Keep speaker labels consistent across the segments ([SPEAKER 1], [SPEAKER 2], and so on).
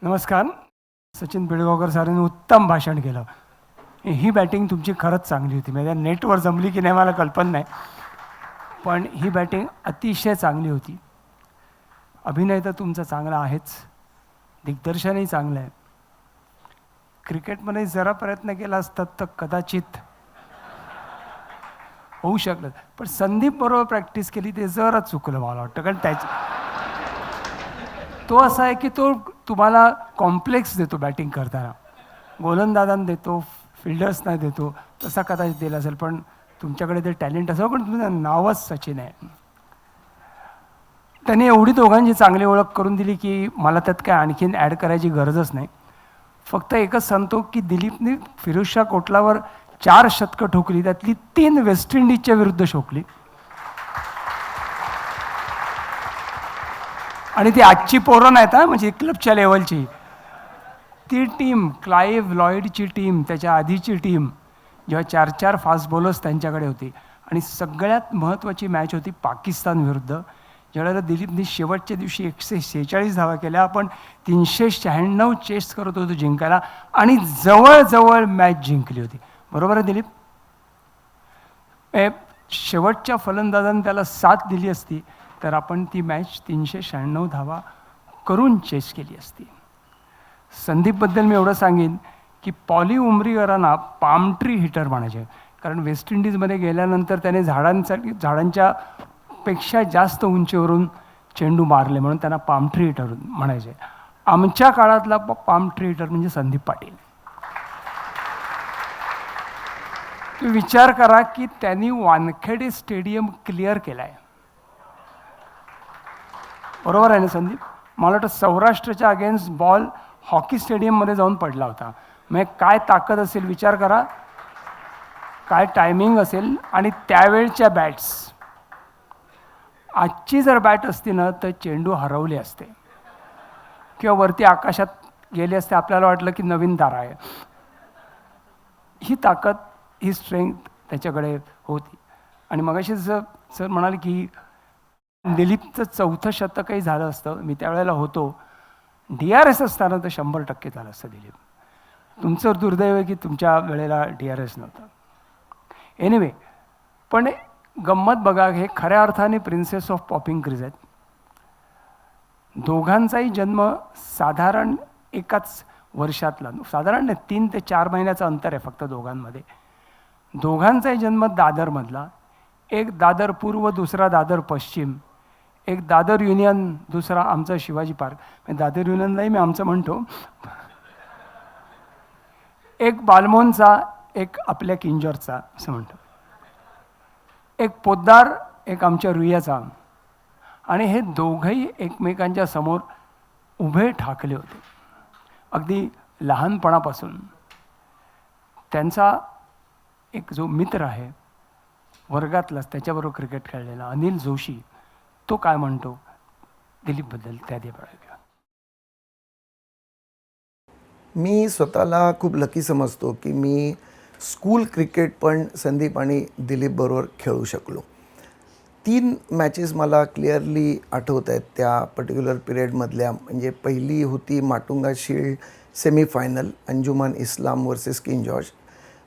[SPEAKER 1] नमस्कार. सचिन पिळगावकर सरांनी उत्तम भाषण केलं. ही बॅटिंग तुमची खरंच चांगली होती. म्हणजे नेटवर जमली की नाही मला कल्पना नाही, पण ही बॅटिंग अतिशय चांगली होती. अभिनय तर तुमचा चांगला आहेच, दिग्दर्शनही चांगलं आहे. क्रिकेटमध्ये जरा प्रयत्न केला असतात तर कदाचित होऊ शकलं, पण संदीप बरोबर प्रॅक्टिस केली ते जरा चुकलं मला वाटतं. कारण तो असा आहे की तो तुम्हाला कॉम्प्लेक्स देतो बॅटिंग करताना, गोलंदाजांना देतो, फिल्डर्सना देतो. तसा कदाचित दिला असेल, पण तुमच्याकडे ते टॅलेंट असावं. पण तुमचं नावच सचिन आहे. त्याने एवढी दोघांची चांगली ओळख करून दिली की मला त्यात काय आणखीन ॲड करायची गरजच नाही. फक्त एकच सांगतो की दिलीपने फिरोजशाह कोटलावर 4 शतकं ठोकली, त्यातली 3 वेस्ट इंडिजच्या विरुद्ध ठोकली. आणि ती आजची पोरं नाहीत हा, म्हणजे क्लबच्या लेवलची ती टीम, क्लाइव्ह लॉईडची टीम, त्याच्या आधीची टीम, जेव्हा 4-4 फास्ट बॉलर्स त्यांच्याकडे होती. आणि सगळ्यात महत्त्वाची मॅच होती पाकिस्तान विरुद्ध, ज्यावेळेला दिलीपने शेवटच्या दिवशी 146 धावा केल्या. आपण 396 चेस करत होतो जिंकायला, आणि जवळजवळ मॅच जिंकली होती. बरोबर आहे दिलीप? शेवटच्या फलंदाजाने त्याला साथ दिली असती तर आपण ती मॅच 396 धावा करून चेस केली असती. संदीपबद्दल मी एवढं सांगेन की पॉली उमरीगरांना पामट्री हिटर म्हणायचे, कारण वेस्ट इंडिजमध्ये गेल्यानंतर त्याने झाडांच्या पेक्षा जास्त उंचीवरून चेंडू मारले, म्हणून त्यांना पामट्री हिटर म्हणायचे. आमच्या काळातला पामट्री हिटर म्हणजे संदीप पाटील. तुम्ही विचार करा की त्यांनी वानखेडे स्टेडियम क्लिअर केलं आहे. बरोबर आहे ना संदीप? मला वाटतं सौराष्ट्राच्या अगेन्स्ट बॉल हॉकी स्टेडियममध्ये जाऊन पडला होता. मग काय ताकद असेल विचार करा, काय टायमिंग असेल. आणि त्यावेळच्या बॅट्स, आजची जर बॅट असती ना तर चेंडू हरवले असते किंवा वरती आकाशात गेले असते, आपल्याला वाटलं की नवीन तारा आहे. ही ताकद, ही स्ट्रेंथ त्याच्याकडे होती. आणि मगाशी सर म्हणाले की दिलीपचं 4थं शतकही झालं असतं, मी त्यावेळेला होतो, DRS असताना तर 100% झालं असतं दिलीप. तुमचं दुर्दैव आहे की तुमच्या वेळेला DRS नव्हतं. एनिवे, पण गंमत बघा, हे खऱ्या अर्थाने प्रिन्सेस ऑफ पॉपिंग क्रीज आहेत. दोघांचाही जन्म साधारण एकाच वर्षातला, साधारण 3 ते 4 महिन्याचं अंतर आहे फक्त दोघांमध्ये. दोघांचाही जन्म दादरमधला. एक दादर पूर्व, दुसरा दादर पश्चिम. एक दादर युनियन, दुसरा आमचं शिवाजी पार्क. दादर युनियनलाही मी आमचं म्हणतो. एक बालमोनचा, एक आपल्या किंजॉरचा असं म्हणतो. एक पोद्दार, एक आमच्या रुईयाचा. आणि हे दोघंही एकमेकांच्या समोर उभे ठाकले होते अगदी लहानपणापासून. त्यांचा एक जो मित्र आहे वर्गातलाच, त्याच्याबरोबर क्रिकेट खेळलेला अनिल जोशी, तो काय म्हणतो दिलीपबद्दल त्या दे बघा.
[SPEAKER 2] मी स्वतःला खूप लकी समजतो की मी स्कूल क्रिकेट पण संदीप आणि दिलीप बरोबर खेळू शकलो. 3 मॅचेस मला क्लिअरली आठवत आहेत त्या पर्टिक्युलर पिरियडमधल्या. म्हणजे पहिली होती माटुंगा शील्ड सेमीफायनल, अंजुमन इस्लाम वर्सेस किंग जॉर्ज.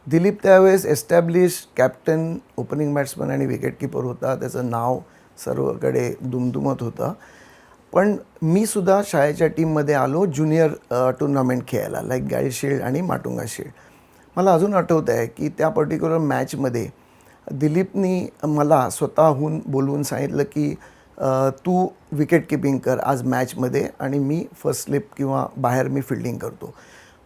[SPEAKER 2] दिलीप त्यावेळेस एस्टॅब्लिश कॅप्टन, ओपनिंग बॅट्समन आणि विकेटकीपर होता. त्याचं नाव सर्वकडे दुमदुमत होतं. पण मी सुद्धा शाळेच्या टीममध्ये आलो ज्युनियर टुर्नामेंट खेळायला, लाईक गाईल शील्ड आणि माटुंगा शील्ड. मला अजून आठवत आहे की त्या पर्टिक्युलर मॅचमध्ये दिलीपनी मला स्वतःहून बोलवून सांगितलं की तू विकेट किपिंग कर आज मॅचमध्ये आणि मी फर्स्ट स्लिप किंवा बाहेर मी फिल्डिंग करतो.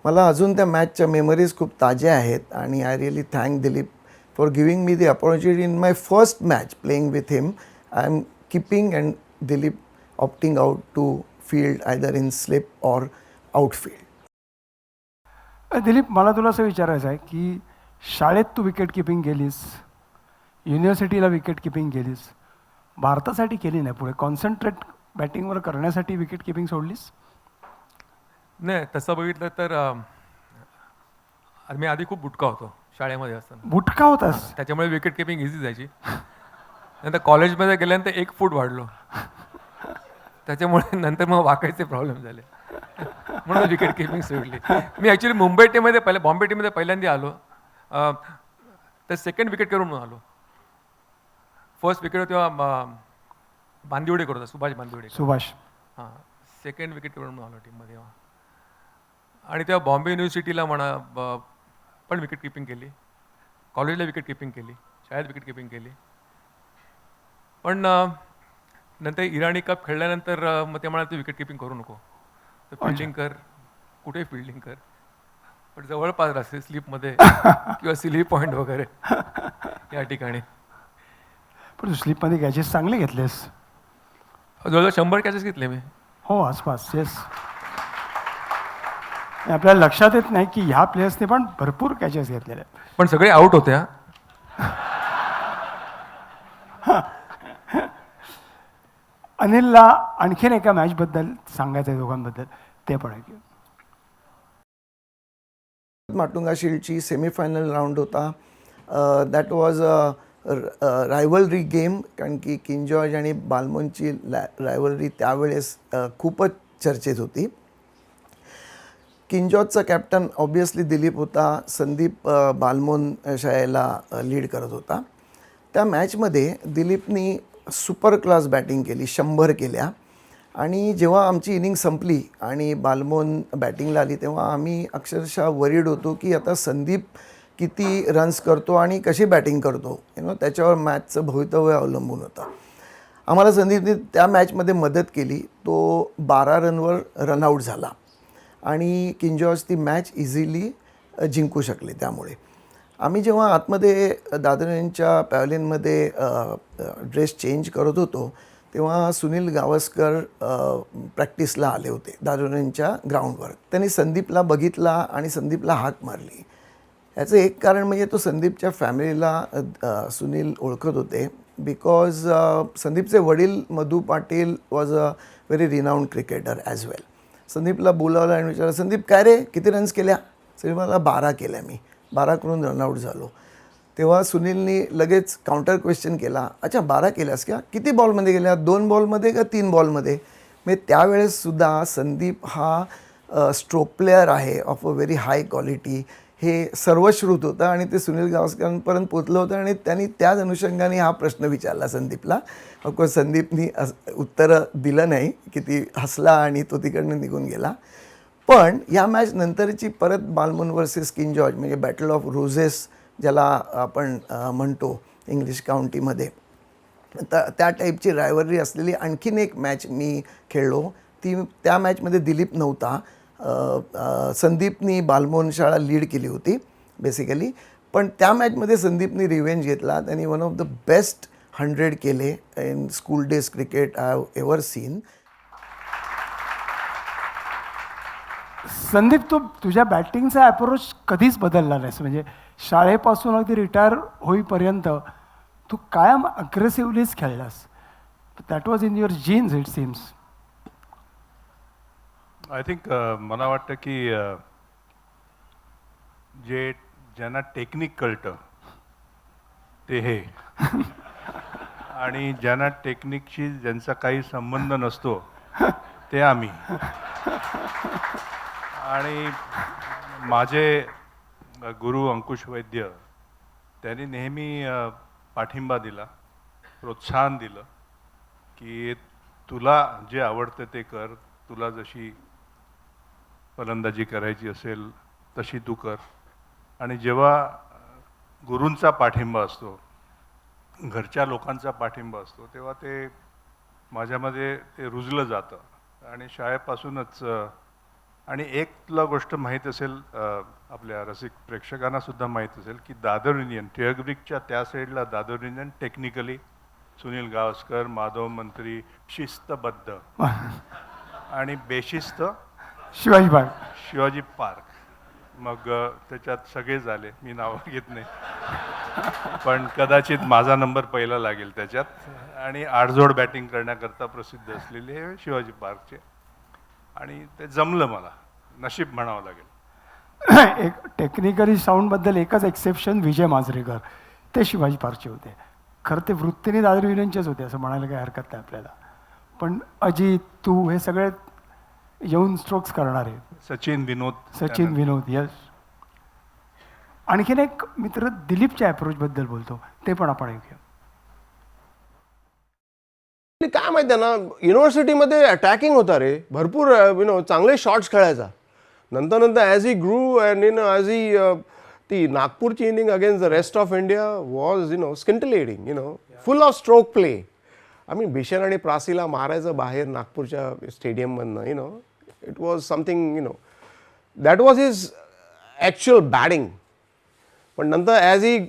[SPEAKER 2] मला अजून त्या मॅचच्या मेमरीज खूप ताज्या आहेत आणि I really thank Dilip for giving me the opportunity in my first match playing with him. I am keeping and Dilip opting out to field either in slip or outfield.
[SPEAKER 1] Dilip, मला तुला असं विचारायचं आहे की शाळेत तू विकेट किपिंग केलीस, युनिव्हर्सिटीला विकेट किपिंग केलीस, भारतासाठी केली नाही, पुढे कॉन्सन्ट्रेट बॅटिंगवर करण्यासाठी विकेट किपिंग सोडलीस?
[SPEAKER 3] नाही, तसं बघितलं तर मी आधी खूप बुटका होतो शाळेमध्ये असताना.
[SPEAKER 1] बुटका होतास?
[SPEAKER 3] त्याच्यामुळे विकेट किपिंग इझी जायची. नंतर कॉलेजमध्ये गेल्यानंतर 1 फूट वाढलो, त्याच्यामुळे नंतर मग वाकायचे प्रॉब्लेम झाले. म्हणून विकेट किपिंग सोडली. मी ॲक्च्युली मुंबई टीममध्ये बॉम्बे टीममध्ये पहिल्यांदा आलो, तर सेकंड विकेट करून म्हणून आलो. फर्स्ट विकेट तेव्हा बांदिवडेकर होता, सुभाष बांदिवडेकर.
[SPEAKER 1] सुभाष.
[SPEAKER 3] हां, सेकंड विकेट करून म्हणून आलो टीममध्ये तेव्हा. आणि तेव्हा बॉम्बे युनिव्हर्सिटीला पण विकेट किपिंग केली, कॉलेजला विकेट किपिंग केली, शाळेत विकेट किपिंग केली. पण नंतर इराणी कप खेळल्यानंतर मग ते म्हणाले तू विकेट किपिंग करू नको, तर फिल्डिंग कर, कुठे फिल्डिंग कर, पण जवळपास राहते स्लीपमध्ये किंवा सिली पॉईंट वगैरे या ठिकाणी.
[SPEAKER 1] पण स्लीपमध्ये कॅचेस चांगले घेतलेस.
[SPEAKER 3] जवळजवळ 100 कॅचेस घेतले मी.
[SPEAKER 1] हो, आसपास. येस. आपल्याला लक्षात येत नाही की ह्या प्लेयर्सने पण भरपूर कॅचेस घेतलेले आहेत.
[SPEAKER 3] पण सगळे आउट होते.
[SPEAKER 1] अनिलला आणखीन एका मॅचबद्दल सांगायचं आहे दोघांबद्दल, ते पण ऐकू.
[SPEAKER 2] माटुंगा शिल्डची सेमीफायनल राऊंड होता. That was a rivalry game, कारण की किंग जॉर्ज आणि बालमोनची रायवलरी त्यावेळेस खूपच चर्चेत होती. किंग जॉर्जचा कॅप्टन ऑब्वियसली दिलीप होता, संदीप बालमोन शाळेला लीड करत होता. त्या मॅचमध्ये दिलीपनी सुपर क्लास बॅटिंग केली, 100 केल्या. आणि जेव्हा आमची इनिंग संपली आणि बालमोन बॅटिंगला आली तेव्हा आम्ही अक्षरशः वरीड होतो की आता संदीप किती रन्स करतो आणि कशी बॅटिंग करतो, त्याच्यावर मॅचचं भवितव्य अवलंबून होतं. आम्हाला संदीपने त्या मॅचमध्ये मदत केली. तो 12 रनवर रनआउट झाला आणि किंग जॉर्ज ती मॅच इझिली जिंकू शकले. त्यामुळे आम्ही जेव्हा आतमध्ये दादर यांच्या पॅव्हलियनमध्ये ड्रेस चेंज करत होतो तेव्हा सुनील गावस्कर प्रॅक्टिसला आले होते दादर यांच्या ग्राउंडवर. त्यांनी संदीपला बघितला आणि संदीपला हाक मारली. याचं एक कारण म्हणजे तो संदीपच्या फॅमिलीला सुनील ओळखत होते, बिकॉज संदीपचे वडील Madhu Patil was a very renowned cricketer as well. संदीपला बोलावलं आणि विचारलं, संदीप काय रे किती रन्स केल्या? संदीप मला 12 केल्या, मी 12 करून रनआउट झालो. तेव्हा सुनीलनी लगेच काउंटर क्वेश्चन केला, अच्छा 12 केल्यास का? किती बॉलमध्ये गेल्या? 2 बॉलमध्ये का 3 बॉलमध्ये? म्हणजे त्यावेळेससुद्धा संदीप हा स्ट्रोक प्लेयर आहे of a very high quality, हे सर्वश्रुत होतं आणि ते सुनील गावस्करांपर्यंत पोचलं होतं. आणि त्यांनी त्याच अनुषंगाने हा प्रश्न विचारला संदीपला. ऑफकोर्स संदीपनी उत्तरं दिलं नाही, किती हसला आणि तो तिकडनं निघून गेला. पण या मॅच नंतरची परत बालमोन वर्सेस किंग जॉर्ज म्हणजे बॅटल ऑफ रोझेस ज्याला आपण म्हणतो इंग्लिश काउंटीमध्ये, त्या टाईपची रायव्हलरी असलेली आणखीन एक मॅच मी खेळलो. त्या मॅचमध्ये दिलीप नव्हता. संदीपनी बालमोहन शाळा लीड केली होती बेसिकली. पण त्या मॅचमध्ये संदीपनी रिव्हेंज घेतला. त्यांनी वन ऑफ द बेस्ट 100 केले in school days cricket I have ever seen.
[SPEAKER 1] Sandeep, तू तुझ्या बॅटिंगचा अप्रोच कधीच बदलला नाहीस. म्हणजे शाळेपासून अगदी रिटायर होईपर्यंत तू कायम अग्रेसिव्हलीच खेळलास. That was in your genes it seems.
[SPEAKER 4] I think मला वाटतं की ज्यांना टेक्निक कळतं ते हे आणि ज्यांना टेक्निकशी ज्यांचा काही संबंध नसतो ते आम्ही. आणि माझे गुरु अंकुश वैद्य त्यांनी नेहमी पाठिंबा दिला, प्रोत्साहन दिलं की तुला जे आवडतं ते कर, तुला जशी फलंदाजी करायची असेल तशी तू कर. आणि जेव्हा गुरूंचा पाठिंबा असतो, घरच्या लोकांचा पाठिंबा असतो, तेव्हा ते माझ्यामध्ये ते रुजलं जातं. आणि शाळेपासूनच आणि एक तुला गोष्ट माहीत असेल, आपल्या रसिक प्रेक्षकांना सुद्धा माहीत असेल की दादर युनियन टिळकब्रिजच्या त्या साईडला दादर युनियन टेक्निकली सुनील गावस्कर, माधव मंत्री, शिस्तबद्ध आणि बेशिस्त शिवाजी पार्क. मग त्याच्यात सगळे झाले, मी नावं घेत नाही, पण कदाचित माझा नंबर पहिला लागेल त्याच्यात. आणि आडजोड बॅटिंग करण्याकरता प्रसिद्ध असलेले हे शिवाजी पार्कचे. आणि ते जमलं, मला नशीब म्हणावं लागेल.
[SPEAKER 1] एक टेक्निकली साऊंडबद्दल एकच एक्सेप्शन, विजय मांजरेकर, ते शिवाजी पार्कचे होते. खरं ते वृत्तीने दादर युनियनचेच होते असं म्हणायला काही हरकत नाही आपल्याला. पण अजित, तू हे सगळे येऊन स्ट्रोक्स करणारे
[SPEAKER 4] सचिन विनोद
[SPEAKER 1] सचिन विनोद यस. आणखीन एक मित्र दिलीपच्या अप्रोचबद्दल बोलतो, ते पण आपण ऐकूया.
[SPEAKER 5] काय माहिती आहे ना, युनिव्हर्सिटीमध्ये अटॅकिंग होता रे, भरपूर चांगले शॉट्स खेळायचा. नंतर नंतर as he grew and as he ती नागपूरची inning against the rest of India was scintillating, full of stroke play. I mean Bishan आणि प्रासीला मारायचं बाहेर नागपूरच्या स्टेडियममधनं, it was something, that was his actual batting. पण नंतर as he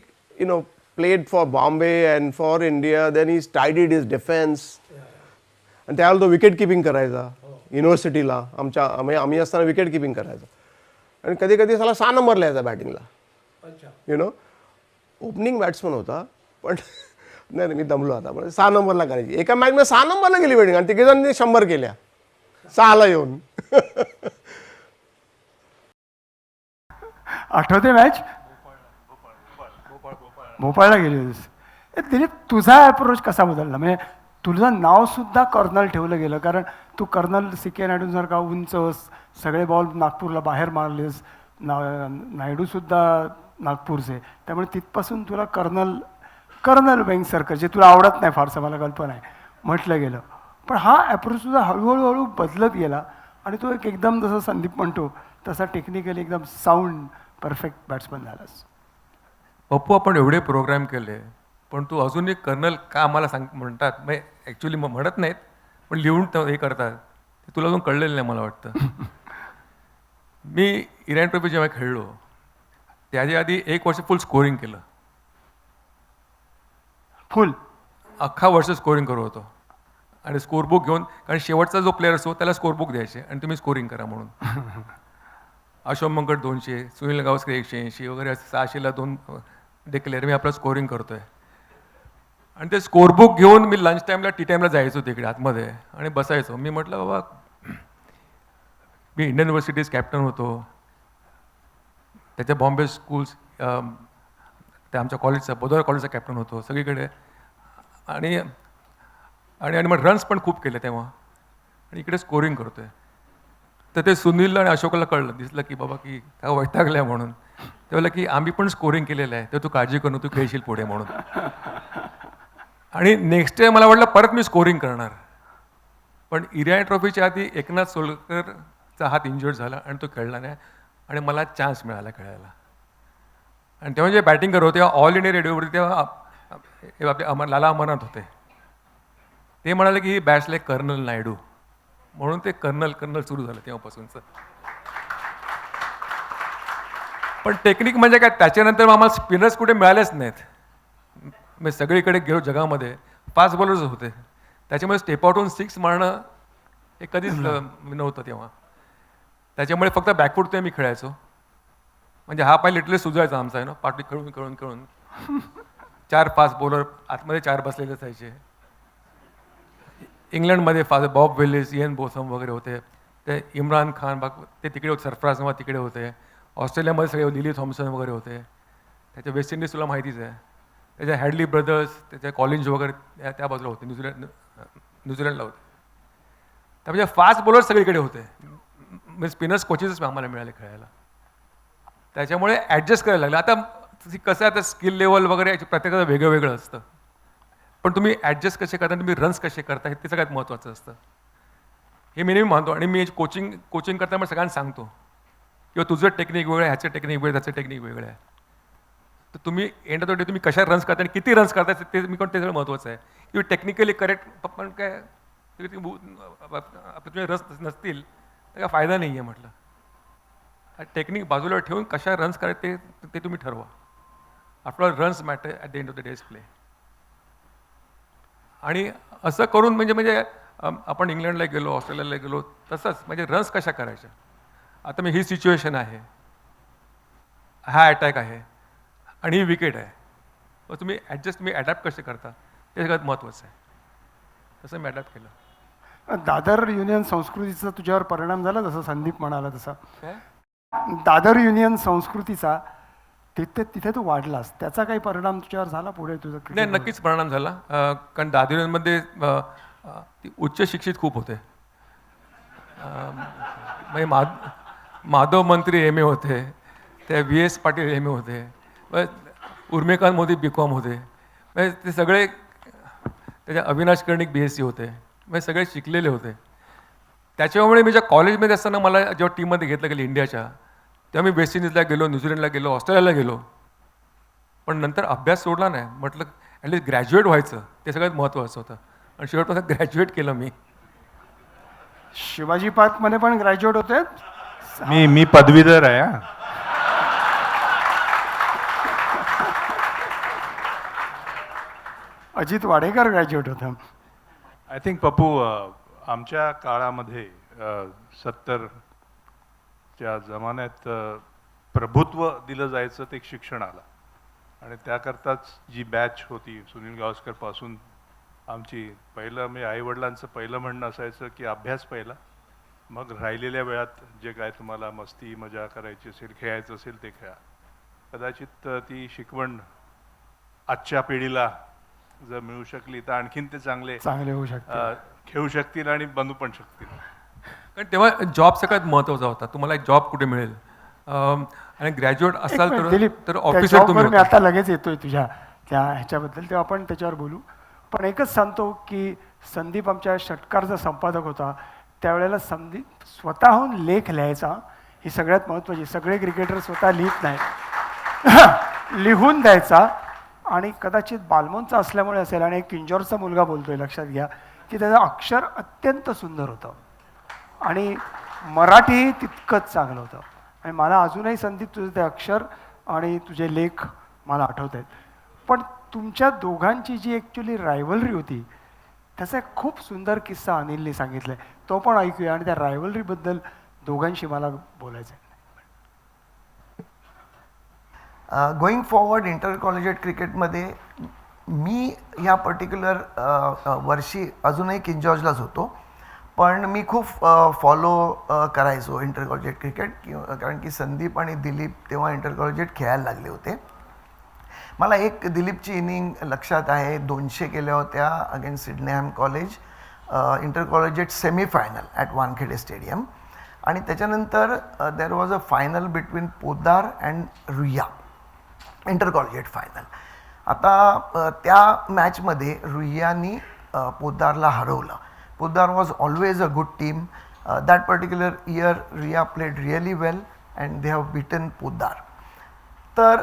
[SPEAKER 5] played for Bombay and for India, then he tidied his defense. आणि त्यावेळेला तो विकेट किपिंग करायचा युनिव्हर्सिटीला. आम्ही असताना विकेट किपिंग करायचा. आणि कधी कधी त्याला 6 नंबरला यायचा बॅटिंगला. ओपनिंग बॅट्समन होता, पण नाही मी दमलो आता, पण 6 नंबरला करायची. एका मॅचमध्ये 6 नंबरला गेली बॅटिंग आणि तिघेजणांनी 100 केल्या 6ला येऊन.
[SPEAKER 1] आठवते मॅच भोपाळला गेली होतीस. दिलीप, तुझा अप्रोच कसा बदलला? म्हणजे तुझं नावसुद्धा कर्नल ठेवलं गेलं, कारण तू कर्नल सी.के. नायडूंसारखा उंच, सगळे बॉल नागपूरला बाहेर मारलेस, नायडूसुद्धा नागपूरचे, त्यामुळे तिथपासून तुला कर्नल वेंगसरकर, जे तुला आवडत नाही फारसं, मला कल्पना आहे, म्हटलं गेलं. पण हा अप्रोच तुझा हळूहळू बदलत गेला आणि तो एकदम जसं संदीप म्हणतो तसा टेक्निकली एकदम साऊंड परफेक्ट बॅट्समन झालास.
[SPEAKER 3] पप्पू, आपण एवढे प्रोग्राम केले, पण तू अजूनही कर्नल का आम्हाला म्हणतात, म्हणजे ॲक्च्युली म्हणत नाहीत, पण लिहून हे करतात, ते तुला अजून कळलेलं नाही मला वाटतं. मी इराण ट्रॉफी जेव्हा खेळलो त्याच्या आधी 1 वर्ष फुल स्कोरिंग केलं.
[SPEAKER 1] फुल
[SPEAKER 3] अख्खा वर्ष स्कोरिंग करत होतो आणि स्कोरबुक घेऊन, कारण शेवटचा जो प्लेअर असतो त्याला स्कोरबुक द्यायचे आणि तुम्ही स्कोरिंग करा म्हणून. अशोक मंगट 200, सुनील गावस्कर 180 वगैरे, 600ला 2 डिक्लेअर मी आपलं स्कोरिंग करतोय. आणि ते स्कोरबुक घेऊन मी लंच टाईमला टी टाईमला जायचो तिकडे आतमध्ये आणि बसायचो. मी म्हटलं बाबा, मी इंडियन युनिव्हर्सिटीज कॅप्टन होतो, त्याच्या बॉम्बे स्कूल्स, त्या आमच्या कॉलेजचा बोधवार कॉलेजचा कॅप्टन होतो सगळीकडे. आणि आणि आणि मग रन्स पण खूप केले तेव्हा, आणि इकडे स्कोरिंग करतोय. तर ते सुनीलला आणि अशोकला कळलं, दिसलं की बाबा की काय वैतागल्या म्हणून. ते बोललं की आम्ही पण स्कोरिंग केलेलं आहे, तर तू काळजी करू, तू खेळशील पुढे म्हणून. आणि नेक्स्ट डे मला वाटलं परत मी स्कोरिंग करणार, पण इराणी ट्रॉफीच्या आधी एकनाथ सोलकरचा हात इंजर्ड झाला आणि तो खेळला नाही आणि मला चान्स मिळाला खेळायला. आणि तेव्हा जे बॅटिंग करत होते ऑल इंडिया रेडिओवरती, तेव्हा आपले लाला अमरनाथ होते. ते म्हणाले की ही बॅट्स लाईक कर्नल नायडू, म्हणून ते कर्नल सुरू झालं तेव्हापासूनचं. पण टेक्निक म्हणजे काय, त्याच्यानंतर आम्हाला स्पिनर्स कुठे मिळालेच नाहीत. मी सगळीकडे गेलो जगामध्ये, फास्ट बॉलर्स होते, त्याच्यामुळे स्टेप आउटहून 6 मारणं हे कधीच नव्हतं तेव्हा. त्याच्यामुळे फक्त बॅकफूट ते मी खेळायचो. म्हणजे हा पाय लिटरली सुजायचा आमचा, पाठी खेळून 4 फास्ट बॉलर आतमध्ये 4 बसलेले असायचे. इंग्लंडमध्ये बॉब विलिस, इयन बोथम वगैरे होते, ते इम्रान खान ते तिकडे होते, सरफराज नवा तिकडे होते. ऑस्ट्रेलियामध्ये सगळे लिली थॉम्सन वगैरे होते. त्याच्या वेस्ट इंडिज तुला माहितीच आहे, त्याच्या हॅडली ब्रदर्स, त्याच्या कॉलिन्स वगैरे त्या बाजूला होते, न्यूझीलंडला होते. त्यामुळे फास्ट बॉलर सगळीकडे होते. म्हणजे स्पिनर्स कोचेसच आम्हाला मिळाले खेळायला. त्याच्यामुळे ॲडजस्ट करायला लागलं. आता कसं आहे, आता स्किल लेवल वगैरे प्रत्येकाचं वेगळं वेगळं असतं, पण तुम्ही ॲडजस्ट कसे करता, तुम्ही रन्स कसे करता, हे ते सगळ्यात महत्त्वाचं असतं. हे मी नेहमी मानतो. आणि मी कोचिंग करताना सगळ्यांना सांगतो किंवा तुझं टेक्निक वेगळं आहे, ह्याचं टेक्निक वेगळं, त्याचं टेक्निक वेगळं आहे. तर तुम्ही एंड ऑफ द डे तुम्ही कशा रन्स करता आणि किती रन्स करता ते मी पण ते सगळं महत्त्वाचं आहे. किंवा टेक्निकली करेक्ट पण काय तुम्ही रन्स नसतील तर काय फायदा नाही आहे. म्हटलं टेक्निक बाजूला ठेवून कशा रन्स करायचे ते तुम्ही ठरवा. After all runs matter at the end of the day's play. आणि असं करून म्हणजे आपण इंग्लंडला गेलो, ऑस्ट्रेलियाला गेलो, तसंच म्हणजे रन्स कशा करायच्या. आता मी ही सिच्युएशन आहे, हा अटॅक आहे आणि ही विकेट आहे, मग तुम्ही तुम्ही ॲडॅप्ट कसे करता ते सगळ्यात महत्त्वाचं आहे. तसं मी ॲडॅप्ट केलं.
[SPEAKER 1] दादर युनियन संस्कृतीचा तुझ्यावर परिणाम झाला, जसं संदीप म्हणाला तसा.
[SPEAKER 3] काय
[SPEAKER 1] दादर युनियन संस्कृतीचा तिथे तू वाढलास, त्याचा काही परिणाम तुझ्यावर झाला पुढे तुझं?
[SPEAKER 3] नाही, नक्कीच परिणाम झाला. कारण दादर युनियनमध्ये उच्च शिक्षित खूप होते. म्हणजे माधव मंत्री एम ए होते, त्या V S Patil M A होते, उर्मिकांत मोदी बी कॉम होते, ते सगळे, त्याच्या Avinash Karnik B S C होते, सगळे शिकलेले होते. त्याच्यामुळे मी ज्या कॉलेजमध्ये असताना मला जेव्हा टीममध्ये घेतलं गेलं इंडियाच्या, तेव्हा मी वेस्ट इंडिजला गेलो, न्यूझीलंडला गेलो, ऑस्ट्रेलियाला गेलो, पण नंतर अभ्यास सोडला नाही. म्हटलं ॲटलीस्ट ग्रॅज्युएट व्हायचं, ते सगळ्यात महत्त्वाचं होतं, आणि शेवटपर्यंत ग्रॅज्युएट केलं मी.
[SPEAKER 1] शिवाजी पार्कमध्ये पण ग्रॅज्युएट होते.
[SPEAKER 4] मी पदवीधर आहे.
[SPEAKER 1] अजित वाडेकर ग्रॅज्युएट होता.
[SPEAKER 4] आय थिंक पप्पू, आमच्या काळामध्ये 70च्या जमान्यात प्रभुत्व दिलं जायचं ते शिक्षण आलं, आणि त्याकरताच जी बॅच होती सुनील गावस्करपासून आमची, पहिलं म्हणजे आईवडिलांचं पहिलं म्हणणं असायचं की अभ्यास पहिला, मग राहिलेल्या वेळात जे काय तुम्हाला मस्ती मजा करायची असेल, खेळायचं असेल ते खेळा. कदाचित ती शिकवण आजच्या पिढीला जर मिळू शकली तर आणखीन ते चांगले
[SPEAKER 1] होऊ शकते.
[SPEAKER 4] खेळू शकतील आणि बनू पण शकतील.
[SPEAKER 3] कारण तेव्हा जॉब सगळ्यात महत्त्वाचा होता. तुम्हाला एक जॉब कुठे मिळेल, आणि ग्रॅज्युएट असाल तर ऑफिसर तुम्ही
[SPEAKER 1] मी आता लगेच येतोय तुझ्या त्या ह्याच्याबद्दल, तेव्हा आपण त्याच्यावर बोलू. पण एकच सांगतो की संदीप आमच्या षटकारचा संपादक होता, त्यावेळेला संदीप स्वतःहून लेख लिहायचा. ही सगळ्यात महत्त्वाची. सगळे क्रिकेटर स्वतः लिहित नाहीत, लिहून द्यायचा. आणि कदाचित बालमोनचा असल्यामुळे असेल, आणि एक किंजॉरचा मुलगा बोलतोय, लक्षात घ्या की त्याचं अक्षर अत्यंत सुंदर होतं आणि मराठीही तितकंच चांगलं होतं. आणि मला अजूनही संदीप तुझं ते अक्षर आणि तुझे लेख मला आठवत आहेत. पण तुमच्या दोघांची जी ॲक्च्युली रायव्हलरी होती, त्याचा एक खूप सुंदर किस्सा अनिलने सांगितला आहे, तो पण ऐकूया. आणि त्या रायव्हलरीबद्दल दोघांशी मला बोलायचं आहे.
[SPEAKER 2] गोईंग फॉरवर्ड इंटर कॉलेजिएट क्रिकेटमध्ये मी ह्या पर्टिक्युलर वर्षी अजूनही किंग जॉर्जलाच होतो, पण मी खूप फॉलो करायचो इंटर कॉलेजिएट क्रिकेट, कारण की संदीप आणि दिलीप तेव्हा इंटर कॉलेजिएट खेळायला लागले होते. मला एक दिलीपची इनिंग लक्षात आहे, 200 केल्या होत्या against Sydenham college, inter collegiate semifinal at Wankhede stadium. आणि त्याच्यानंतर there was a final between Poddar and Ruia, inter collegiate final. आता त्या मॅचमध्ये रुईयानी पोद्दारला हरवलं. Poddar was always a good team. That particular year Ruia played really well and they have beaten Poddar. तर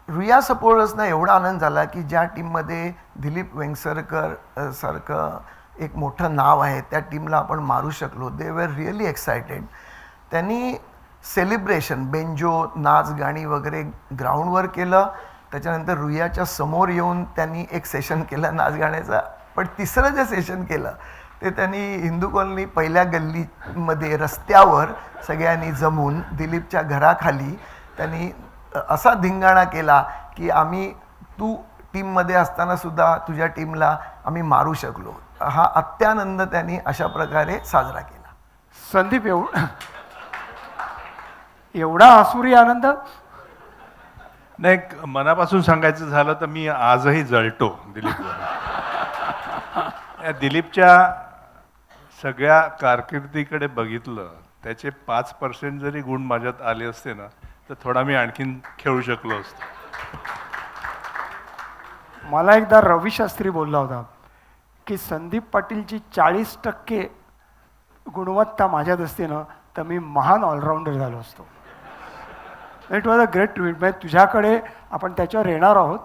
[SPEAKER 2] रुईया सपोर्टर्सना एवढा आनंद झाला की ज्या टीममध्ये दिलीप वेंगसरकर सारखं एक मोठं नाव आहे, त्या टीमला आपण मारू शकलो. दे वर रिअली एक्सायटेड. त्यांनी सेलिब्रेशन, बेंजो, नाच गाणी वगैरे ग्राउंडवर केलं. त्याच्यानंतर रुईयाच्या समोर येऊन त्यांनी एक सेशन केलं नाच गाण्याचा. पण तिसरं जे सेशन केलं ते त्यांनी हिंदू कॉलनी पहिल्या गल्लीमध्ये रस्त्यावर सगळ्यांनी जमून दिलीपच्या घराखाली त्यांनी असा धिंगाणा केला की तू टीममध्ये असताना सुद्धा तुझ्या टीमला आम्ही मारू शकलो. हा अत्यानंद त्यांनी अशा प्रकारे साजरा केला.
[SPEAKER 1] संदीप, एवढा आसुरी आनंद?
[SPEAKER 4] नाही, मनापासून सांगायचं झालं तर मी आजही जळतो दिलीपवर. दिलीपच्या सगळ्या कारकिर्दीकडे बघितलं, त्याचे 5% जरी गुण माझ्यात आले असते ना, तर थोडा मी आणखीन खेळू शकलो असतो.
[SPEAKER 1] मला एकदा रवी शास्त्री बोलला होता की संदीप पाटीलची 40% गुणवत्ता माझ्यात असते ना, तर मी महान ऑलराऊंडर झालो असतो. It was a great treat. म्हणजे तुझ्याकडे आपण त्याच्यावर येणार आहोत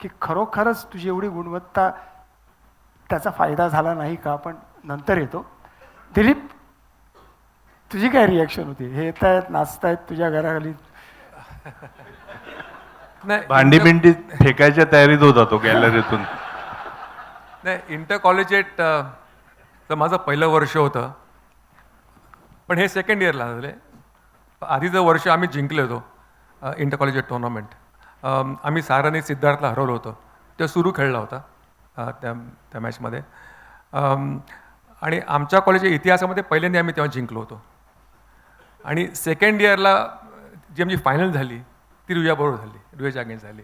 [SPEAKER 1] की खरोखरच तुझी एवढी गुणवत्ता, त्याचा फायदा झाला नाही का, आपण नंतर येतो. दिलीप, तुझी काय रिॲक्शन होती? हे येत आहेत, नाचतायत तुझ्या घराखाली?
[SPEAKER 3] नाही,
[SPEAKER 4] भांडी बिंडी फेकायच्या तयारीत होता तो गॅलरीतून.
[SPEAKER 3] नाही, इंटर कॉलेजिएट तर माझं पहिलं वर्ष होतं, पण हे सेकंड इयरला झाले. आधीचं वर्ष आम्ही जिंकले होतो इंटर कॉलेजिएट टुर्नामेंट. आम्ही साराने सिद्धार्थला हरवलं होतं. तो सुरू खेळला होता त्या मॅचमध्ये. आणि आमच्या कॉलेजच्या इतिहासामध्ये पहिल्यांदा आम्ही तेव्हा जिंकलो होतो. आणि सेकंड इयरला जी आमची फायनल झाली ती रुईयाबरोबर झाली, रुईयाच्या अगेन्स्ट झाली.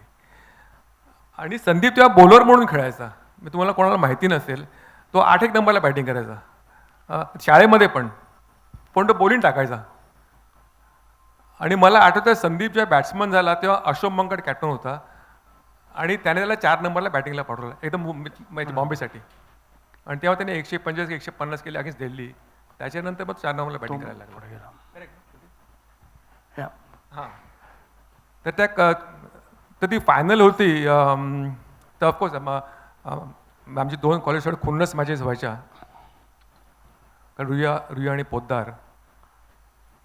[SPEAKER 3] आणि संदीप तेव्हा बॉलर म्हणून खेळायचा. मी तुम्हाला कोणाला माहिती नसेल, तो 8 नंबरला बॅटिंग करायचा शाळेमध्ये पण तो बॉलिंग टाकायचा. आणि मला आठवतं संदीप जेव्हा बॅट्समन झाला तेव्हा अशोक मंगड कॅप्टन होता आणि त्याने त्याला 4 नंबरला बॅटिंगला पाठवलं एकदम बॉम्बेसाठी. आणि तेव्हा त्याने 125 150 केले अगेन्स्ट दिल्ली. त्याच्यानंतर मग 4 नंबरला बॅटिंग करायला लागला.
[SPEAKER 1] या.
[SPEAKER 3] हां, तर तर ती फायनल होती. तर ऑफकोर्स आमची 2 कॉलेज खूनच मॅचेस व्हायच्या, कारण रुया आणि पोद्दार.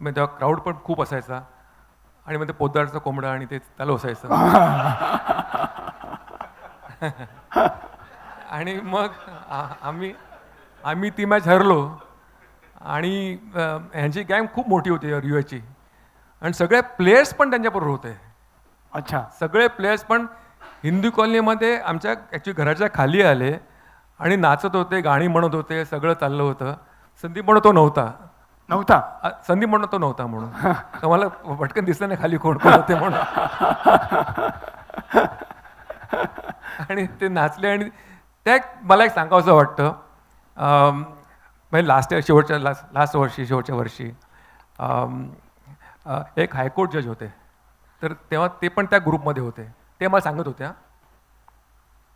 [SPEAKER 3] मग तेव्हा क्राऊड पण खूप असायचा आणि मग ते पोद्दारचा कोंबडा आणि ते चालू असायचं. आणि मग आम्ही ती मॅच हरलो आणि ह्यांची गँग खूप मोठी होती रुयाची आणि सगळे प्लेयर्स पण त्यांच्याबरोबर होते.
[SPEAKER 1] अच्छा.
[SPEAKER 3] सगळे प्लेयर्स पण हिंदू कॉलनीमध्ये आमच्या ॲक्च्युली घराच्या खाली आले आणि नाचत होते, गाणी म्हणत होते, सगळं चाललं होतं. संदीप म्हणत तो नव्हता. संदीप म्हणत तो नव्हता म्हणून तर मला पटकन दिसलं नाही खाली कोण कोण होते म्हणून. आणि ते नाचले आणि त्या मला एक सांगावंसं वाटतं. म्हणजे शेवटच्या वर्षी एक हायकोर्ट जज होते, तर तेव्हा ते पण त्या ग्रुपमध्ये होते. ते मला सांगत होत्या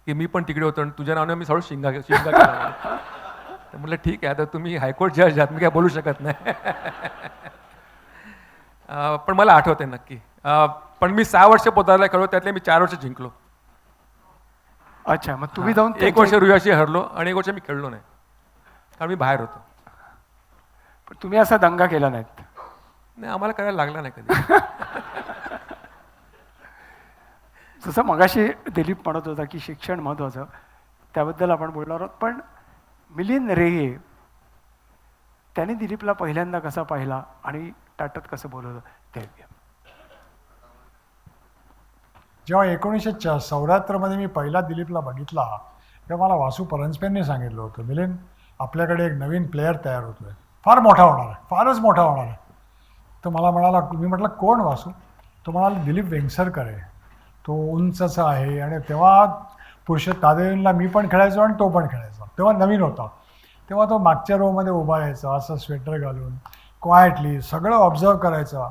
[SPEAKER 3] की मी पण तिकडे होतो आणि तुझ्या नावाने मी सगळं शिंगा केला. तर म्हटलं ठीक आहे, आता तुम्ही हायकोर्ट जज आहात, मी काय बोलू शकत नाही. पण मला आठवते नक्की. पण मी 6 वर्ष पोद्दारला खेळलो, त्यातले मी 4 वर्ष जिंकलो.
[SPEAKER 1] अच्छा, मग तुम्ही जाऊन
[SPEAKER 3] 1 वर्ष रुयाशी हरलो आणि 1 वर्ष मी खेळलो नाही, कारण मी बाहेर होतो.
[SPEAKER 1] पण तुम्ही असा दंगा केला नाहीत.
[SPEAKER 3] नाही, आम्हाला करायला लागला नाही कधी.
[SPEAKER 1] जसं मगाशी दिलीप म्हणत होता की शिक्षण महत्त्वाचं, त्याबद्दल आपण बोलणार आहोत. पण मिलिंद रेगे त्याने दिलीपला पहिल्यांदा कसा पाहिला आणि टाटात कसं बोलवलं ते ऐकूया.
[SPEAKER 6] जेव्हा 1974 मी पहिला दिलीपला बघितला तेव्हा मला वासू परांजपेंनी सांगितलं होतं, मिलिंद आपल्याकडे एक नवीन प्लेअर तयार होतोय, फार मोठा होणार आहे, फारच मोठा होणार आहे. तर मला म्हणाला, मी म्हटलं कोण वासू? तो म्हणाला दिलीप वेंगसरकर आहे, तो उंचचा आहे. आणि तेव्हा पुरुष तादेवींना मी पण खेळायचो आणि तो पण खेळायचा. तेव्हा नवीन होता. तेव्हा तो मागच्या रोमध्ये उभा राहायचा असं स्वेटर घालून, क्वायटली सगळं ऑब्झर्व करायचा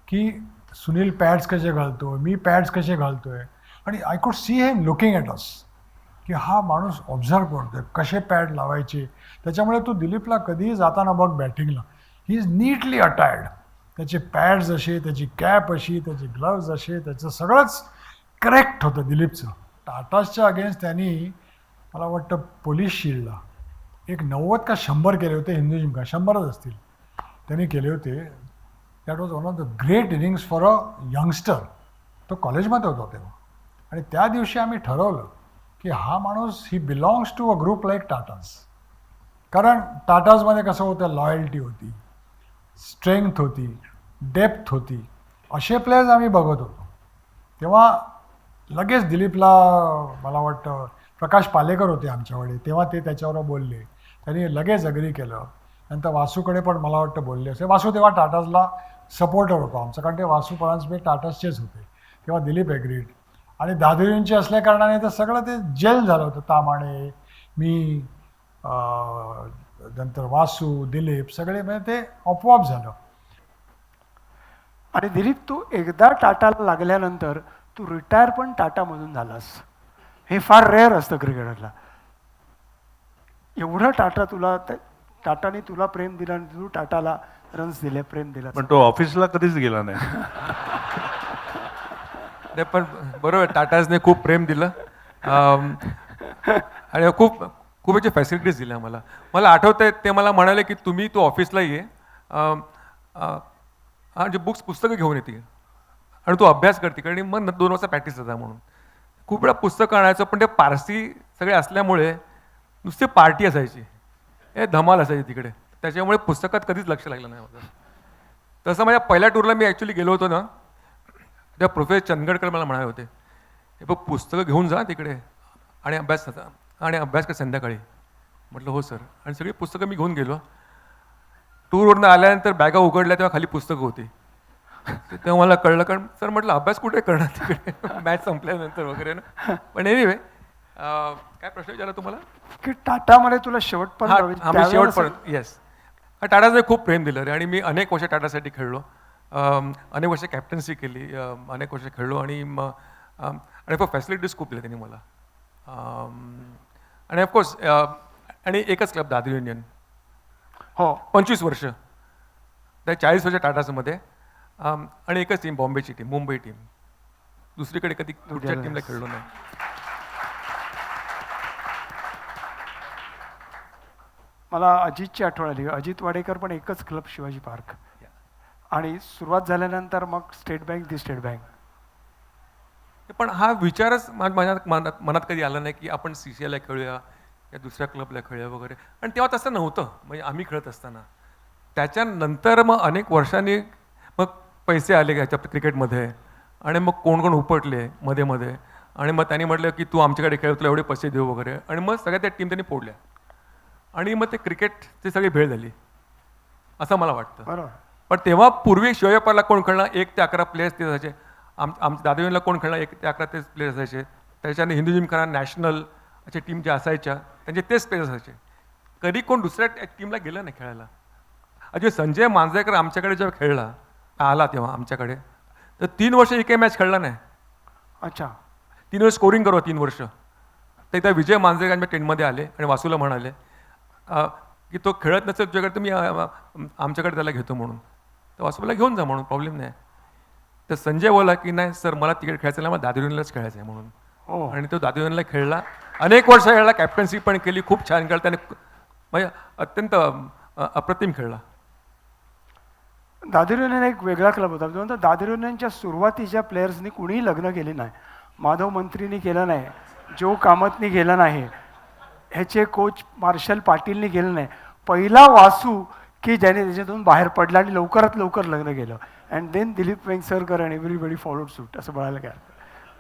[SPEAKER 6] की सुनील पॅड्स कसे घालतोय, मी पॅड्स कसे घालतोय. आणि I could see him looking at us की हा माणूस ऑब्झर्व करतोय कसे पॅड लावायचे. त्याच्यामुळे तो दिलीपला कधीही जाताना बघ बॅटिंगला, ही इज नीटली अटायर्ड. त्याचे पॅड्स असे, त्याची कॅप अशी, त्याचे ग्लव्ज असे, त्याचं सगळंच करेक्ट होतं दिलीपचं. टाटासच्या अगेन्स्ट त्यांनी मला वाटतं पोलीस शील्डला एक 90 का 100 केले होते, हिंदू जिंका 100च असतील त्यांनी केले होते. That was one of the great innings for a youngster. तो कॉलेजमध्ये होता तेव्हा. आणि त्या दिवशी आम्ही ठरवलं की हा माणूस he belongs to a group like Tatas. कारण टाटाजमध्ये कसं होतं, लॉयल्टी होती, स्ट्रेंथ होती, डेप्थ होती, असे प्लेयर्स आम्ही बघत होतो. तेव्हा लगेच दिलीपला मला वाटतं प्रकाश पालेकर होते आमच्याकडे, तेव्हा ते त्याच्यावर बोलले, त्यांनी लगेच अग्री केलं. नंतर वासूकडे पण मला वाटतं बोलले असे. वासू तेव्हा टाटाजला सपोर्टर होता आमचा, कारण ते वासू परांजपे टाटासचेच होते. तेव्हा दिलीप ॲग्रीड. आणि दादरींचे असल्या कारणाने तर सगळं ते जेल झालं होतं. तामाणे, मी, नंतर वासू, दिलीप सगळे, म्हणजे ते आपोआप झालं.
[SPEAKER 1] आणि दिलीप, तू एकदा टाटाला लागल्यानंतर तू रिटायर पण टाटामधून झालास. हे फार रेअर असतं क्रिकेटरला. एवढं टाटाने तुला प्रेम दिलं आणि तू टाटाला रन्स दिले, प्रेम दिलं.
[SPEAKER 4] पण तो ऑफिसला कधीच गेला नाही.
[SPEAKER 3] नाही, पण बरोबर, टाटाजने खूप प्रेम दिलं आणि खूप खूप याची फॅसिलिटीज दिल्या मला. मला आठवतं आहे ते मला म्हणाले की तू ऑफिसला ये जे पुस्तकं घेऊन येते आणि तू अभ्यास करते, कारण मग 2 वाजता प्रॅक्टिस होता म्हणून. खूप वेळा पुस्तकं आणायचं, पण ते पारसी सगळे असल्यामुळे नुसती पार्टी असायची, धमाल असायची तिकडे. त्याच्यामुळे पुस्तकात कधीच लक्ष लागलं नाही माझं. तसं माझ्या पहिल्या टूरला मी ॲक्च्युली गेलो होतो ना, त्या प्रोफेसर चंदगडकर मला म्हणाले होते, हे बघ पुस्तकं घेऊन जा तिकडे आणि अभ्यास कर संध्याकाळी. म्हटलं हो सर. आणि सगळी पुस्तकं मी घेऊन गेलो. टूरवरनं आल्यानंतर बॅगा उघडल्या तेव्हा खाली पुस्तकं होती. तेव्हा मला कळलं, कारण सर म्हटलं अभ्यास कुठे करणार तिकडे मॅच संपल्यानंतर वगैरे ना. पण एनिवे, काय प्रश्न विचारला तुम्हाला?
[SPEAKER 1] की टाटामध्ये तुला शेवटपर्यंत
[SPEAKER 3] आम्ही शेवटपर्यंत, येस, टाटाने खूप प्रेम दिलं रे. आणि मी अनेक वर्ष टाटासाठी खेळलो. अनेक वर्ष कॅप्टन्सी केली, अनेक वर्ष खेळलो आणि मग आणि फॅसिलिटीज खूप दिल्या त्यांनी मला. आणि ऑफकोर्स आणि एकच क्लब दादर युनियन
[SPEAKER 1] हो
[SPEAKER 3] 25 वर्ष, त्या 40 वर्ष टाटासमध्ये, आणि एकच टीम बॉम्बेची टीम, मुंबई टीम. दुसरीकडे कधी कुठच्या टीमला खेळलो नाही.
[SPEAKER 1] मला अजितची आठवण आली. अजित वाडेकर पण एकच क्लब शिवाजी पार्क, आणि सुरुवात झाल्यानंतर मग स्टेट बँक दी स्टेट बँक.
[SPEAKER 3] पण हा विचारच माझ्या मनात कधी आला नाही की आपण CCI ला खेळूया या दुसऱ्या क्लबला खेळूया वगैरे. आणि तेव्हा तसं नव्हतं, म्हणजे आम्ही खेळत असताना. त्याच्यानंतर मग अनेक वर्षांनी मग पैसे आले ह्याच्या क्रिकेटमध्ये, आणि मग कोण कोण उपटले मध्ये मध्ये, आणि मग त्यांनी म्हटलं की तू आमच्याकडे खेळ, तुला एवढे पैसे देऊ वगैरे, आणि मग सगळ्या त्या टीम त्यांनी फोडल्या, आणि मग ते क्रिकेटची सगळी भेळ झाली असं मला वाटतं.
[SPEAKER 1] बरोबर.
[SPEAKER 3] पण तेव्हा पूर्वी शोएब अख्तरला कोण खेळणार, 1 ते 11 प्लेयर्स ते असायचे. आमच्या दादरला कोण खेळणार, 1 ते 11 तेच प्लेयर्स असायचे. त्याच्याने हिंदू जिमखाना नॅशनल अशा टीम ज्या असायच्या त्यांचे तेच प्लेयर्स असायचे. कधी कोण दुसऱ्या टीमला गेलं नाही खेळायला. अजून संजय मांजरेकर आमच्याकडे जेव्हा खेळला आला तेव्हा आमच्याकडे, तर 3 वर्ष एकही मॅच खेळला नाही.
[SPEAKER 1] अच्छा.
[SPEAKER 3] 3 वर्ष स्कोरिंग करू 3 वर्ष. तर एकदा विजय मांजरेकर आमच्या टेंटमध्ये आले आणि वासूला म्हणाले की तो खेळत नसेल तुझ्याकडे, तर मी आमच्याकडे त्याला घेतो म्हणून. तर वासूला घेऊन जा म्हणून, प्रॉब्लेम नाही. तर संजय बोला की नाही सर, मला तिकडे खेळायचं नाही, मला दादर युनियनलाच खेळायचं आहे म्हणून.
[SPEAKER 1] हो.
[SPEAKER 3] आणि तो दादर युनियनला खेळला, अनेक वर्ष खेळला, कॅप्टन्सी पण केली, खूप छान खेळला त्याने, म्हणजे अत्यंत अप्रतिम खेळला.
[SPEAKER 1] दादर युनियन एक वेगळा क्लब होता. म्हणतो दादर युनियनच्या सुरुवातीच्या प्लेयर्सनी कुणीही लग्न केले नाही. माधव मंत्रीनी केलं नाही, जो कामतनी केलं नाही, ह्याचे कोच मार्शल पाटीलनी केलं नाही. पहिला वासू की ज्याने त्याच्यातून बाहेर पडला आणि लवकरात लवकर लग्न केलं. And then Dilip Vengsarkar and everybody followed suit, असं बघायला काय.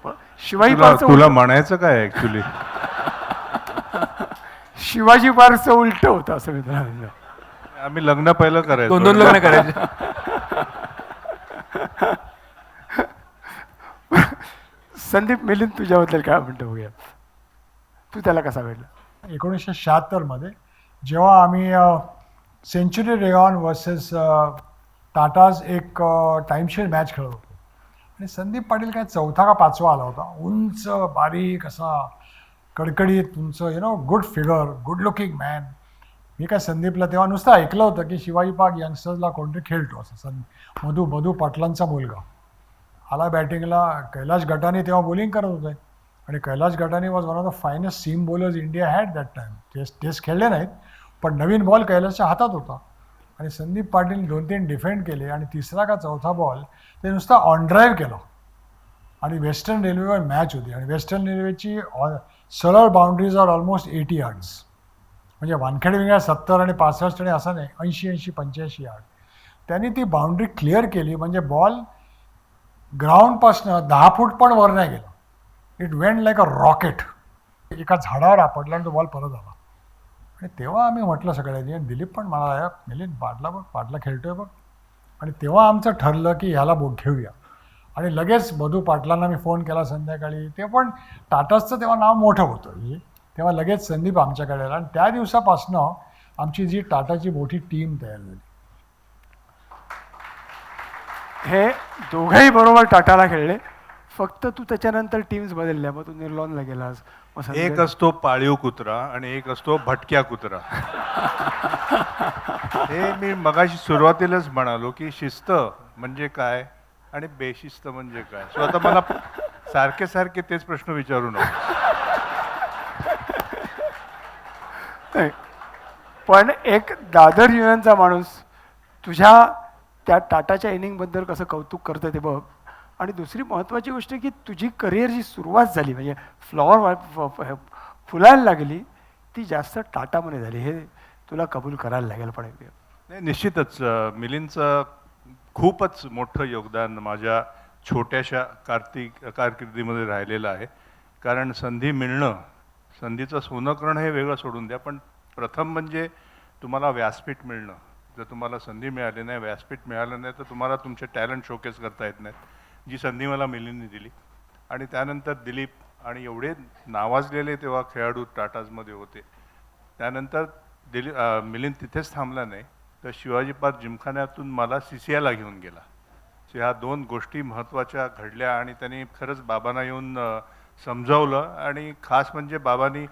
[SPEAKER 1] पण शिवाजी
[SPEAKER 4] तुला म्हणायचं काय ऍक्च्युली?
[SPEAKER 1] शिवाजी पार्कचं उलट होतं असं मित्रांनो.
[SPEAKER 4] आम्ही लग्न पहिलं करायचो,
[SPEAKER 3] 2 लग्न करायचे.
[SPEAKER 1] संदीप मिलिंद तुझ्याबद्दल काय म्हणतो बघूया, तू त्याला कसा भेटला?
[SPEAKER 6] 1976 मध्ये जेव्हा आम्ही सेंचुरी रेगॉन वर्सेस टाटाज एक टाईमशेअर मॅच खेळत होतो, आणि संदीप पाटील काय 4था का 5वा आला होता. उंच बारीक असा, कडकडीत उंच, good figure, good looking man. मी काय संदीपला तेव्हा नुसतं ऐकलं होतं की शिवाजी पार्क यंगस्टर्सला कोणतरी खेळतो असं. मधू पाटलांचा मुलगा आला बॅटिंगला. कैलाश गटानी तेव्हा बॉलिंग करत होते, आणि Kailash Gattani was one of the finest seam bowlers India had that time. Test खेळले नाहीत, पण नवीन बॉल कैलाशच्या हातात होता, आणि संदीप पाटील 2-3 डिफेंड केले, आणि 3रा का 4था बॉल ते नुसता ऑन ड्राईव्ह केला, आणि वेस्टर्न रेल्वेवर मॅच होती, आणि वेस्टर्न रेल्वेची सरळ बाउंड्रीज आर ऑलमोस्ट 80 yards. म्हणजे वानखेडे विंगा 70 आणि 65 आणि असं नाही, 80-85 यार्ड. त्यांनी ती बाउंड्री क्लिअर केली, म्हणजे बॉल ग्राउंडपासनं 10 फूट पण वर नाही गेला. It went like a rocket. एका झाडावर आपडला आणि तो बॉल परत आला. आणि तेव्हा आम्ही म्हटलं सगळ्यांनी, आणि दिलीप पण मला मिलिंद पाटला बघ, पाटला खेळतोय बघ. आणि तेव्हा आमचं ठरलं की ह्याला घेऊया. आणि लगेच मधू पाटलांना मी फोन केला संध्याकाळी. ते पण टाटाचं तेव्हा नाव मोठं होतं, तेव्हा लगेच संदीप आमच्याकडे आला, आणि त्या दिवसापासनं आमची जी टाटाची मोठी टीम तयार झाली.
[SPEAKER 1] हे दोघंही बरोबर टाटाला खेळले, फक्त तू त्याच्यानंतर टीम्स बदलल्या. मग तू निर्लॉनला गेलास.
[SPEAKER 4] एक असतो पाळीव कुत्रा आणि एक असतो भटक्या कुत्रा. हे मी मगाशी सुरुवातीलाच म्हणालो की शिस्त म्हणजे काय आणि बेशिस्त म्हणजे काय. सो आता मला सारखे सारखे तेच प्रश्न विचारू नको.
[SPEAKER 1] पण एक दादर युनियनचा माणूस तुझ्या त्या टाटाच्या इनिंगबद्दल कसं कौतुक करतं ते बघ. आणि दुसरी महत्त्वाची गोष्ट की तुझी करिअरची सुरुवात झाली, म्हणजे फ्लॉवर फुलायला लागली, ती जास्त टाटामध्ये झाली. हे तुला कबूल करायला लागेल. पण
[SPEAKER 4] नाही, निश्चितच मिलिंदचं खूपच मोठं योगदान माझ्या छोट्याशा कारकिर्दीमध्ये राहिलेलं आहे. कारण संधी मिळणं, संधीचं सोनं करणं हे वेगळं सोडून द्या, पण प्रथम म्हणजे तुम्हाला व्यासपीठ मिळणं. जर तुम्हाला संधी मिळाली नाही, व्यासपीठ मिळालं नाही, तर तुम्हाला तुमचे टॅलेंट शोकेस करता येत नाहीत. जी संधी मला मिलिंदने दिली, आणि त्यानंतर दिलीप आणि एवढे नावाजलेले तेव्हा खेळाडू टाटाजमध्ये होते. त्यानंतर मिलिंद तिथेच थांबला नाही, तर शिवाजी पार्क जिमखान्यातून मला CCI ला घेऊन गेला. ह्या 2 गोष्टी महत्त्वाच्या घडल्या आणि त्यांनी खरंच बाबांना येऊन समजावलं. आणि खास म्हणजे बाबांनी,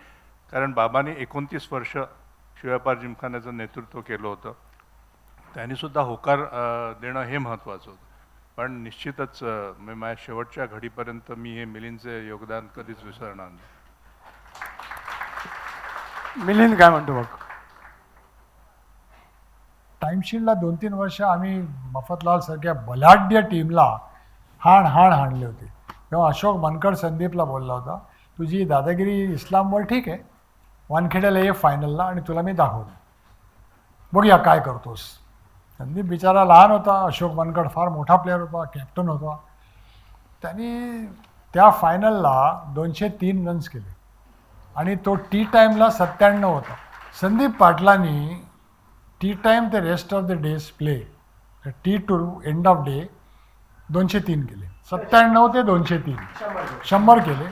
[SPEAKER 4] कारण बाबांनी 29 वर्ष शिवापार जिमखान्याचं नेतृत्व केलं होतं, त्यांनीसुद्धा होकार देणं हे महत्त्वाचं होतं. पण निश्चितच माझ्या शेवटच्या घडीपर्यंत मी हे मिलिंदचे योगदान कधीच विसरणार नाही.
[SPEAKER 1] मिलिंद काय म्हणतो बघ.
[SPEAKER 6] टाईमशीटला 2-3 वर्ष आम्ही मफतलाल सारख्या बलाढ्य टीमला हाणले होते. तेव्हा अशोक मनकर संदीपला बोलला होता, तुझी दादागिरी इस्लामवर ठीक आहे, वानखेड्याला ये फायनलला आणि तुला मी दाखवतो, बघूया काय करतोस. संदीप बिचारा लहान होता, अशोक मनकर फार मोठा प्लेअर होता, कॅप्टन होता. त्यांनी त्या फायनलला 203 रन्स केले आणि तो टी टाईमला 97 होता. संदीप पाटलांनी टी टाईम ते rest of the day's play, tea to end of day 203 केले. 97 ते 203 100 केले.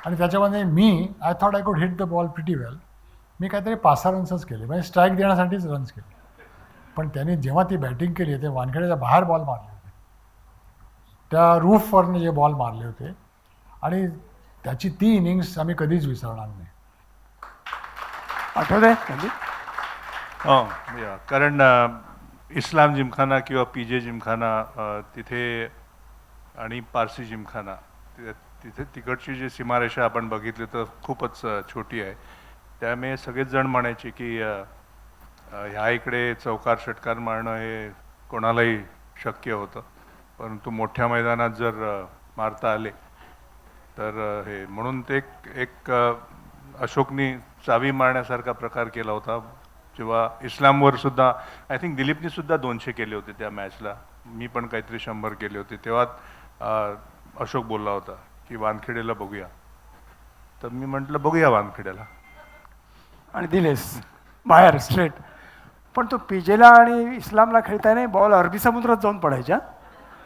[SPEAKER 6] आणि त्याच्यामध्ये मी I thought I could hit the ball pretty well. मी काहीतरी 5-6 रन्सच केले, म्हणजे स्ट्राईक देण्यासाठीच रन्स केले. पण त्यांनी जेव्हा ती बॅटिंग केली ते वानखेड्याच्या बाहेर बॉल मारले होते, त्या रूफवरनं जे बॉल मारले होते, आणि त्याची ती इनिंग्स आम्ही कधीच विसरणार नाही.
[SPEAKER 1] आठवतंय संदीप?
[SPEAKER 4] कारण इस्लाम जिमखाना किंवा PJ जिमखाना तिथे आणि पारसी जिमखाना तिथे तिकडची जी सीमारेषा आपण बघितली तर खूपच छोटी आहे. त्यामुळे सगळेच जण म्हणायचे की ह्या इकडे चौकार षटकार मारणं हे कोणालाही शक्य होतं, परंतु मोठ्या मैदानात जर मारता आले तर हे, म्हणून ते एक अशोकनी चावी मारण्यासारखा प्रकार केला होता. जेव्हा इस्लामवर सुद्धा आय थिंक दिलीपनी सुद्धा 200 केले होते त्या मॅचला, मी पण काहीतरी 100 केले होते. तेव्हा अशोक बोलला होता की वानखेडेला बघूया, तर मी म्हटलं बघूया वानखेड्याला,
[SPEAKER 1] आणि दिलेस बाहेर स्ट्रेट. पण तो PJला आणि इस्लामला खेळता नाही, बॉल अरबी समुद्रात जाऊन पडायच्या.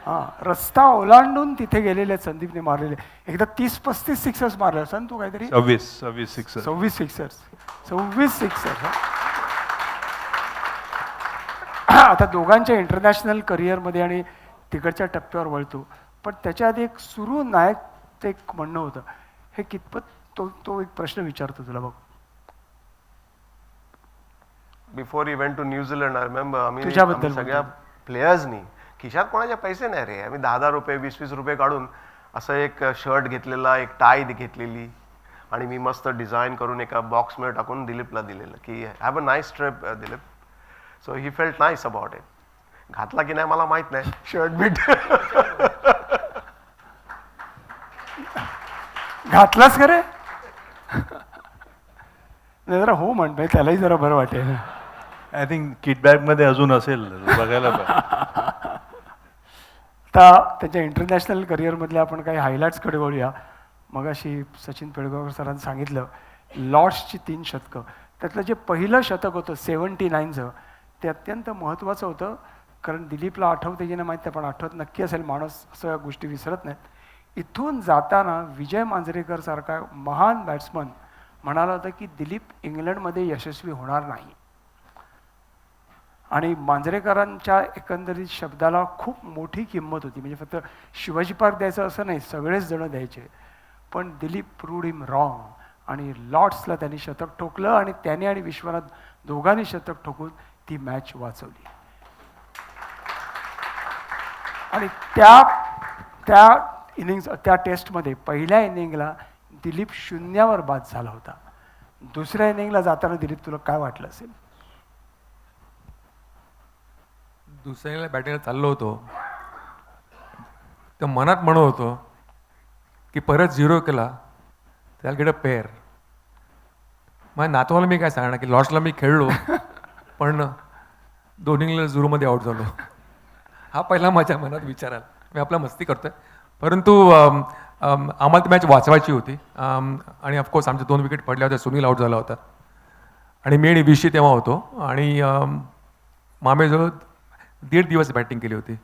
[SPEAKER 1] हां, रस्ता ओलांडून तिथे गेलेले आहेत संदीपने मारलेले. एकदा 30-35 सिक्सर्स मारले असं तू काहीतरी
[SPEAKER 4] 26 सिक्सर
[SPEAKER 1] 26 सिक्सर्स. आता दोघांच्या इंटरनॅशनल करिअरमध्ये आणि तिकडच्या टप्प्यावर वळतो, पण त्याच्या आधी एक सुरू नायकचं एक म्हणणं होतं, हे कितपत तो एक प्रश्न विचारतो तुला बघ.
[SPEAKER 5] Before he went to New Zealand, I remember आम्ही
[SPEAKER 1] तुझ्याबद्दल
[SPEAKER 5] सगळ्या प्लेयर्सनी, खिशात कोणाचे पैसे नाही रे, आम्ही 10-10 रुपये 20-20 रुपये काढून असं एक शर्ट घेतलेला, एक टाय घेतलेली, आणि मी मस्त डिझाईन करून एका बॉक्समध्ये टाकून दिलीपला दिलेलं की have a nice trip Dilip. So he felt nice about it. घातला की नाही मला माहित नाही शर्ट बीट.
[SPEAKER 1] घातलास खरे नाही, जरा हो म्हणतोय त्यालाही जरा बरं वाटेल.
[SPEAKER 4] आय थिंक किटबॅगमध्ये अजून असेल, बघायला पाहिजे.
[SPEAKER 1] आता त्याच्या इंटरनॅशनल करिअरमधल्या आपण काही हायलाईट्सकडे वळूया. मगाशी सचिन पेडगावकर सरांनी सांगितलं लॉर्ड्सची 3 शतकं, त्यातलं जे पहिलं शतक होतं 79चं ते अत्यंत महत्त्वाचं होतं. कारण दिलीपला आठवते की नाही माहीत नाही, पण आठवत नक्की असेल, माणूस असं गोष्टी विसरत नाहीत. इथून जाताना विजय मांजरेकर सारखा महान बॅट्समन म्हणाला होता की दिलीप इंग्लंडमध्ये यशस्वी होणार नाही. आणि मांजरेकरांच्या एकंदरीत शब्दाला खूप मोठी किंमत होती. म्हणजे फक्त शिवाजी पार्क द्यायचं असं नाही, सगळेच जण द्यायचे. पण दिलीप प्रूव्ड हिम रॉंग, आणि लॉर्ड्सला त्यांनी शतक ठोकलं आणि त्याने आणि विश्वनाथ दोघांनी शतक ठोकून ती मॅच वाचवली. आणि त्या इनिंग्स, त्या टेस्टमध्ये पहिल्या इनिंगला दिलीप 0वर बाद झाला होता. दुसऱ्या इनिंगला जाताना दिलीप तुला काय वाटलं असेल?
[SPEAKER 3] दुसऱ्याला बॅटिंगला चाललो होतो तर मनात म्हणत होतो की परत 0 केला त्याला गेट अ पेअर. माझ्या नातवाला मी काय सांगणार की लॉर्ड्सला मी खेळलो पण 2 इनिंगला 0मध्ये आऊट झालो. हा पहिला माझ्या मनात विचार आला. मी आपला मस्ती करतोय, परंतु आम्हाला ती मॅच वाचवायची होती. आणि ऑफकोर्स आमच्या 2 विकेट पडल्या होत्या, सुनील आऊट झाला होता आणि मी आणि विशी तेव्हा होतो. आणि मामेजवळ 1.5 दिवस बॅटिंग केली होती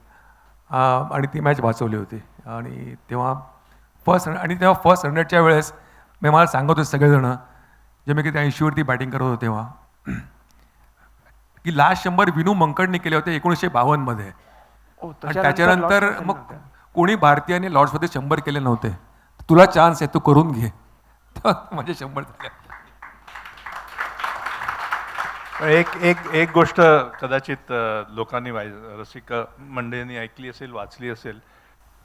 [SPEAKER 3] आणि ती मॅच वाचवली होती. आणि तेव्हा फर्स्ट 100च्या वेळेस मी मला सांगत होते सगळेजणं, जे मी की त्या 80वरती बॅटिंग करत होतो तेव्हा, की लास्ट 100 विनू मंकडने केले होते 1952मध्ये.
[SPEAKER 1] आणि
[SPEAKER 3] त्याच्यानंतर मग कोणी भारतीयाने लॉर्ड्समध्ये 100 केले नव्हते. तुला चान्स आहे, तू करून घे. तेव्हा माझे 100 झाले.
[SPEAKER 4] पण एक गोष्ट कदाचित लोकांनी रसिक मंडळींनी ऐकली असेल, वाचली असेल.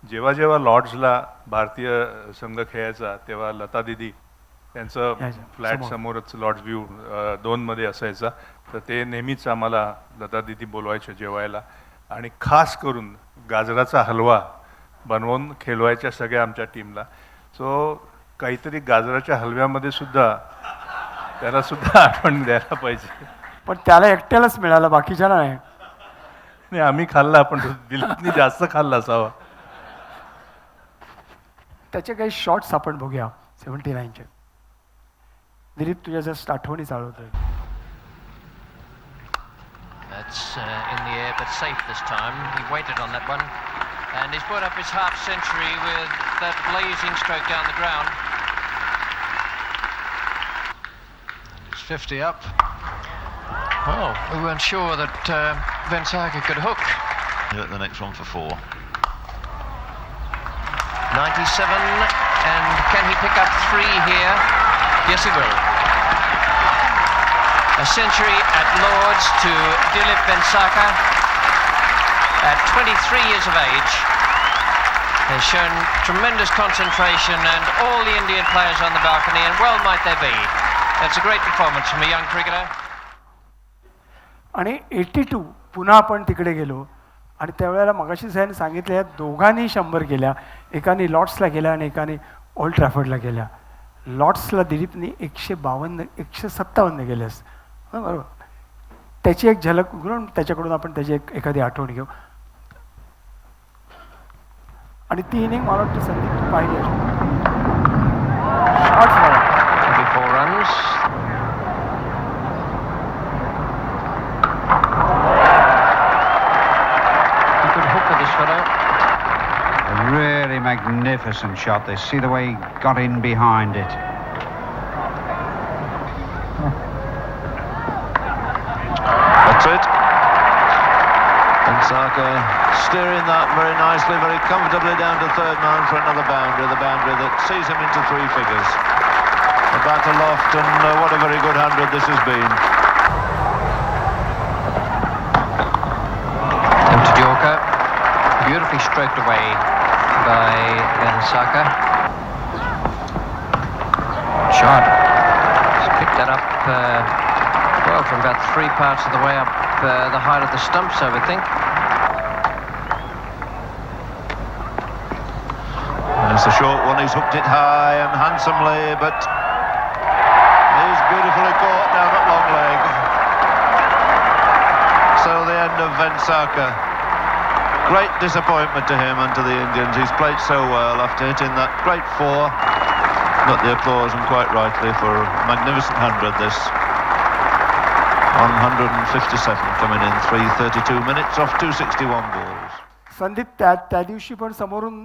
[SPEAKER 4] जेव्हा जेव्हा लॉर्ड्सला भारतीय संघ खेळायचा तेव्हा लता दिदी त्यांचं फ्लॅट समोरच लॉर्ड्स व्ह्यू 2 असायचा. तर ते नेहमीच आम्हाला लता दिदी बोलवायचे जेवायला आणि खास करून गाजराचा हलवा बनवून खेळवायच्या सगळ्या आमच्या टीमला. सो काहीतरी गाजराच्या हलव्यामध्ये सुद्धा त्याला सुद्धा आठवण द्यायला पाहिजे.
[SPEAKER 1] पण त्याला एकट्यालाच मिळालं, बाकीच्या नाही.
[SPEAKER 4] नाही, आम्ही खाल्ला, पण दिलीपनी जास्त खाल्ला असावा.
[SPEAKER 1] त्याचे काही शॉर्ट्स आपण बघूया 79चे. दिलीप, तुझ्या जस्ट आठवणी चालवतोय.
[SPEAKER 7] That's in the air, but safe this time. He waited on that one, and he's put up his half century with that blazing stroke down the ground. It's 50 up. Well, we weren't sure that Vensaka could hook.
[SPEAKER 8] At the next one for 4.
[SPEAKER 7] 97, and can he pick up 3 here? Yes, he will. A century at Lord's to Dilip Vensaka at 23 years of age. Has shown tremendous concentration and all the Indian players on the balcony, and well might they be. That's a great performance from a young cricketer.
[SPEAKER 1] आणि 82 पुन्हा आपण तिकडे गेलो आणि त्यावेळेला मगाशी साहेबांनी सांगितलं या दोघांनी 100 केल्या. एकाने लॉर्ड्सला केल्या आणि एकाने ओल्ड ट्रॅफर्डला केल्या. लॉर्ड्सला दिलीपनी 152 157 केल्यास, बरोबर. त्याची एक झलक घेऊन त्याच्याकडून आपण त्याची एखादी आठवण घेऊ. आणि ती इनिंग मला वाटतं संदीप तू पाहिली shorts
[SPEAKER 7] 24 runs. He could hook with this fellow.
[SPEAKER 9] A really magnificent shot. They see the way he got in behind it.
[SPEAKER 8] That's it. Vensaka steering that very nicely, very comfortably down to third man for another boundary, the boundary that sees him into 3 figures. The bat aloft, and what a very good 100 this has been.
[SPEAKER 7] Into Yorker. Beautifully stroked away by Vensaka. Shot. He's picked that up well from about 3 parts of the way up the height of the stumps, I would think.
[SPEAKER 8] There's the short one, he's hooked it high and handsomely, but he's beautifully caught down at long leg. So the end of Vensaka. Great disappointment to him and to the Indians. He's played so well after hitting that great 4. Got the applause, and quite rightly, for a magnificent 100 this. 157 coming in 3:32 minutes off 261 balls.
[SPEAKER 1] Sandeep त्या दिवशी पण समोरून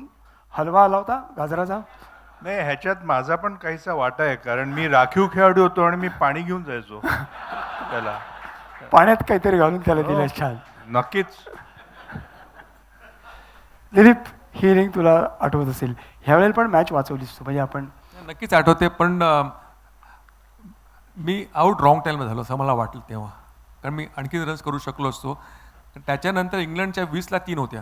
[SPEAKER 1] हलवा आला होता गाजराचा.
[SPEAKER 4] नाही, ह्याच्यात माझा पण काहीसा वाटा आहे, कारण मी राखीव खेळाडू होतो आणि मी पाणी घेऊन जायचो त्याला.
[SPEAKER 1] पाण्यात काहीतरी घालून त्याला दिलं. छान.
[SPEAKER 4] नक्कीच.
[SPEAKER 1] दिलीप, ही इनिंग तुला आठवत असेल. ह्यावेळेला पण मॅच वाचवलीस तू, म्हणजे आपण.
[SPEAKER 3] नक्कीच आठवते, पण मी आऊट रॉंग टाईमला झालो असं मला वाटलं तेव्हा, कारण मी आणखी रन्स करू शकलो असतो. त्याच्यानंतर इंग्लंडच्या 20ला 3 होत्या.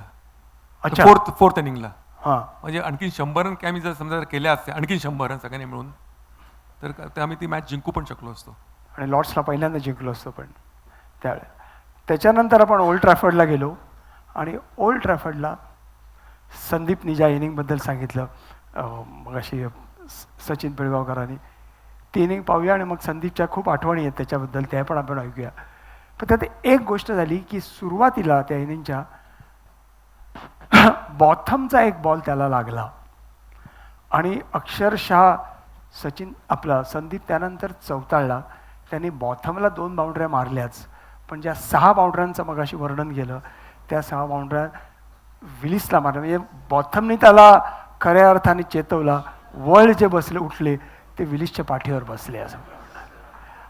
[SPEAKER 1] अच्छा.
[SPEAKER 3] फोर्थ इनिंगला.
[SPEAKER 1] हां,
[SPEAKER 3] म्हणजे आणखी 100 रन काय मी जर समजा केल्या असत्या, आणखी 100 रन सगळ्यांनी मिळून, तर आम्ही ती मॅच जिंकू पण शकलो असतो.
[SPEAKER 1] आणि लॉर्ड्सला पहिल्यांदा जिंकलो असतो. पण त्याच्यानंतर आपण ओल्ड ट्रॅफर्डला गेलो आणि ओल्ड ट्रॅफर्डला संदीपनी ज्या इनिंगबद्दल सांगितलं मग अशी सचिन पिळगावकरांनी, ती इनिंग पाहूया आणि मग संदीपच्या खूप आठवणी आहेत त्याच्याबद्दल, त्या पण आपण ऐकूया. पण त्यात एक गोष्ट झाली की सुरुवातीला त्या इनिंगच्या बॉथमचा एक बॉल त्याला लागला आणि अक्षरशः संदीप त्यानंतर चौताळला. त्यांनी बॉथमला 2 बाउंड्र्या मारल्याच, पण ज्या 6 बाउंड्र्यांचं मगाशी वर्णन केलं त्या 6 बाउंड्र्या विलिसला मारल्या. म्हणजे बॉथमने त्याला खऱ्या अर्थाने चेतवला. वळ जे उठले ते विलिसच्या पाठीवर बसले असं.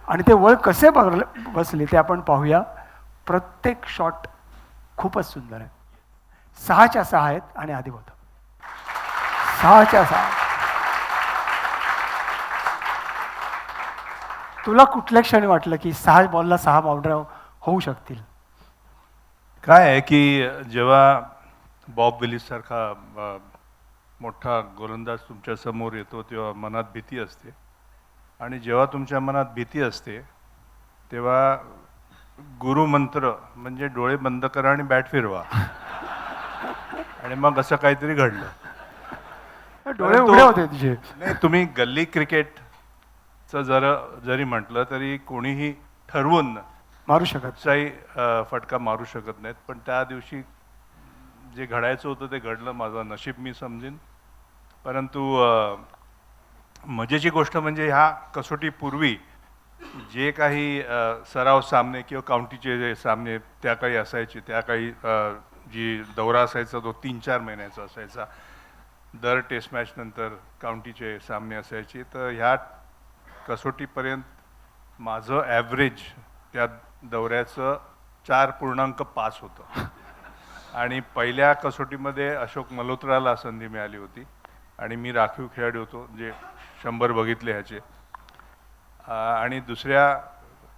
[SPEAKER 1] आणि ते वळ कसे बसले ते आपण पाहूया. प्रत्येक शॉट खूपच सुंदर आहे. 6च्या 6 आहेत आणि आधी होतं 6च्या 6. तुला कुठल्या क्षणी वाटलं की 6 बॉलला 6 बाउंड्री होऊ शकतील?
[SPEAKER 4] काय आहे की जेव्हा बॉब विलिस सारखा मोठा गोलंदाज तुमच्या समोर येतो तेव्हा मनात भीती असते, आणि जेव्हा तुमच्या मनात भीती असते तेव्हा गुरुमंत्र म्हणजे डोळे बंद करा आणि बॅट फिरवा. आणि मग असं काहीतरी घडलं.
[SPEAKER 1] डोळे उघडे होते तुझे.
[SPEAKER 4] नाही, तुम्ही गल्ली क्रिकेटचं जरी म्हटलं तरी कोणीही ठरवून
[SPEAKER 1] मारू शकत.
[SPEAKER 4] कुठचाही फटका मारू शकत नाहीत, पण त्या दिवशी जे घडायचं होतं ते घडलं. माझं नशीब मी समजेन. परंतु मजेची गोष्ट म्हणजे ह्या कसोटीपूर्वी जे काही सराव सामने किंवा काउंटीचे जे सामने त्या काळी असायचे, त्या काळी जी दौरा असायचा तो 3-4 महिन्याचा असायचा. दर टेस्ट मॅच नंतर काउंटीचे सामने असायचे. तर ह्या कसोटीपर्यंत माझं ॲव्हरेज त्या दौऱ्याचं 4.5 होतं. आणि पहिल्या कसोटीमध्ये अशोक मल्होत्राला संधी मिळाली होती आणि मी राखीव खेळाडू होतो, जे 100 बघितले ह्याचे. आणि दुसऱ्या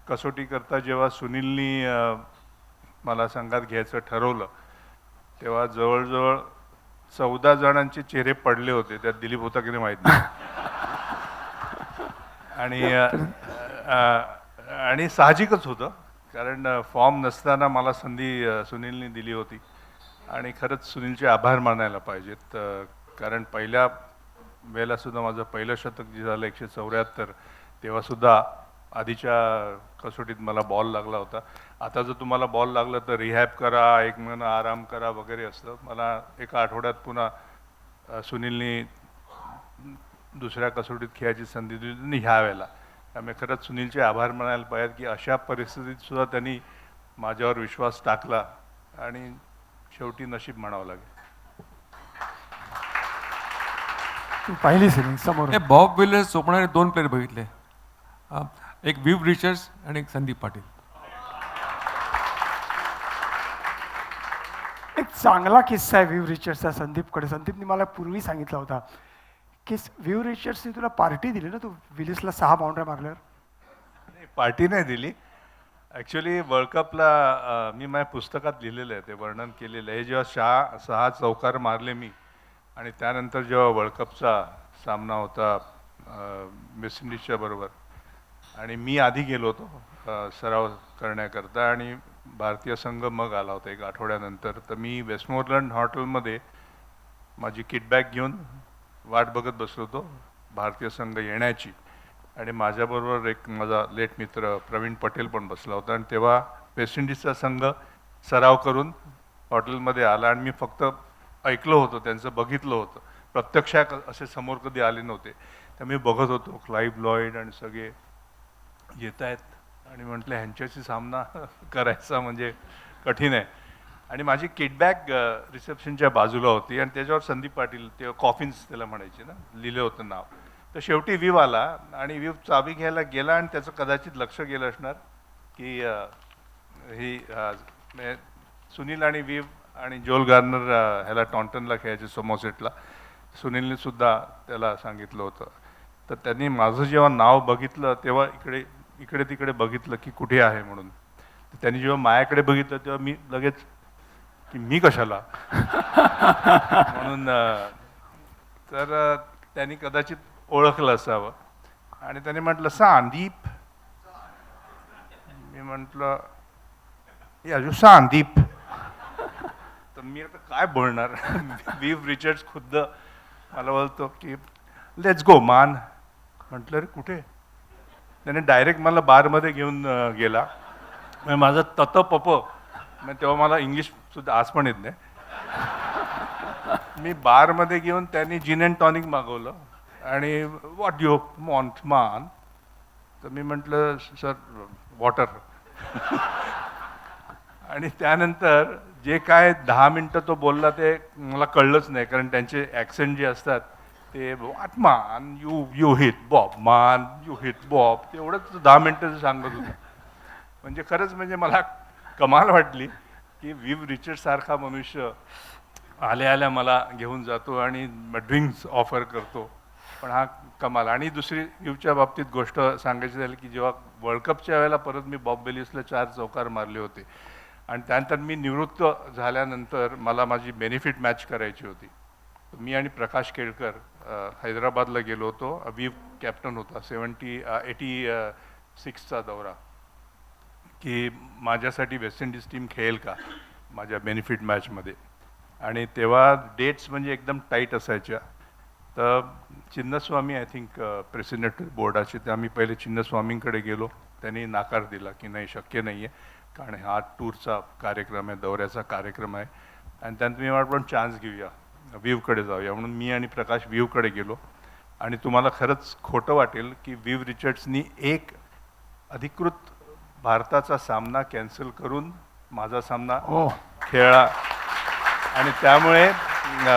[SPEAKER 4] कसोटीकरता जेव्हा सुनीलनी मला संघात घ्यायचं ठरवलं तेव्हा जवळजवळ 14 जणांचे चेहरे पडले होते. त्यात दिलीप होता की नाही माहीत नाही. आणि साहजिकच होतं, कारण फॉर्म नसताना मला संधी सुनीलने दिली होती. आणि खरंच सुनीलचे आभार मानायला पाहिजेत, कारण पहिल्या वेळेलासुद्धा माझं पहिलं शतक जे झालं 174, तेव्हासुद्धा आधीच्या कसोटीत मला बॉल लागला होता. आता जर तुम्हाला बॉल लागला तर रिहॅब करा, 1 महिना आराम करा वगैरे असतं. मला एका आठवड्यात पुन्हा सुनीलनी दुसऱ्या कसोटीत खेळायची संधी दिली ह्या वेळेला. त्यामुळे खरंच सुनीलचे आभार मानायला पाहिजेत की अशा परिस्थितीतसुद्धा त्यांनी माझ्यावर विश्वास टाकला आणि शेवटी नशीब म्हणावं लागेल.
[SPEAKER 1] तू पाहिली सिनिंग समोर.
[SPEAKER 3] हे बॉब विलिस सोपणारे 2 प्लेयर बघितले, एक विव रिचर्ड्स आणि एक संदीप पाटील.
[SPEAKER 1] एक चांगला किस्सा आहे विव रिचर्ड्सचा संदीपकडे. संदीपने मला पूर्वी सांगितला होता की विव रिचर्ड्सने तुला पार्टी दिली ना, तू विलिसला 6 बाउंड्री मारल्यावर.
[SPEAKER 4] नाही, पार्टी नाही दिली. ॲक्च्युली वर्ल्ड कपला मी माझ्या पुस्तकात लिहिलेलं आहे, ते वर्णन केलेलं आहे. जेव्हा 6 चौकार मारले मी आणि त्यानंतर जेव्हा वर्ल्ड कपचा सामना होता वेस्ट इंडिजच्या बरोबर, आणि मी आधी गेलो होतो सराव करण्याकरता आणि भारतीय संघ मग आला होता 1 आठवड्यानंतर. तर मी वेस्टमोरलंड हॉटेलमध्ये माझी किटबॅग घेऊन वाट बघत बसलो होतो भारतीय संघ येण्याची. आणि माझ्याबरोबर एक माझा लेट मित्र प्रवीण पटेल पण बसला होता. आणि तेव्हा वेस्ट इंडिजचा संघ सराव करून हॉटेलमध्ये आला आणि मी फक्त ऐकलं होतं, त्यांचं बघितलं होतं. प्रत्यक्ष असे समोर कधी आले नव्हते. तर मी बघत होतो क्लाइव्ह लॉईड आणि सगळे येत आहेत आणि म्हटलं ह्यांच्याशी सामना करायचा म्हणजे कठीण आहे. आणि माझी किटबॅग रिसेप्शनच्या बाजूला होती आणि त्याच्यावर संदीप पाटील, ते कॉफिन्स त्याला म्हणायचे ना, लिहिलं होतं नाव. तर शेवटी विव आला आणि विव चाबी घ्यायला गेला आणि त्याचं कदाचित लक्ष गेलं असणार की ही सुनील आणि विव आणि जोल गार्नर ह्याला टॉन्टनला खेळायचे सोमोसेटला. सुनीलने सुद्धा त्याला सांगितलं होतं. तर त्यांनी माझं जेव्हा नाव बघितलं तेव्हा इकडे तिकडे बघितलं की कुठे आहे म्हणून. तर त्यांनी जेव्हा माझ्याकडे बघितलं तेव्हा मी लगेच की मी कशाला म्हणून. तर त्यांनी कदाचित ओळखलं असावं आणि त्याने म्हटलं संदीप. मी म्हटलं याजू संदीप. तर मी आता काय बोलणार. विव रिचर्ड्स खुद्द मला बोलतो की लेट्स गो मान. म्हटलं रे कुठे. त्याने डायरेक्ट मला बारमध्ये घेऊन गेला. म्हणजे माझं तत मग तेव्हा मला इंग्लिशसुद्धा आज पण येत नाही. मी बारमध्ये घेऊन त्यांनी जिन अँड टॉनिक मागवलं आणि व्हॉट यू वॉन्ट मान. तर मी म्हटलं सर वॉटर. आणि त्यानंतर जे काय 10 मिनटं तो बोलला ते मला कळलंच नाही, कारण त्यांचे ॲक्सेंट जे असतात ते व्हॉट मान यू हिट बॉब मान यू हिट बॉब, तेवढंच 10 मिनटं सांगत होतं. म्हणजे खरंच म्हणजे मला कमाल वाटली की विव रिचर्ड सारखा मनुष्य आल्या आल्या मला घेऊन जातो आणि ड्रिंक्स ऑफर करतो. पण हा कमाल. आणि दुसरी व्यूच्या बाबतीत गोष्ट सांगायची झाली की जेव्हा वर्ल्ड कपच्या वेळेला परत मी बॉब बेलिसला 4 चौकार मारले होते आणि त्यानंतर मी निवृत्त झाल्यानंतर मला माझी बेनिफिट मॅच करायची होती. मी आणि प्रकाश केळकर हैदराबादला गेलो होतो. वीव कॅप्टन होता. 86चा दौरा, की माझ्यासाठी वेस्ट इंडिज टीम खेळेल का माझ्या बेनिफिट मॅचमध्ये. आणि तेव्हा डेट्स म्हणजे एकदम टाईट असायच्या. तर चिन्नस्वामी आय थिंक प्रेसिडेंट बोर्डाचे, तर आम्ही पहिले चिन्नस्वामींकडे गेलो. त्यांनी नकार दिला की नाही, शक्य नाही आहे, कारण हा टूरचा कार्यक्रम आहे, दौऱ्याचा कार्यक्रम आहे. आणि त्यानंतर मी आपण चान्स घेऊया, व्हीवकडे जाऊया म्हणून मी आणि प्रकाश व्हीवकडे गेलो. आणि तुम्हाला खरंच खोटं वाटेल की व्हीव रिचर्ड्सनी एक अधिकृत भारताचा सामना कॅन्सल करून माझा सामना खेळला. आणि त्यामुळे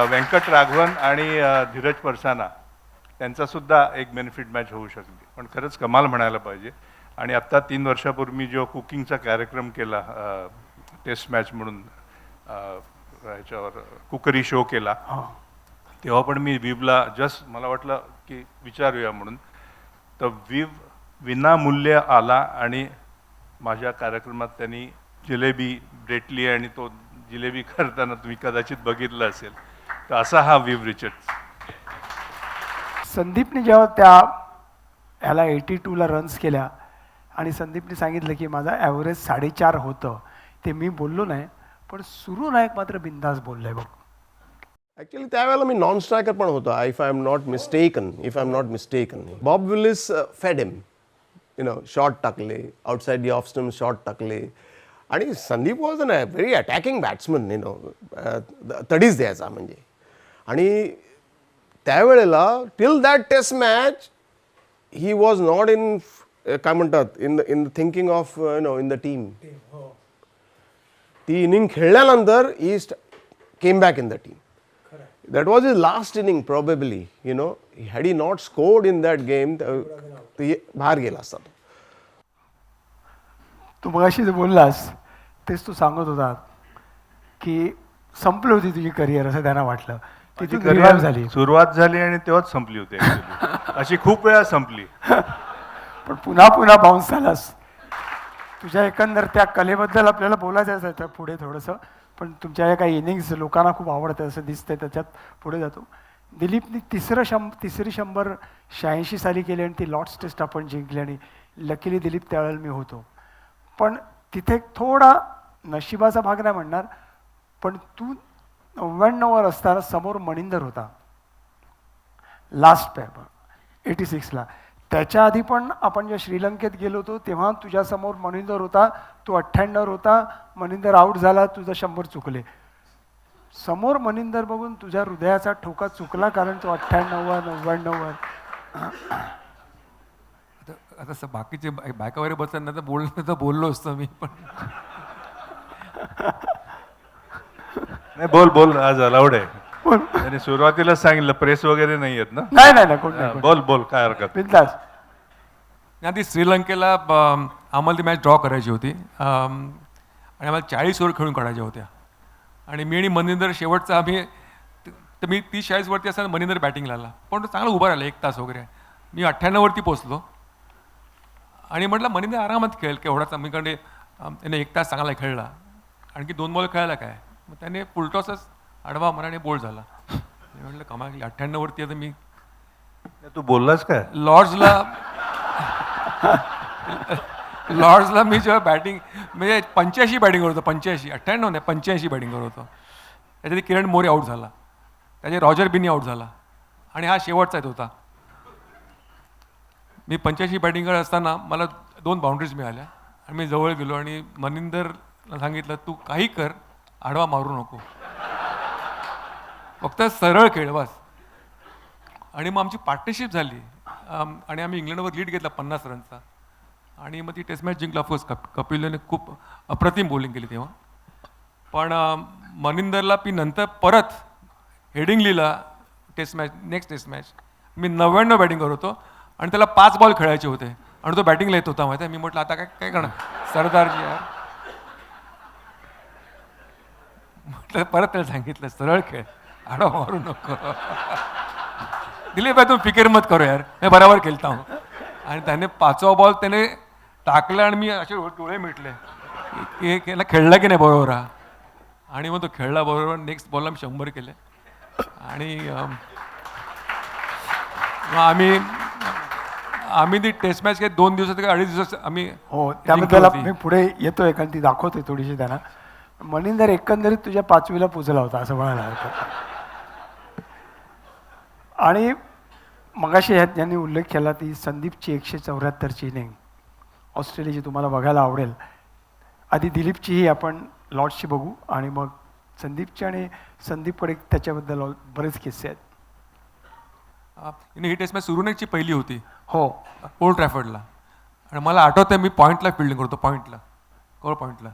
[SPEAKER 4] व्यंकट राघवन आणि धीरज परसाना त्यांचासुद्धा एक बेनिफिट मॅच होऊ शकली. पण खरंच कमाल म्हणायला पाहिजे. आणि आत्ता 3 वर्षापूर्वी मी जो कुकिंगचा कार्यक्रम केला, टेस्ट मॅच म्हणून ह्याच्यावर कुकरी शो केला, तेव्हा पण मी व्हीवला जस्ट मला वाटलं की विचारूया म्हणून. तर व्हीव विनामूल्य आला आणि माझ्या कार्यक्रमात त्यांनी जिलेबी ब्रेटली आणि तो जिलेबी करताना तुम्ही कदाचित बघितलं असेल. तर असा हा व्हीव रिचर्ड्स.
[SPEAKER 1] संदीपने जेव्हा ह्याला 82ला रन्स केल्या आणि संदीपने सांगितलं की माझा ॲव्हरेज 4.5 होतं, ते मी बोललो नाही, पण सुरू नायक मात्र बिंदास बोललाय बघ.
[SPEAKER 5] ॲक्च्युली त्यावेळेला मी नॉन स्ट्रायकर पण होतो, if I am not mistaken. Bob Willis fed him, short टाकले, outside the off stump short टाकले. आणि Sandeep was an very attacking batsman, तडीच द्यायचा म्हणजे. आणि त्यावेळेला till that test match he was not in, काय म्हणतात, in the thinking of in the team. ती इनिंग खेळल्यानंतर he came back in the team. That was his last inning probably, had he not scored in that game, बाहेर गेला असता.
[SPEAKER 1] तू मगाशी जे बोललास तेच तू सांगत होता की संपली होती तुझी करिअर असं त्यांना वाटलं. तिथे रिवाइव्ह झाली,
[SPEAKER 4] सुरुवात झाली आणि तेव्हाच संपली होती. अशी खूप वेळा संपली,
[SPEAKER 1] पण पुन्हा पुन्हा बाउन्स झालास. तुझ्या एकंदर त्या कलेबद्दल आपल्याला बोलायचं असायचं पुढे थोडंसं, पण तुमच्या या काही इनिंग्स लोकांना खूप आवडतं असं दिसतंय, त्याच्यात पुढे जातो. दिलीपने तिसरी 100 86 साली केली आणि ती लॉर्ड्स टेस्ट आपण जिंकली आणि लकीली दिलीप त्यावेळेला मी होतो. पण तिथे थोडा नशिबाचा भाग नाही म्हणणार, पण तू 99वर असताना समोर मनिंदर होता लास्ट पेपर 86ला. त्याच्या आधी पण आपण जेव्हा श्रीलंकेत गेलो होतो तेव्हा तुझ्यासमोर मनिंदर होता, तू 98वर होता, मनिंदर आऊट झाला, तुझं 100 चुकले. समोर मनिंदर बघून तुझ्या हृदयाचा ठोका चुकला, कारण तो 98वर 99वर.
[SPEAKER 3] आता बाकीचे बायका वगैरे बसत ना, तर बोललो असतो मी पण.
[SPEAKER 4] नाही, बोल आज अलाउड आहे. त्यांनी सुरुवातीलाच सांगितलं प्रेस वगैरे नाही आहेत ना.
[SPEAKER 1] नाही कोण नाही.
[SPEAKER 4] बोल काय हरकत.
[SPEAKER 1] बिंदास.
[SPEAKER 3] आधी श्रीलंकेला आम्हाला ती मॅच ड्रॉ करायची होती आणि आम्हाला 40 ओव्हर खेळून काढायच्या होत्या. आणि मी आणि मनिंदर शेवटचा आम्ही, तर मी 30-40वरती असताना मनिंदर बॅटिंगला आला, पण तो चांगला उभा राहिला 1 तास वगैरे. मी 98वरती पोचलो आणि म्हटलं मनिंदर आरामात खेळेल केवढाचा, मी कडे त्याने 1 तास चांगला खेळला, आणखी 2 बॉल खेळायला काय, मग त्याने फुलटॉसच आडवा माराने बोल्ड झाला. मी म्हटलं कमाल केली, 98वरती आता मी.
[SPEAKER 4] तू बोललास काय
[SPEAKER 3] लॉर्ड्सला मी जेव्हा बॅटिंग म्हणजे 85 बॅटिंग करत होतो, 85, 98 नाही 85 बॅटिंग करत होतो. त्याच्यात किरण मोरे आऊट झाला, त्याचे रॉजर बिनी आऊट झाला आणि हा शेवटचा येत होता. मी 85 बॅटिंग करत असताना मला 2 बाउंड्रीज मिळाल्या आणि मी जवळ गेलो आणि मनिंदरला सांगितलं तू काही कर, आडवा मारू नको, फक्त सरळ खेळ बस. आणि मग आमची पार्टनरशिप झाली आणि आम्ही इंग्लंडवर लीड घेतला 50 रनचा आणि मग ती टेस्ट मॅच जिंकला. ऑफकोर्स कपिलने खूप अप्रतिम बॉलिंग केली तेव्हा. पण मनिंदरला मी नंतर परत हेडिंग्लीला नेक्स्ट टेस्ट मॅच मी 99 बॅटिंग करत होतो आणि त्याला 5 बॉल खेळायचे होते आणि तो बॅटिंगला येत होता माहिती आहे. मी म्हटलं आता काय करणार सरदारजी यार. म्हटलं परत त्याला सांगितलं सरळ खेळ आडवा मारू नको. दिलीप भाई तुम्ही फिकीर मत करो यार मी बरोबर खेळता हूं. आणि त्याने 5वा बॉल त्याने टाकला आणि मी असे डोळे मिटले की याला खेळला की नाही बरोबर हा. आणि मग तो खेळला बरोबर. नेक्स्ट बॉलला मी 100 केले. आणि मग आम्ही ती टेस्ट मॅच काही 2 दिवसात का 2.5 दिवसात आम्ही
[SPEAKER 1] हो
[SPEAKER 3] जिंकली
[SPEAKER 1] त्याबद्दल
[SPEAKER 3] होती.
[SPEAKER 1] मी पुढे येतोय कारण ती दाखवतोय थोडीशी त्यांना. मनिंदर एकंदरीत तुझ्या 5वीला पुजला होता असं म्हणायला हरकत नाही. आणि मगाशी यांनी उल्लेख केला ती संदीपची 174ची इनिंग ऑस्ट्रेलियाची तुम्हाला बघायला आवडेल. आधी दिलीपचीही आपण लॉर्ड्सची बघू आणि मग संदीपची. आणि संदीपकडे त्याच्याबद्दल बरेच किस्से आहेत.
[SPEAKER 3] ही टेस्ट मॅच सुरुवातीची पहिली होती
[SPEAKER 1] हो
[SPEAKER 3] ओल्ड ट्रॅफर्डला. आणि मला आठवतं आहे मी पॉईंटला फिल्डिंग करतो पॉईंटला कवर पॉईंटला.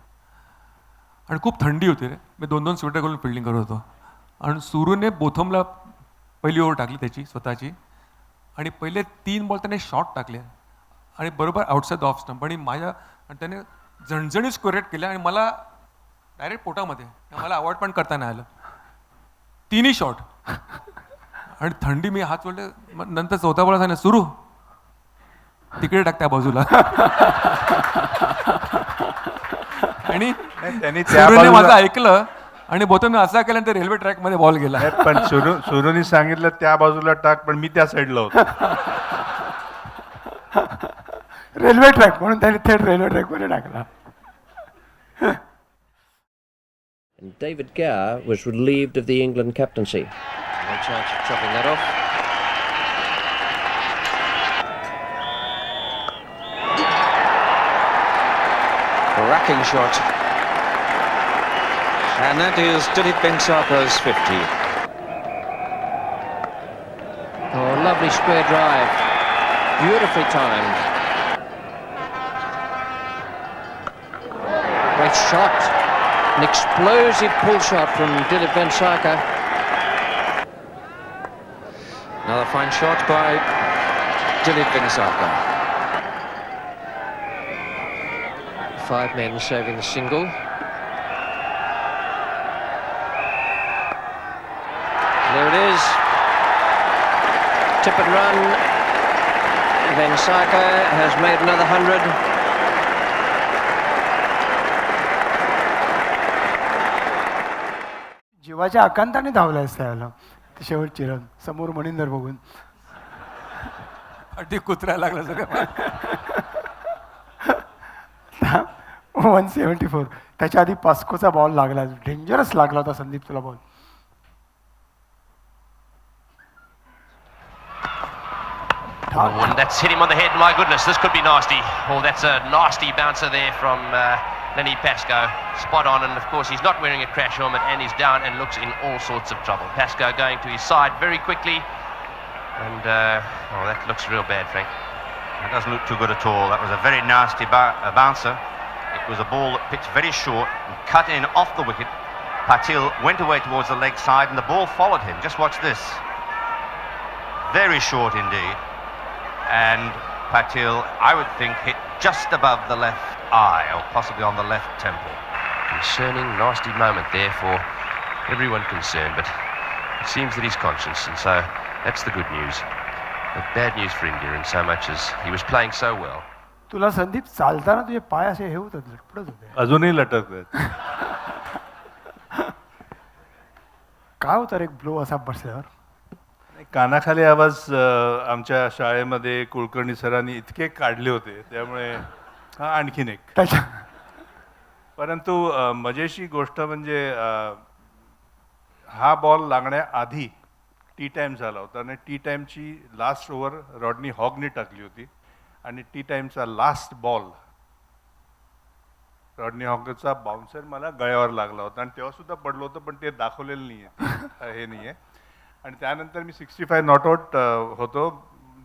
[SPEAKER 3] आणि खूप थंडी होती रे. मी 2-2 स्वेटर घालून फिल्डिंग करत होतो. आणि सुरूने बोथमला पहिली ओव्हर टाकली त्याची स्वतःची. आणि पहिले 3 बॉल त्याने शॉट टाकले आणि बरोबर आउटसाईड ऑफ स्टंप. आणि त्याने झणझणीत स्कोर रेट केल्या आणि मला डायरेक्ट पोटामध्ये. मला अवॉइड पण करता नाही आलं. 3ही शॉट. आणि थंडी मी हात सोडले. नंतर 4था बॉल सांगितलं सुरू तिकडे टाक त्या बाजूला. आणि
[SPEAKER 4] त्यांनी त्या
[SPEAKER 3] सुरूने
[SPEAKER 4] बाजूला-
[SPEAKER 3] माझं ऐकलं आणि बोथमने असा केल्यानंतर रेल्वे ट्रॅकमध्ये बॉल गेला.
[SPEAKER 4] नाही, पण सुरूनी सांगितलं त्या बाजूला टाक पण मी त्या साईडला होतो.
[SPEAKER 1] रेल्वे ट्रॅक म्हणून त्याने थेट रेल्वे ट्रॅकमध्ये टाकला.
[SPEAKER 7] And David Gower was relieved of the England captaincy. No chance of chopping that off. Cracking shot. And that is Dilip Bensaka's 50. Oh, lovely square drive. Beautifully timed. Great shot. An explosive pull shot from Dilip Bensaka. Another fine shot by Dilip Bensaka. 5 men saving the single. There it is. Tip and run. Bensaka has made another 100.
[SPEAKER 1] जीवाच्या आकांताने धावलाय त्याला शेवटची run समोर मनिंदर बघून.
[SPEAKER 3] अगदी कुत्र्याला लागलं सगळं.
[SPEAKER 1] 174. त्याच्या आधी पास्कोचा बॉल लागला. डेंजरस लागला होता संदीप तुला ball.
[SPEAKER 10] Oh, and that's hit him on the head. My goodness, this could be nasty. Oh, that's a nasty bouncer there from Lenny Pascoe. Spot on, and of course he's not wearing a crash helmet and he's down and looks in all sorts of trouble. Pascoe going to his side very quickly. And, oh, that looks real bad, Frank.
[SPEAKER 8] It doesn't look too good at all. That was a very nasty bouncer. It was a ball that pitched very short and cut in off the wicket. Patil went away towards the leg side and the ball followed him. Just watch this. Very short indeed. And Patil, I would think, hit just above the left eye or possibly on the left temple.
[SPEAKER 10] Concerning, nasty moment there for everyone concerned, but it seems that he's conscious, and so that's the good news. But bad news for India in so much as he was playing so well.
[SPEAKER 1] तुला संदीप चालताना तुझे पाय असे हे होतात लटपडत होते.
[SPEAKER 4] अजूनही लटकतात.
[SPEAKER 1] काय होतं रे ब्लो असा बसल्यावर.
[SPEAKER 4] कानाखाली आवाज आमच्या शाळेमध्ये कुलकर्णी सरांनी इतके काढले होते त्यामुळे हा आणखीन एक.
[SPEAKER 1] त्याच्या
[SPEAKER 4] परंतु मजेशी गोष्ट म्हणजे हा बॉल लागण्याआधी टी टाइम झाला होता आणि टी टाइमची लास्ट ओव्हर रॉडनी हॉगने टाकली होती आणि टी टाइमचा लास्ट बॉल रॉडनी हॉगचा बाउन्सर मला गळ्यावर लागला होता आणि तेव्हा सुद्धा पडलो होतं पण ते दाखवलेलं नाही आहे हे नाही आहे. आणि त्यानंतर मी 65 नॉट आउट होतो.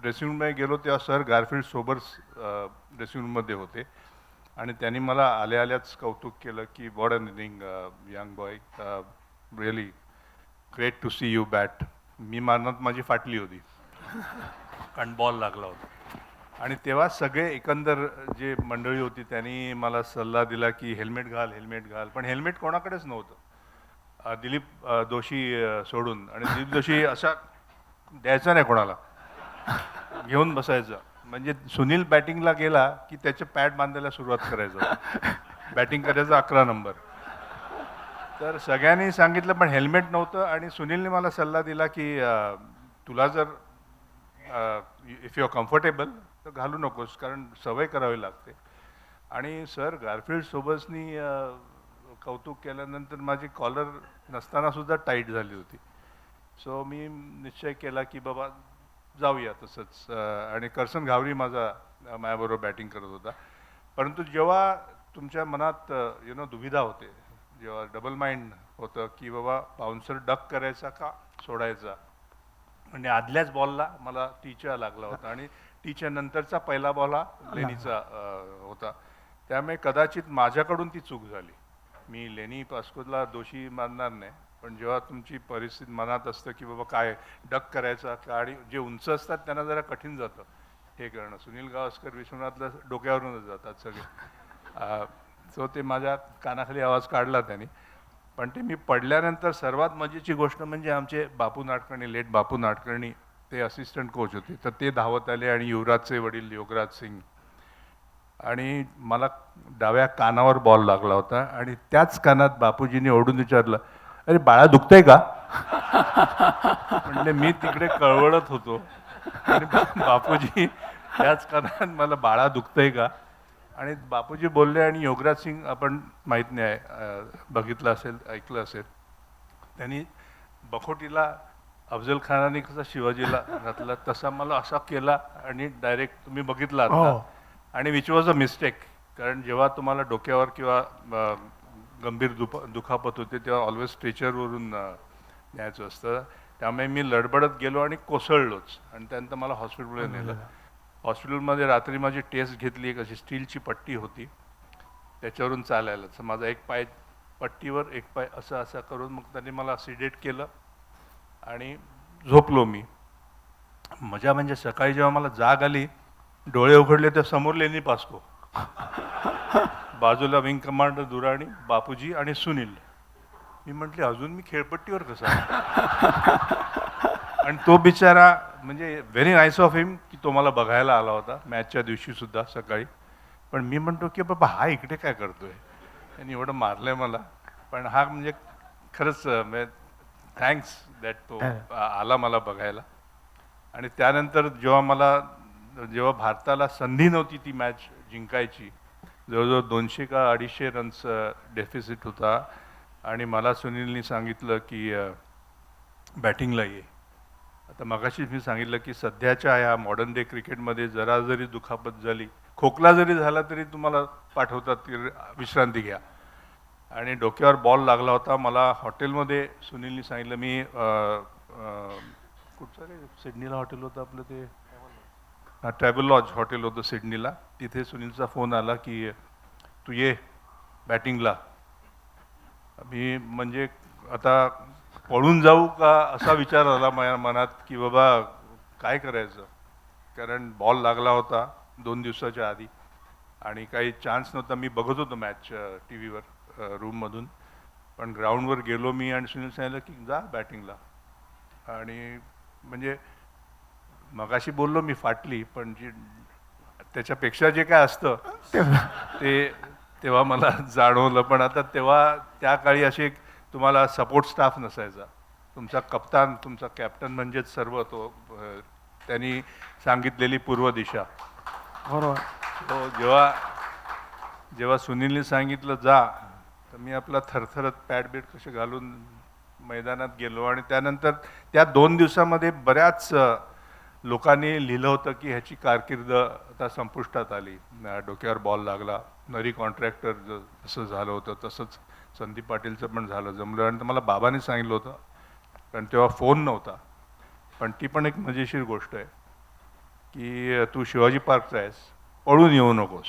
[SPEAKER 4] ड्रेसिंग रूममध्ये गेलो तेव्हा सर गारफील्ड सोबर्स ड्रेसिंग रूममध्ये होते आणि त्यांनी मला आल्या आल्याच कौतुक केलं की what an inning young boy, really great to see you bat. मी मारण्यात माझी फाटली होती कारण बॉल लागला होता. आणि तेव्हा सगळे एकंदर जे मंडळी होती त्यांनी मला सल्ला दिला की हेल्मेट घाल हेल्मेट घाल, पण हेल्मेट कोणाकडेच नव्हतं. दिलीप दोशी सोडून, आणि दिलीप दोशी असा द्यायचा नाही कोणाला, घेऊन बसायचा. म्हणजे सुनील बॅटिंगला गेला की त्याचे पॅड बांधायला सुरुवात करायचं, बॅटिंग करायचा 11 नंबर. तर सगळ्यांनी सांगितलं पण हेल्मेट नव्हतं, आणि सुनीलने मला सल्ला दिला की तुला जर इफ यू आर कम्फर्टेबल तर घालू नकोस, कारण सवय करावी लागते. आणि सर गारफिल्ड सोबर्सनी कौतुक केल्यानंतर माझी कॉलर नसताना सुद्धा टाईट झाली होती. सो मी निश्चय केला की बाबा जाऊया तसंच. आणि करसन घावरी माझ्याबरोबर बॅटिंग करत होता. परंतु जेव्हा तुमच्या मनात दुविधा होते, जेव्हा डबल माइंड होतं की बाबा बाउन्सर डक करायचा का सोडायचा, म्हणजे आदल्याच बॉलला मला टीचा लागला होता, आणि टीच्या नंतरचा पहिला बॉल हा लेनीचा होता. त्यामुळे कदाचित माझ्याकडून ती चूक झाली. मी लेनी पास्कोला दोषी मानणार नाही, पण जेव्हा तुमची परिस्थिती मनात असतं की बाबा काय डक करायचा का, आणि जे उंच असतात त्यांना जरा कठीण जातं हे करणं. सुनील गावस्कर विश्वनाथला डोक्यावरूनच जातात सगळे. सो ते माझ्या कानाखाली आवाज काढला त्यांनी. पण ते मी पडल्यानंतर सर्वात मजेची गोष्ट म्हणजे आमचे बापू नाडकर्णी, लेट बापू नाडकर्णी, ते असिस्टंट कोच होते. तर ते धावत आले, आणि युवराजचे वडील योगराज सिंग, आणि मला डाव्या कानावर बॉल लागला होता, आणि त्याच कानात बापूजींनी ओढून विचारलं, अरे बाळा दुखतंय का? म्हणजे मी तिकडे कळवळत होतो, आणि बापूजी त्याच कानात मला बाळा दुखतंय का? आणि बापूजी बोलले. आणि योगराज सिंग आपण माहीत नाही बघितलं असेल, ऐकलं असेल, त्यांनी बखोटीला अफजल खानाने कसा शिवाजीला घातला तसा मला असा केला, आणि डायरेक्ट तुम्ही बघितला आता. आणि विच वॉज अ मिस्टेक, कारण जेव्हा तुम्हाला डोक्यावर किंवा गंभीर दुखापत होते तेव्हा ऑलवेज स्ट्रेचरवरून न्यायचं असतं. त्यामुळे मी लडबडत गेलो आणि कोसळलोच, आणि त्यानंतर मला हॉस्पिटलमध्ये नेलं. हॉस्पिटलमध्ये रात्री माझी टेस्ट घेतली. एक अशी स्टीलची पट्टी होती, त्याच्यावरून चालायला. तर माझा एक पाय पट्टीवर, एक पाय असं असं करून मग त्यांनी मला सिडेट केलं, आणि झोपलो मी. मजा म्हणजे सकाळी जेव्हा मला जाग आली, डोळे उघडले तर समोर लेनी पास्को, बाजूला विंग कमांडर दुराणी, बापूजी आणि सुनील. मी म्हटले अजून मी खेळपट्टीवर कसा? आणि तो बिचारा, म्हणजे व्हेरी नाईस ऑफ हिम की तो मला बघायला आला होता मॅचच्या दिवशी सुद्धा सकाळी. पण मी म्हणतो की बाबा हा इकडे काय करतोय, त्यांनी एवढं मारलंय मला. पण हा म्हणजे खरंच थँक्स दॅट तो आला मला बघायला. आणि त्यानंतर जेव्हा भारताला संधी नव्हती ती मॅच जिंकायची, जवळजवळ 200 का 250 रन्स डेफिसिट होता, आणि मला सुनीलनी सांगितलं की बॅटिंगला ये. आता मगाशीच मी सांगितलं की सध्याच्या ह्या मॉडर्न डे क्रिकेटमध्ये जरा जरी दुखापत झाली, खोकला जरी झाला तरी तुम्हाला पाठवतात की विश्रांती घ्या. आणि डोक्यावर बॉल लागला होता. मला हॉटेलमध्ये सुनीलनी सांगितलं, मी कुठचं रे सिडनीला हॉटेल होतं आपलं ते ट्रॅव्हल लॉज हॉटेल होतं सिडनीला, तिथे सुनीलचा फोन आला की तू ये बॅटिंगला. मी म्हणजे आता पळून जाऊ का असा विचार आला माझ्या मनात की बाबा काय करायचं, कारण बॉल लागला होता 2 दिवसाच्या आधी, आणि काही चान्स नव्हता. मी बघत होतो मॅच टी व्हीवर रूममधून, पण ग्राउंडवर गेलो मी, आणि सुनील सांगितलं की जा बॅटिंगला. आणि म्हणजे मगाशी बोललो मी फाटली, पण जी त्याच्यापेक्षा जे काय असतं ते तेव्हा मला जाणवलं. पण आता तेव्हा त्या काळी अशी एक तुम्हाला सपोर्ट स्टाफ नसायचा. तुमचा कप्तान, तुमचा कॅप्टन म्हणजेच सर्व, तो त्यांनी सांगितलेली पूर्व दिशा.
[SPEAKER 1] बरोबर.
[SPEAKER 4] तो जेव्हा सुनीलने सांगितलं जा, तर मी आपला थरथरत पॅड बीड कसे घालून मैदानात गेलो. आणि त्यानंतर त्या 2 दिवसामध्ये बऱ्याच लोकांनी लिहिलं होतं की ह्याची कारकीर्द आता संपुष्टात आली, डोक्यावर बॉल लागला. नरी कॉन्ट्रॅक्टर जसं झालं होतं तसंच संदीप पाटीलचं पण झालं, जमलं. आणि मला बाबांनी सांगितलं होतं, कारण तेव्हा फोन नव्हता. पण ती पण एक मजेशीर गोष्ट आहे की तू शिवाजी पार्कचा आहेस, पळून येऊ नकोस.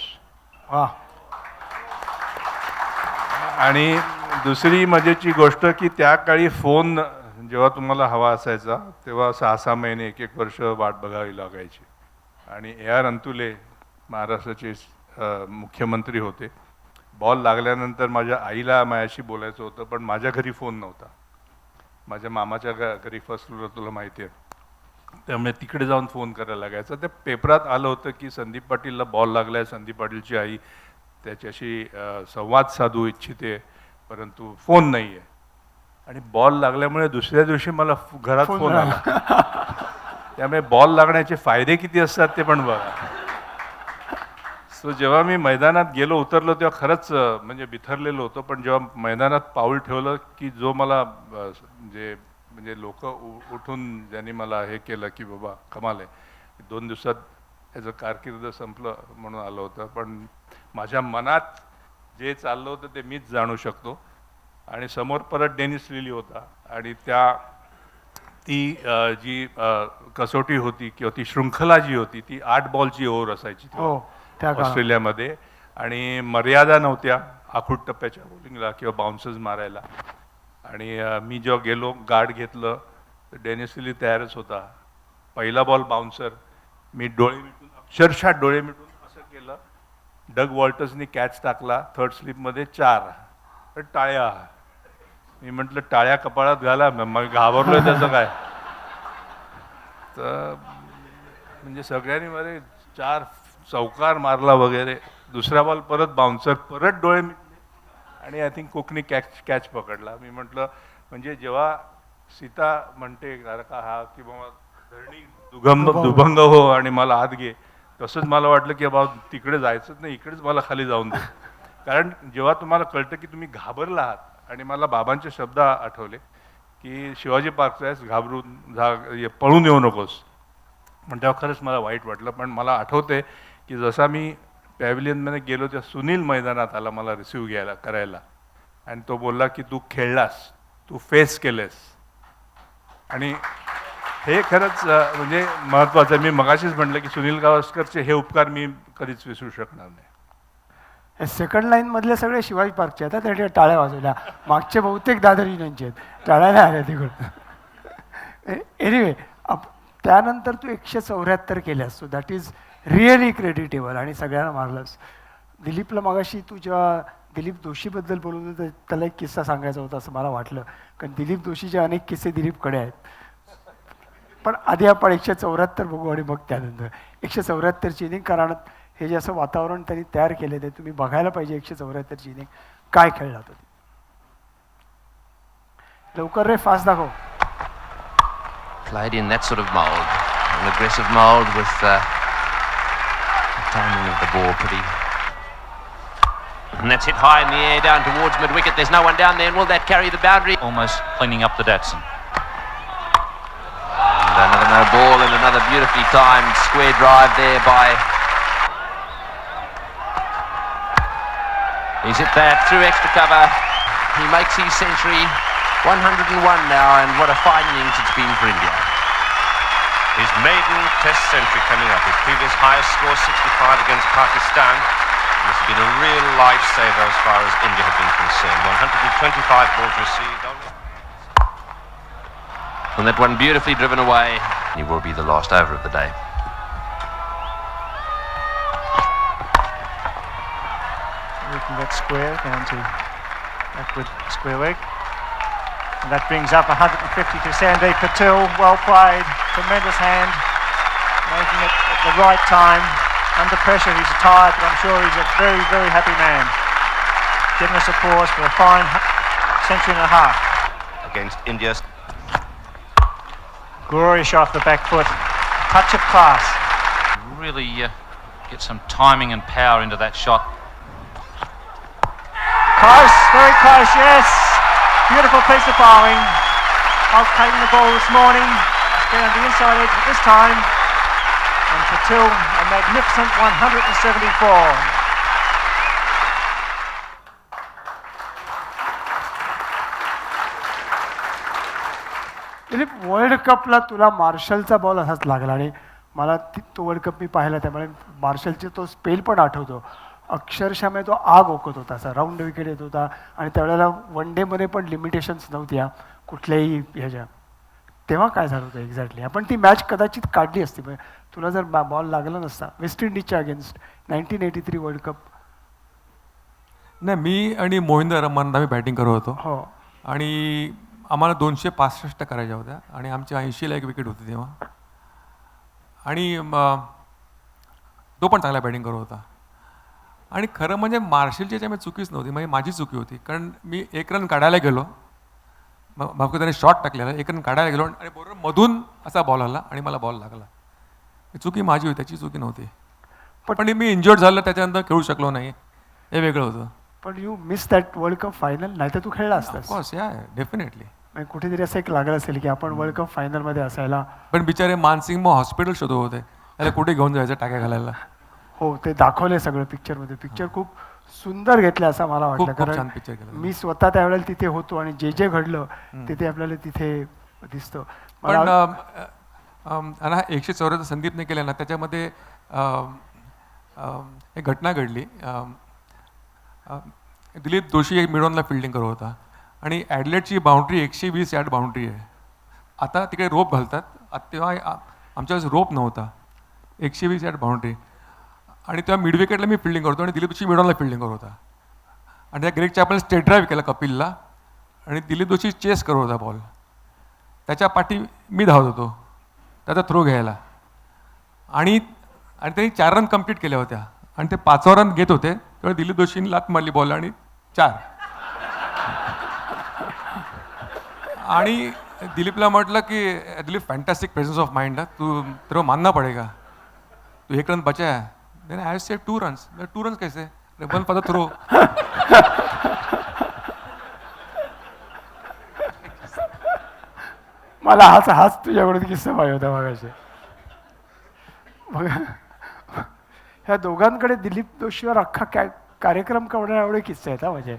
[SPEAKER 4] आणि दुसरी मजेची गोष्ट की त्या काळी फोन जेव्हा तुम्हाला हवा असायचा तेव्हा 6-6 महिने 1-1 वर्ष वाट बघावी लागायची. आणि AR अंतुले महाराष्ट्राचे मुख्यमंत्री होते, बॉल लागल्यानंतर माझ्या आईला माझ्याशी बोलायचं होतं, पण माझ्या घरी फोन नव्हता. माझ्या मामाच्या घरी फर्स्ट फ्लोअर, तुला माहिती आहे, त्यामुळे तिकडे जाऊन फोन करायला लागायचा. त्या पेपरात आलं होतं की संदीप पाटीलला बॉल लागलाय, संदीप पाटीलची आई त्याच्याशी संवाद साधू इच्छिते, परंतु फोन नाही आहे. आणि बॉल लागल्यामुळे दुसऱ्या दिवशी मला घरात फोन आला. त्यामुळे बॉल लागण्याचे फायदे किती असतात ते पण बघा. सो जेव्हा मी मैदानात गेलो, उतरलो, तेव्हा खरंच म्हणजे बिथरलेलो होतो. पण जेव्हा मैदानात पाऊल ठेवलं की जो मला म्हणजे लोक उठून ज्यांनी मला हे केलं की बाबा कमाल आहे, 2 दिवसात याचं कारकीर्द संपलं म्हणून आलं होतं. पण माझ्या मनात जे चाललं होतं ते मीच जाणू शकतो. आणि समोर परत डेनिस लिली होता आणि ती जी कसोटी होती किंवा ती शृंखला जी होती ती 8 बॉलची ओव्हर असायची ऑस्ट्रेलियामध्ये. आणि मर्यादा नव्हत्या आखूड टप्प्याच्या बॉलिंगला किंवा बाउन्सर्स मारायला. आणि मी जेव्हा गेलो, गार्ड घेतलं, तर डेनिस लिली तयारच होता. पहिला बॉल बाउन्सर, मी डोळे मिटून, अक्षरशः डोळे मिटून असं केलं. डग वॉल्टर्सनी कॅच टाकला, 3rd स्लिपमध्ये 4. तर टाळ्या. मी म्हटलं टाळ्या कपाळात घाला, मग घाबरलोय त्याचं काय. तर म्हणजे सगळ्यांनी मध्ये 4 चौकार मारला वगैरे. दुसरा बॉल परत बाउन्सर, परत डोळे मिटले आणि आय थिंक कोकणी कॅच पकडला. मी म्हटलं म्हणजे जेव्हा सीता म्हणते का हा की बाबा धरणी दुभंग हो आणि मला आत घे, तसंच मला वाटलं की बाबा तिकडे जायचंच नाही, इकडेच मला खाली जाऊन दे. कारण जेव्हा तुम्हाला कळतं की तुम्ही घाबरला आहात, आणि मला बाबांचे शब्द आठवले की शिवाजी पार्कचा आहेस, घाबरून पळून येऊ नकोस. पण तेव्हा खरंच मला वाईट वाटलं. पण मला आठवते की जसा मी पॅव्हिलियनमध्ये गेलो तेव्हा सुनील मैदानात आला मला रिसिव्ह करायला आणि तो बोलला की तू खेळलास, तू फेस केलेस. आणि हे खरंच म्हणजे महत्त्वाचं आहे. मी मगाशीच म्हटलं की सुनील गावस्करचे हे उपकार मी कधीच विसरू शकणार नाही.
[SPEAKER 1] हे सेकंड लाईनमधले सगळे शिवाजी पार्कचे आहेत, त्या टाळ्या वाजवल्या. मागचे बहुतेक दादर युनियनचे आहेत, टाळ्या नाही आल्या तिकडून. एनिवे, त्यानंतर तू 174 केल्यास, so that is really creditable आणि सगळ्यांना मारलंस. दिलीपला मगाशी तू जेव्हा दिलीप दोशीबद्दल बोलत होतं, त्याला एक किस्सा सांगायचा होता असं मला वाटलं, कारण दिलीप दोशीचे अनेक किस्से दिलीपकडे आहेत. पण आधी आपण 174 बघू आणि मग त्यानंतर 174ची इनिंग. कारण हे जे असं वातावरण त्यांनी तयार केलं ते तुम्ही बघायला पाहिजे. 174ची इनिंग काय खेळला तो. लवकर रे, फास्ट दाखव.
[SPEAKER 10] Played in that sort of mould, an aggressive mould with the timing of the ball pretty. And that's hit high in the air down towards mid-wicket. There's no one down there, and will that carry the boundary?
[SPEAKER 11] Almost cleaning up the Datsun.
[SPEAKER 10] And another no ball and another beautifully timed square drive there by... He's hit that through extra cover. He makes his century. 101 now, and what a fine innings it's been for India.
[SPEAKER 11] His maiden test century coming up. His previous highest score, 65 against Pakistan. This has been a real lifesaver as far as India have been concerned. 125 balls received.
[SPEAKER 10] And that one beautifully driven away. He will be the last over of the day.
[SPEAKER 12] Working that square down to backward square leg. And that brings up 150 to Sandeep Patil. Well played, tremendous hand, making it at the right time. Under pressure, he's tired, but I'm sure he's a very, very happy man. Giving us applause for a fine century and a half.
[SPEAKER 11] Against India's.
[SPEAKER 12] Glorious off the back foot. Touch of class.
[SPEAKER 11] Really get some timing and power into that shot.
[SPEAKER 12] Close, very close, yes. Beautiful piece of bowling. I've taken the ball this morning. It's been on the inside edge at this time. And Patil, a magnificent 174.
[SPEAKER 1] Dilip, world कपला तुला मार्शलचा ball असाच लागला आणि मला तो world cup मी पाहिला, त्यामुळे मार्शलचे तो स्पेल पण आठवतो. अक्षरशः म्हणजे तो आग ओकत होता, असा राऊंड विकेट येत होता. आणि त्यावेळेला वन डेमध्ये पण लिमिटेशन्स नव्हत्या कुठल्याही ह्याच्या. तेव्हा काय झालं होतं एक्झॅक्टली? आपण ती मॅच कदाचित काढली असती, म्हणजे तुला जर बॉल लागला नसता. वेस्ट इंडिजच्या अगेन्स्ट 1983 वर्ल्ड कप.
[SPEAKER 3] नाही, मी आणि मोहिंदर रमान आम्ही बॅटिंग करत होतो
[SPEAKER 1] हो.
[SPEAKER 3] आणि आम्हाला 265 करायच्या होत्या आणि आमच्या 80ला एक विकेट होती तेव्हा. आणि तो पण चांगला बॅटिंग करत होता. आणि खरं म्हणजे मार्शलची याच्यामध्ये चुकीच नव्हती, म्हणजे माझी चुकी होती. कारण मी 1 रन काढायला गेलो, मग त्याने शॉट टाकलेला, 1 रन काढायला गेलो आणि बरोबर मधून असा बॉल आला आणि मला बॉल लागला. ही चुकी माझी होती, त्याची चुकी नव्हती. पण मी इंजर्ड झालं, त्याच्यानंतर खेळू शकलो नाही, हे वेगळं होतं.
[SPEAKER 6] पण you miss that world cup final, नाही तर तू खेळला असतास.
[SPEAKER 3] ऑफकोर्स, या डेफिनेटली.
[SPEAKER 6] कुठेतरी असं एक लागलं असेल की आपण वर्ल्ड कप फायनलमध्ये असायला.
[SPEAKER 3] पण बिचारे मानसिंग मग हॉस्पिटल शोधत होते, त्याला कुठे घेऊन जायचं टाक्या घालायला.
[SPEAKER 6] हो, ते दाखवले सगळं पिक्चरमध्ये. पिक्चर खूप सुंदर घेतलं असं मला वाटलं.
[SPEAKER 3] खूप छान
[SPEAKER 6] कारण
[SPEAKER 3] पिक्चर केलं.
[SPEAKER 6] मी स्वतः त्यावेळेला तिथे होतो आणि जे जे घडलं ते आपल्याला तिथे दिसतं.
[SPEAKER 3] पण आणि 174 संदीपने केलं ना, त्याच्यामध्ये एक घटना घडली. दिलीप जोशी एक मिडॉनला फिल्डिंग करत होता आणि ॲडलेटची बाउंड्री 120 यार्ड बाउंड्री आहे. आता तिकडे रोप घालतात, तेव्हा आमच्यावेळेस रोप नव्हता. 120 यार्ड बाउंड्री आणि तेव्हा मिड विकेटला मी फिल्डिंग करतो आणि दिलीप जोशी मिडॉनला फिल्डिंग करत होता. आणि त्या ग्रेग चॅपलने स्टेट ड्राईव्ह केला कपिलला आणि दिलीप जोशी चेस करत होता बॉल. त्याच्या पाठी मी धावत होतो त्याचा थ्रो घ्यायला आणि त्यांनी 4 रन कंप्लीट केल्या होत्या आणि ते 5वा रन घेत होते तेव्हा दिलीप जोशींनी लात मारली बॉल आणि 4. आणि दिलीपला म्हटलं की Dilip fantastic presence of mind, तू तेरा मानना पडेगा, तू 1 रन बचा है. Then I said 2 runs. 2 runs कैसे? 1 फॉर द थ्रो.
[SPEAKER 6] मला हाच तुझ्याकडून किस्सा पाहिजे होता मागाशी. ह्या दोघांकडे दिलीप जोशीवर अख्खा कार्यक्रम करण्या एवढे किस्से आहेत. म्हणजे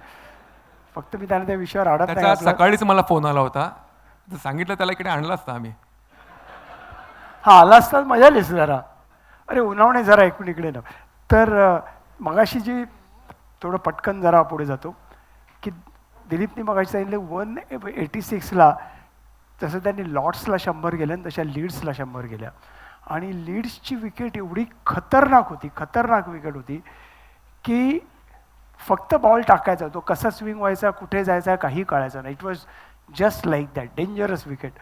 [SPEAKER 6] फक्त मी त्यांना त्या विषयावर अडत नाही.
[SPEAKER 3] त्याचा सकाळीच मला फोन आला होता, सांगितलं त्याला इकडे आणला असता आम्ही.
[SPEAKER 6] हा, आला असता मजा आलीस जरा. अरे उन्हावणे जरा ऐकून इकडे ना. तर मगाशी जी थोडं पटकन जरा पुढे जातो की दिलीपने मगाशी सांगितलं 186ला तसं त्यांनी लॉर्ड्सला 100 गेल्या आणि तशा लीड्सला 100 गेल्या. आणि लीड्सची विकेट एवढी खतरनाक विकेट होती की फक्त बॉल टाकायचा, तो कसा स्विंग व्हायचा, कुठे जायचा काही कळायचं नाही. It was just like that, dangerous wicket.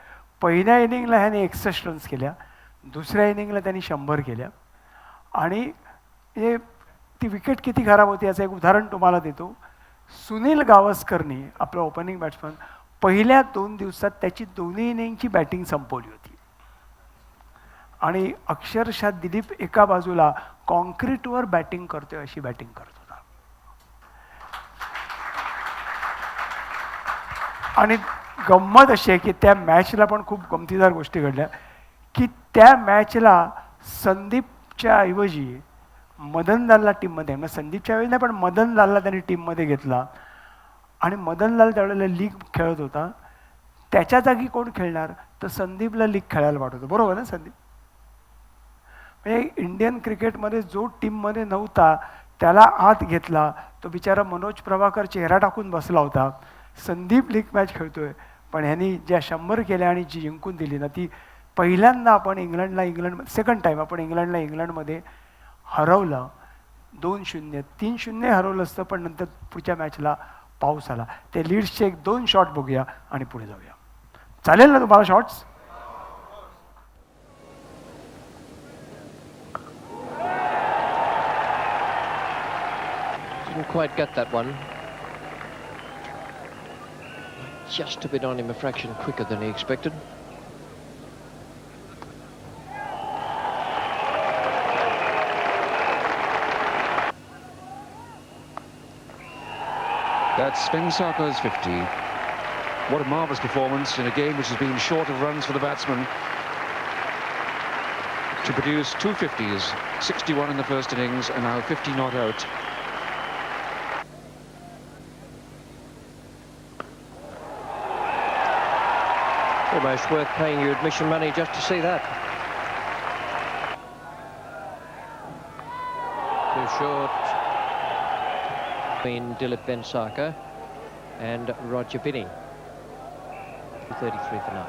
[SPEAKER 6] पहिल्या इनिंगला ह्याने 61 रन्स केल्या, दुसऱ्या इनिंगला त्यांनी 100 केल्या. आणि ती विकेट किती खराब होती याचं एक उदाहरण तुम्हाला देतो. सुनील गावस्करनी, आपला ओपनिंग बॅट्समन, पहिल्या 2 दिवसात त्याची दोन्ही इनिंगची बॅटिंग संपवली होती. आणि अक्षरशः दिलीप एका बाजूला कॉन्क्रीटवर बॅटिंग करतोय अशी बॅटिंग करत होता. आणि गंमत अशी आहे की त्या मॅचला पण खूप गमतीदार गोष्टी घडल्या की त्या मॅचला संदीपच्या ऐवजी मदनलालला टीममध्ये, म्हणजे संदीपच्या ऐवजी नाही पण मदनलालला त्यांनी टीममध्ये घेतला. आणि मदनलाल त्यावेळेला लीग खेळत होता. त्याच्या जागी कोण खेळणार, तर संदीपला लीग खेळायला वाटत. बरोबर ना संदीप? म्हणजे इंडियन क्रिकेटमध्ये जो टीममध्ये नव्हता त्याला आत घेतला. तो बिचारा मनोज प्रभाकर चेहरा टाकून बसला होता. संदीप लीग मॅच खेळतोय, पण ह्यांनी ज्या 100 केल्या आणि जी जिंकून दिली ना, ती पहिल्यांदा आपण इंग्लंड सेकंड टाईम आपण इंग्लंडमध्ये हरवलं. 2-0 3-0 हरवलं असतं, पण नंतर पुढच्या मॅचला पाऊस आला. ते लीड्सचे 1-2 शॉट बघूया आणि पुढे जाऊया. चालेल ना तुम्हाला shots?
[SPEAKER 7] Didn't quite get that one. Just a bit on him, a fraction quicker than he expected.
[SPEAKER 13] That's Sven Sarko's 50. What a marvellous performance in a game which has been short of runs for the batsman. To produce 2 50s, 61 in the first innings and now 50 not out.
[SPEAKER 7] Almost worth paying you admission money just to see that. Too short between Dilip Bensaka and Roger Binning. 33 for 9.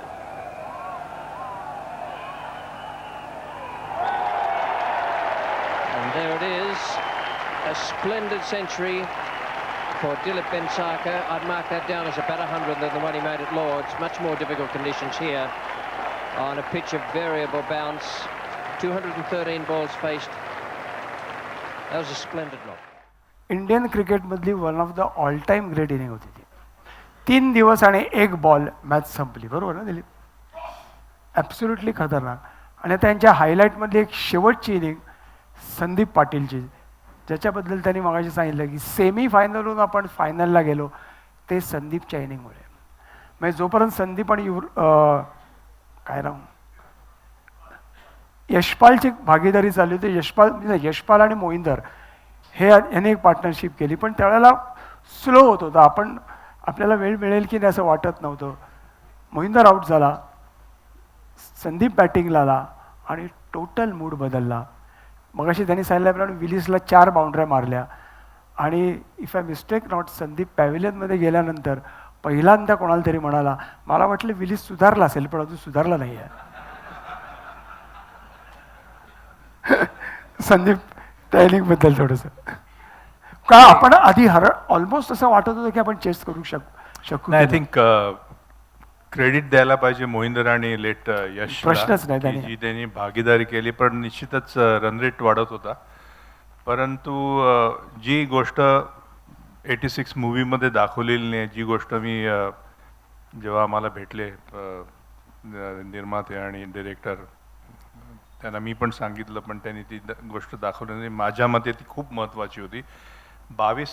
[SPEAKER 7] And there it is, a splendid century for Dilip Bensaka. I'd mark that down as a better 100 than the one he made at Lord's. Much more difficult conditions here on a pitch of variable bounce. 213 balls faced. That was a splendid knock.
[SPEAKER 1] Indian क्रिकेटमधली one of the all time great inning होती ती. 3 दिवस आणि 1 ball match संपली, बरोबर ना Dilip? Absolutely खतरनाक. आणि त्यांच्या हायलाईटमधली एक शेवटची इनिंग संदीप पाटीलची, ज्याच्याबद्दल त्यांनी मगाशी सांगितलं की सेमीफायनलहून आपण फायनलला गेलो ते संदीपच्या इनिंगमुळे. म्हणजे जोपर्यंत संदीप आणि काय राहू यशपालची भागीदारी चालली होती, यशपाल आणि मोहिंदर हे यांनी एक पार्टनरशिप केली, पण त्यावेळेला स्लो होत होता. आपल्याला वेळ मिळेल की नाही असं वाटत नव्हतं. मोहिंदर आऊट झाला, संदीप बॅटिंगला आला आणि टोटल मूड बदलला. मगाशी त्यांनी सांगितल्याप्रमाणे विलिसला 4 बाउंड्र्या मारल्या आणि if I mistake not Sandeep पॅव्हिलियनमध्ये गेल्यानंतर पहिल्यांदा कोणाला तरी म्हणाला, मला वाटलं विलिस सुधारला असेल पण अजून सुधारला नाही आहे. संदीप त्या इनिंगबद्दल थोडंसं का आपण आधी ऑलमोस्ट असं वाटत होतं की आपण चेस करू शकू.
[SPEAKER 4] आय थिंक क्रेडिट द्यायला पाहिजे मोहिंदर आणि लेट यश,
[SPEAKER 1] प्रश्नच नाही
[SPEAKER 4] जी त्यांनी भागीदारी केली. पण निश्चितच रन रेट वाढत होता. परंतु जी गोष्ट 86 मूवीमध्ये दाखवलेली नाही, जी गोष्ट मी जेव्हा आम्हाला भेटले निर्माते आणि डिरेक्टर, त्यांना मी पण सांगितलं, पण त्यांनी ती गोष्ट दाखवली नाही. माझ्या मते ती खूप महत्त्वाची होती. 22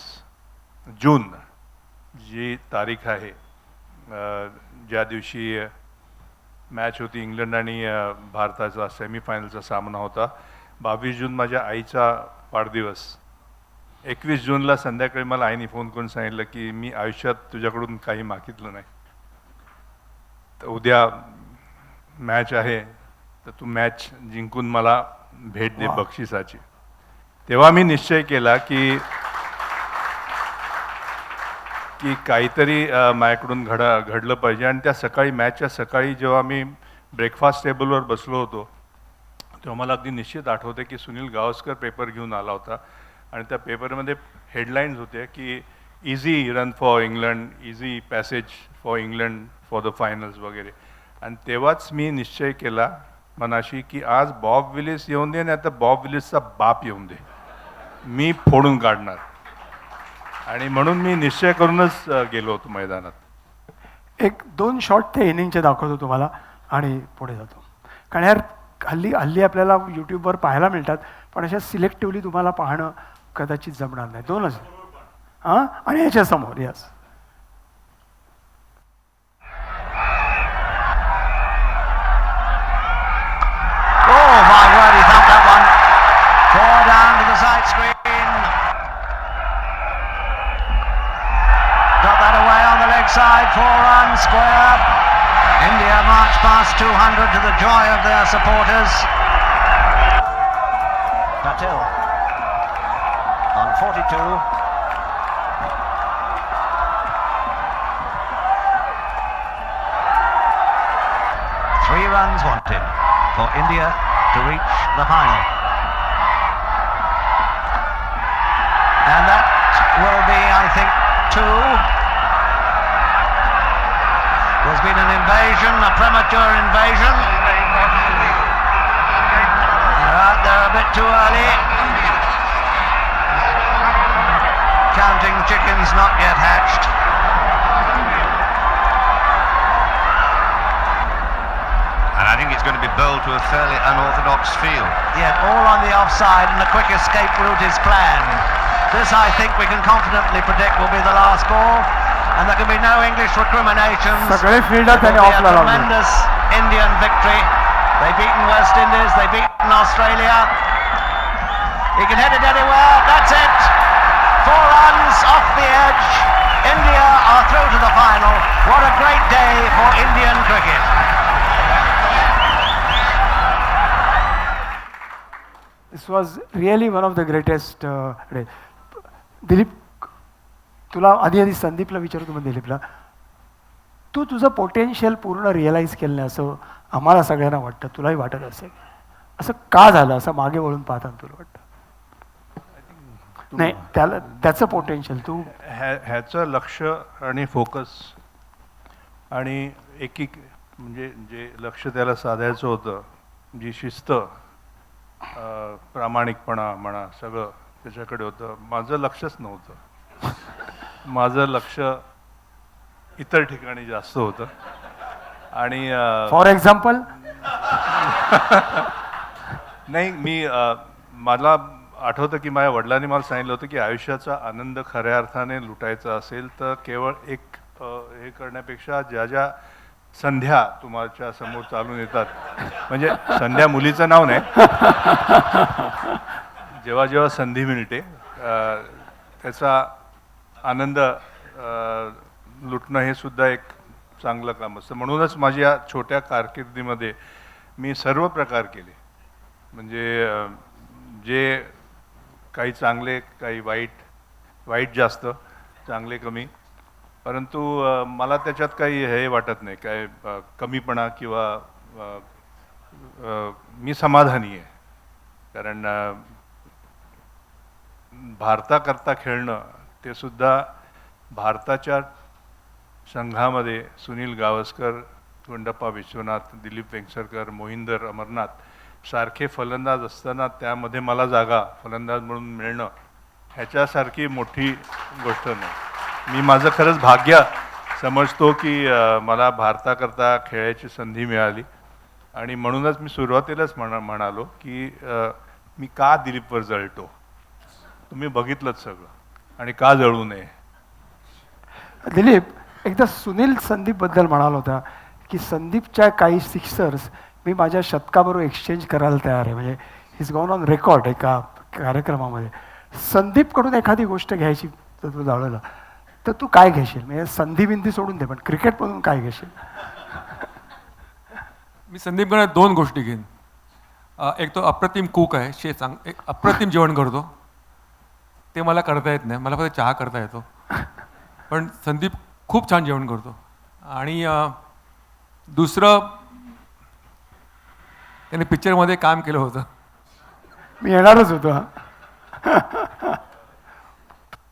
[SPEAKER 4] जून जी तारीख आहे, ज्या दिवशी मॅच होती इंग्लंड आणि भारताचा सेमीफायनलचा सामना होता. 22 जून माझ्या आईचा वाढदिवस. 21 जूनला संध्याकाळी मला आईने फोन करून सांगितलं की मी आयुष्यात तुझ्याकडून काही मागितलं नाही, तर उद्या मॅच आहे, तर तू मॅच जिंकून मला भेट दे बक्षिसाची. तेव्हा मी निश्चय केला की काहीतरी माझ्याकडून घडलं पाहिजे. आणि त्या सकाळी मॅचच्या सकाळी जेव्हा मी ब्रेकफास्ट टेबलवर बसलो होतो, तेव्हा मला अगदी निश्चित आठवते की सुनील गावस्कर पेपर घेऊन आला होता आणि त्या पेपरमध्ये हेडलाईन्स होते की easy run for England, easy passage for England for the finals वगैरे. आणि तेव्हाच मी निश्चय केला मनाशी की आज बॉब विलिस येऊन दे, नाही तर बॉब विलिसचा बाप येऊन दे, मी फोडून काढणार. आणि म्हणून मी निश्चय करूनच गेलो होतो मैदानात.
[SPEAKER 1] 1-2 शॉट ते इनिंगचे दाखवतो तुम्हाला आणि पुढे जातो. कारण यार हल्ली आपल्याला यूट्यूबवर पाहायला मिळतात, पण अशा सिलेक्टिव्हली तुम्हाला पाहणं कदाचित जमणार नाही. 2च हां आणि याच्यासमोर yes.
[SPEAKER 9] Side 4 runs square. India march past 200 to the joy of their supporters. Patel on 42. Three runs wanted for India to reach the final. And that will be, I think, 2. There's been an invasion, a premature invasion. They're out there a bit too early. Counting chickens not yet hatched.
[SPEAKER 11] And I think it's going to be bowled to a fairly unorthodox field.
[SPEAKER 9] Yet all on the offside and a quick escape route is planned. This, I think, we can confidently predict will be the last ball. And there can be no English recriminations.
[SPEAKER 1] सगळे fielder त्यांनी
[SPEAKER 9] a
[SPEAKER 1] ऑफला लावले.
[SPEAKER 9] tremendous Indian victory. They've beaten West Indies, they've beaten Australia. He can hit it anywhere. That's it. 4 runs off the edge. India are through to the final. What a great day for Indian cricket.
[SPEAKER 1] This was really one of the greatest days. Dilip, तुला आधी संदीपला विचारतो मग दिलीपला, तू तुझं potential पूर्ण realise केलं नाही असं आम्हाला सगळ्यांना वाटतं, तुलाही वाटत असेल. असं का झालं असं मागे वळून पाहताना तुला वाटतं? नाही त्याला त्याचं पोटेन्शियल तू
[SPEAKER 4] ह्याचं लक्ष आणि फोकस आणि एक म्हणजे जे लक्ष त्याला साधायचं होतं, जी शिस्त, प्रामाणिकपणा म्हणा, सगळं त्याच्याकडे होतं. माझं लक्षच नव्हतं. माझं लक्ष इतर ठिकाणी जास्त होतं. आणि
[SPEAKER 1] फॉर एक्झाम्पल
[SPEAKER 4] नाही, मला आठवतं की माझ्या वडिलांनी मला सांगितलं होतं की आयुष्याचा आनंद खऱ्या अर्थाने लुटायचा असेल तर केवळ एक हे करण्यापेक्षा ज्या ज्या संध्या तुमच्या समोर चालून येतात, म्हणजे संध्या मुलीचं नाव नाही, जेव्हा जेव्हा संधी मिळते त्याचा आनंद लुटणं हे सुद्धा एक चांगलं काम असतं. म्हणूनच माझ्या छोट्या कारकिर्दीमध्ये मी सर्व प्रकार केले, म्हणजे जे काही चांगले, काही वाईट जास्त, चांगले कमी, परंतु मला त्याच्यात काही हे वाटत नाही, काय कमीपणा किंवा मी समाधानी आहे. कारण भारताकरता खेळणं ते सुद्धा भारताच्या संघामध्ये सुनील गावस्कर, गुंडप्पा विश्वनाथ, दिलीप वेंगसरकर, मोहिंदर अमरनाथ सारखे फलंदाज असताना त्यामध्ये मला जागा फलंदाज म्हणून मिळणं ह्याच्यासारखी मोठी गोष्ट नाही. मी माझं खरंच भाग्य समजतो की मला भारताकरता खेळायची संधी मिळाली. आणि म्हणूनच मी सुरुवातीलाच म्हणालो की मी का दिलीपवर जळतो, तुम्ही बघितलंच सगळं, आणि का जळू नये.
[SPEAKER 1] दिलीप एकदा सुनील संदीपबद्दल म्हणाला होता की संदीपच्या काही सिक्सर्स मी माझ्या शतकाबरोबर एक्सचेंज करायला तयार आहे. म्हणजे हिज गॉन ऑन रेकॉर्ड एका कार्यक्रमामध्ये. संदीपकडून एखादी गोष्ट घ्यायची तर तू जाळलं तर तू काय घेशील? म्हणजे संधी बिंदी सोडून दे, पण क्रिकेटमधून काय घेशील?
[SPEAKER 3] मी संदीपकडे 2 गोष्टी घेईन. एक तो अप्रतिम कुक आहे, एक अप्रतिम जेवण करतो, ते मला करता येत नाही, मला फक्त चहा करता येतो. पण संदीप खूप छान जेवण करतो. आणि दुसरं, त्याने पिक्चरमध्ये काम केलं होतं.
[SPEAKER 1] मी येणारच होतो.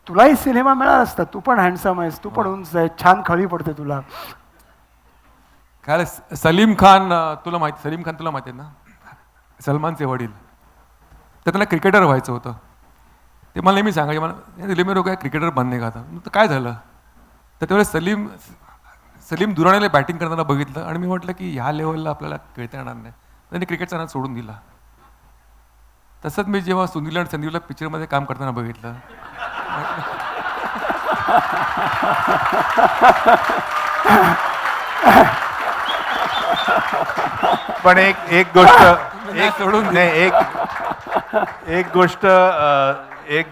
[SPEAKER 1] तुलाही सिनेमा मिळाला असता, तू पण हँडसम आहेस, तू पण उंच आहे, छान खळी पडते तुला.
[SPEAKER 3] काय सलीम खान तुला माहिती आहे ना, सलमानचे वडील, तर त्यांना क्रिकेटर व्हायचं होतं. ते मला नेहमी सांगायचे, मला दिलीप मेरे काय क्रिकेटर बनणे का आता. तर काय झालं तर त्यावेळेस सलीम दुराणीला बॅटिंग करताना बघितलं आणि मी म्हटलं की ह्या लेवलला आपल्याला खेळता येणार नाही. त्यांनी क्रिकेटचा नाद सोडून दिला. तसंच मी जेव्हा सुनील आणि संदीपला पिक्चरमध्ये काम करताना बघितलं,
[SPEAKER 4] पण एक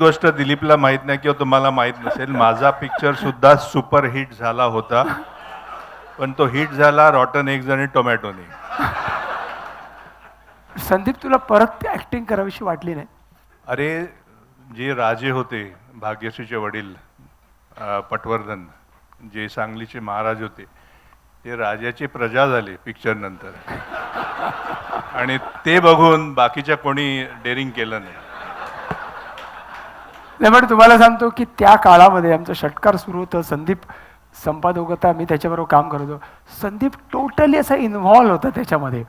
[SPEAKER 4] गोष्ट दिलीपला माहित नाही किंवा तुम्हाला माहित नसेल, माझा पिक्चर सुद्धा सुपर हिट झाला होता, पण तो हिट झाला रॉटन एग्ज आणि टोमॅटोने.
[SPEAKER 1] संदीप तुला परत ऍक्टिंग करावीशी वाटली नाही?
[SPEAKER 4] अरे जे राजे होते, भाग्यश्रीचे वडील पटवर्धन, जे सांगलीचे महाराज होते, ते राजाची प्रजा झाले पिक्चर नंतर. आणि ते बघून बाकीच्या कोणी डेअरिंग केलं नाही.
[SPEAKER 1] पण तुम्हाला सांगतो की त्या काळामध्ये आमचं षटकार सुरू होतं, संदीप संपादक होता, मी त्याच्याबरोबर काम करत होतो. संदीप टोटली असा इन्व्हॉल्व होता त्याच्यामध्ये.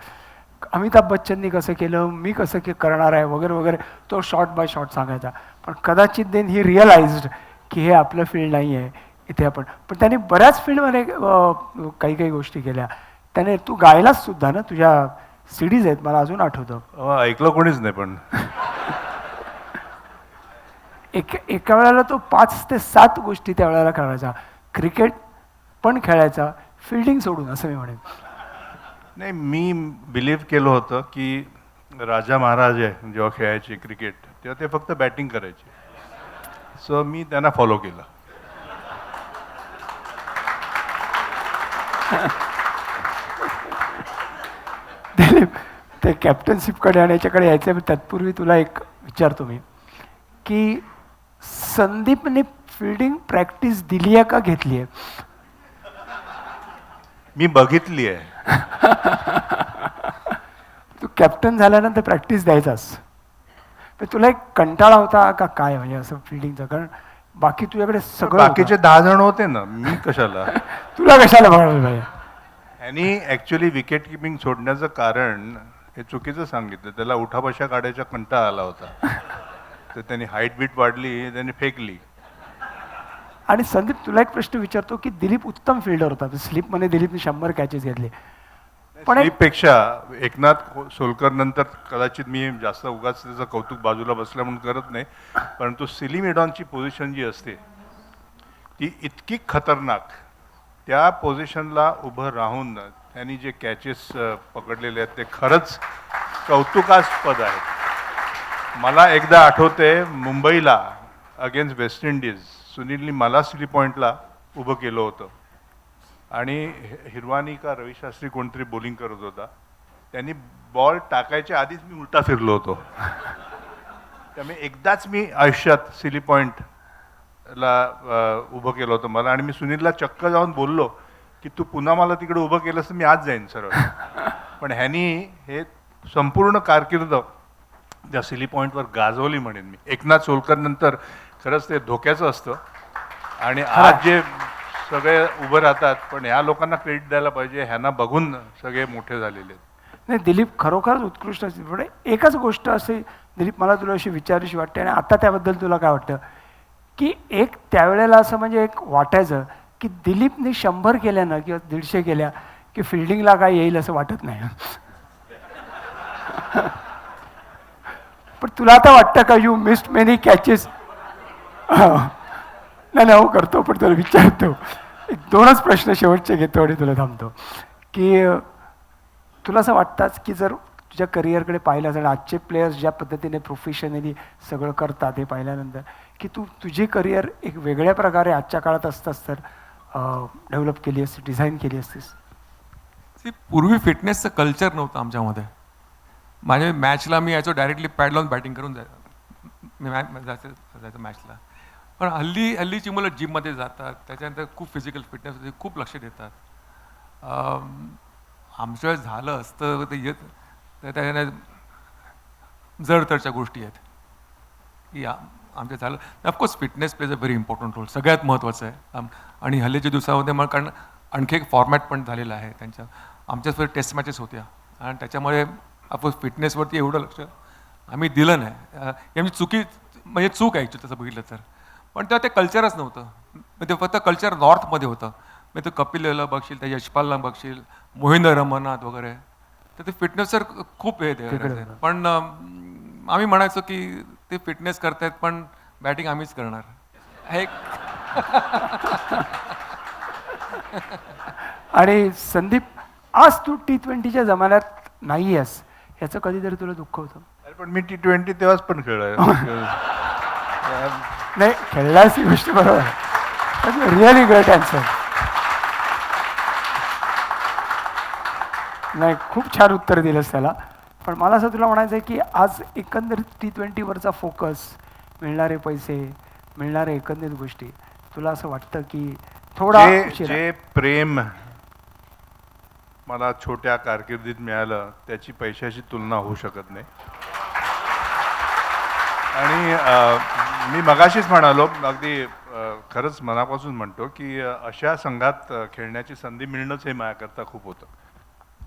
[SPEAKER 1] अमिताभ बच्चननी कसं केलं, मी कसं करणार आहे वगैरे वगैरे, तो शॉर्ट बाय शॉर्ट सांगायचा. पण कदाचित देन ही रिअलाइज्ड की हे आपलं फील्ड नाही आहे इथे आपण. पण त्याने बऱ्याच फील्डमध्ये काही काही गोष्टी केल्या. त्याने तू गायलास सुद्धा ना, तुझ्या सीडीज आहेत, मला अजून आठवतं.
[SPEAKER 4] ऐकलं कोणीच नाही, पण
[SPEAKER 1] एका वेळेला तो 5 ते 7 गोष्टी त्या वेळेला करायचा. क्रिकेट पण खेळायचा, फिल्डिंग सोडून, असं मी म्हणेन.
[SPEAKER 4] नाही, मी बिलीव्ह केलं होतं की राजा महाराज आहे जेव्हा खेळायचे क्रिकेट, तेव्हा ते फक्त बॅटिंग करायचे. सो मी त्यांना फॉलो केलं.
[SPEAKER 1] दिलीप, ते कॅप्टनशिपकडे आणि याच्याकडे यायचं, तत्पूर्वी तुला एक विचारतो मी की संदीपने फिल्डिंग प्रॅक्टिस दिली आहे का घेतली आहे?
[SPEAKER 4] मी बघितली आहे.
[SPEAKER 1] तू कॅप्टन झाल्यानंतर प्रॅक्टिस द्यायचास. तुला एक कंटाळा होता का काय म्हणजे असं फिल्डिंगचा? कारण बाकी तुझ्याकडे सगळं
[SPEAKER 4] बाकीचे 10 जण होते ना, मी कशाला?
[SPEAKER 1] तुला कशाला बघायला पाहिजे?
[SPEAKER 4] आणि ॲक्च्युली विकेट किपिंग सोडण्याचं कारण हे चुकीचं सांगितलं. त्याला उठाबशा काढायचा कंटाळा आला होता, तर त्यांनी हाईट बीट वाढली, त्यांनी फेकली.
[SPEAKER 1] आणि संदीप, तुला एक प्रश्न विचारतो की दिलीप उत्तम फिल्डर होता. स्लिपमध्ये दिलीपने 100 कॅचेस घेतले, पण
[SPEAKER 4] स्लिपपेक्षा एकनाथ सोलकर नंतर कदाचित मी जास्त उगाच त्याचं कौतुक बाजूला बसल्या म्हणून करत नाही, परंतु सिलीम एडॉनची पोझिशन जी असते ती इतकी खतरनाक, त्या पोझिशनला उभं राहून त्यांनी जे कॅचेस पकडलेले आहेत ते खरंच कौतुकास्पद आहेत. मला एकदा आठवते, मुंबईला अगेन्स्ट वेस्ट इंडिज सुनीलनी मला 3 पॉईंटला उभं केलं होतं आणि हिरवानी का रविशास्त्री कोणतरी बॉलिंग करत होता. त्यांनी बॉल टाकायच्या आधीच मी उलटा फिरलो होतो. त्यामुळे एकदाच मी आयुष्यात सिली पॉईंटला उभं केलं होतं मला, आणि मी सुनीलला चक्क जाऊन बोललो की तू पुन्हा मला तिकडे उभं केलंस तर मी आज जाईन सरळ. पण ह्यानी हे संपूर्ण कारकीर्द त्या सिली पॉईंटवर गाजवली म्हणेन मी. एकनाथ सोलकर नंतर खरंच ते धोक्याचं असतं, आणि आज जे सगळे उभं राहतात, पण ह्या लोकांना क्रेडिट द्यायला पाहिजे, ह्यांना बघून सगळे मोठे झालेले आहेत.
[SPEAKER 1] नाही, दिलीप खरोखरच उत्कृष्ट असते. पण एकच गोष्ट असे दिलीप मला तुला अशी विचारूशी वाटते, आणि आता त्याबद्दल तुला काय वाटतं की एक त्यावेळेला असं म्हणजे एक वाटायचं की दिलीपने 100 केल्यानं किंवा 150 केल्या की फिल्डिंगला काय येईल असं वाटत नाही. पण तुला आता वाटतं का यू मिस्ड मेनी कॅचेस? नाही हो करतो, पण तुला विचारतो. 2च प्रश्न शेवटचे घेतो आणि तुला थांबतो. की तुला असं वाटतंच की जर तुझ्या करिअरकडे पाहिलं असेल, आजचे प्लेयर्स ज्या पद्धतीने प्रोफेशनली सगळं करतात हे पाहिल्यानंतर, की तू तुझी करिअर एक वेगळ्या प्रकारे आजच्या काळात असतास तर डेव्हलप केली असती, डिझाईन केली असतीस?
[SPEAKER 3] पूर्वी फिटनेसचं कल्चर नव्हतं आमच्यामध्ये. माझ्या मॅचला मी यायचो डायरेक्टली पॅड लावून बॅटिंग करून मी जायचं मॅचला. पण हल्लीची मुलं जिममध्ये जातात, त्याच्यानंतर खूप फिजिकल फिटनेसमध्ये खूप लक्ष देतात. आमच्या वेळेस झालं असतं ते येत तर त्याच्याने जडतडच्या गोष्टी आहेत की आमच्या झालं. Of course fitness plays a very important role, सगळ्यात महत्त्वाचं आहे. आणि हल्लीच्या दिवसामध्ये मला कारण आणखी एक फॉर्मॅट पण झालेला आहे त्यांच्या. आमच्याच टेस्ट मॅचेस होत्या, आणि त्याच्यामुळे ऑफकोर्स फिटनेसवरती एवढं लक्ष आम्ही दिलं नाही. ही आमची चूक आहे तसं बघितलं तर. पण तेव्हा ते कल्चरच नव्हतं. ते फक्त कल्चर नॉर्थमध्ये होतं. मग ते कपिलला बघशील, त्या यशपालला बघशील, मोहिंदर रमनाथ वगैरे, तर ते फिटनेसवर खूप हे ते. पण आम्ही म्हणायचो की ते फिटनेस करतायत पण बॅटिंग आम्हीच करणार. हे
[SPEAKER 1] आणि संदीप, आज तू T20च्या जमान्यात नाही आहेस, ह्याचं कधीतरी तुला दुःख होतं?
[SPEAKER 4] पण मी T20 तेव्हाच पण खेळलोय.
[SPEAKER 1] नाही, खेळलास ही गोष्ट बरोबर आहे. Really great answer. नाही, खूप छान उत्तर दिलंस त्याला. पण मला असं तुला म्हणायचं आहे की आज एकंदरीत T20वरचा फोकस, मिळणारे पैसे, मिळणारे एकंदरीत गोष्टी, तुला असं वाटतं की थोडा
[SPEAKER 4] जे प्रेम मला छोट्या कारकिर्दीत मिळालं त्याची पैशाची तुलना होऊ शकत नाही. आणि मी मगाशीच म्हणालो, अगदी खरंच मनापासून म्हणतो की अशा संघात खेळण्याची संधी मिळणंच हे माझ्याकरता खूप होतं.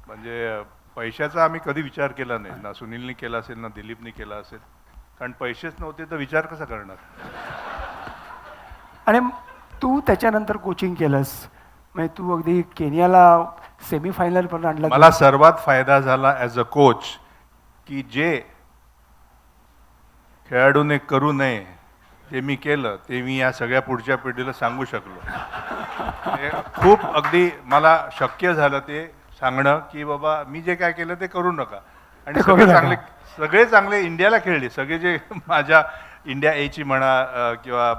[SPEAKER 4] म्हणजे पैशाचा आम्ही कधी विचार केला नाही, ना सुनीलनी केला असेल ना दिलीपनी केला असेल, कारण पैसेच नव्हते तर विचार कसा करणार.
[SPEAKER 1] आणि तू त्याच्यानंतर कोचिंग केलंस, म्हणजे तू अगदी केनियाला सेमीफायनल पण आणलं.
[SPEAKER 4] मला सर्वात फायदा झाला ॲज अ कोच की जे खेळाडूने करू नये ते मी केलं, ते मी या सगळ्या पुढच्या पिढीला सांगू शकलो. खूप अगदी मला शक्य झालं ते सांगणं की बाबा मी जे काय केलं ते करू नका. आणि सगळे चांगले इंडियाला खेळले, सगळे जे माझ्या इंडिया एची म्हणा किंवा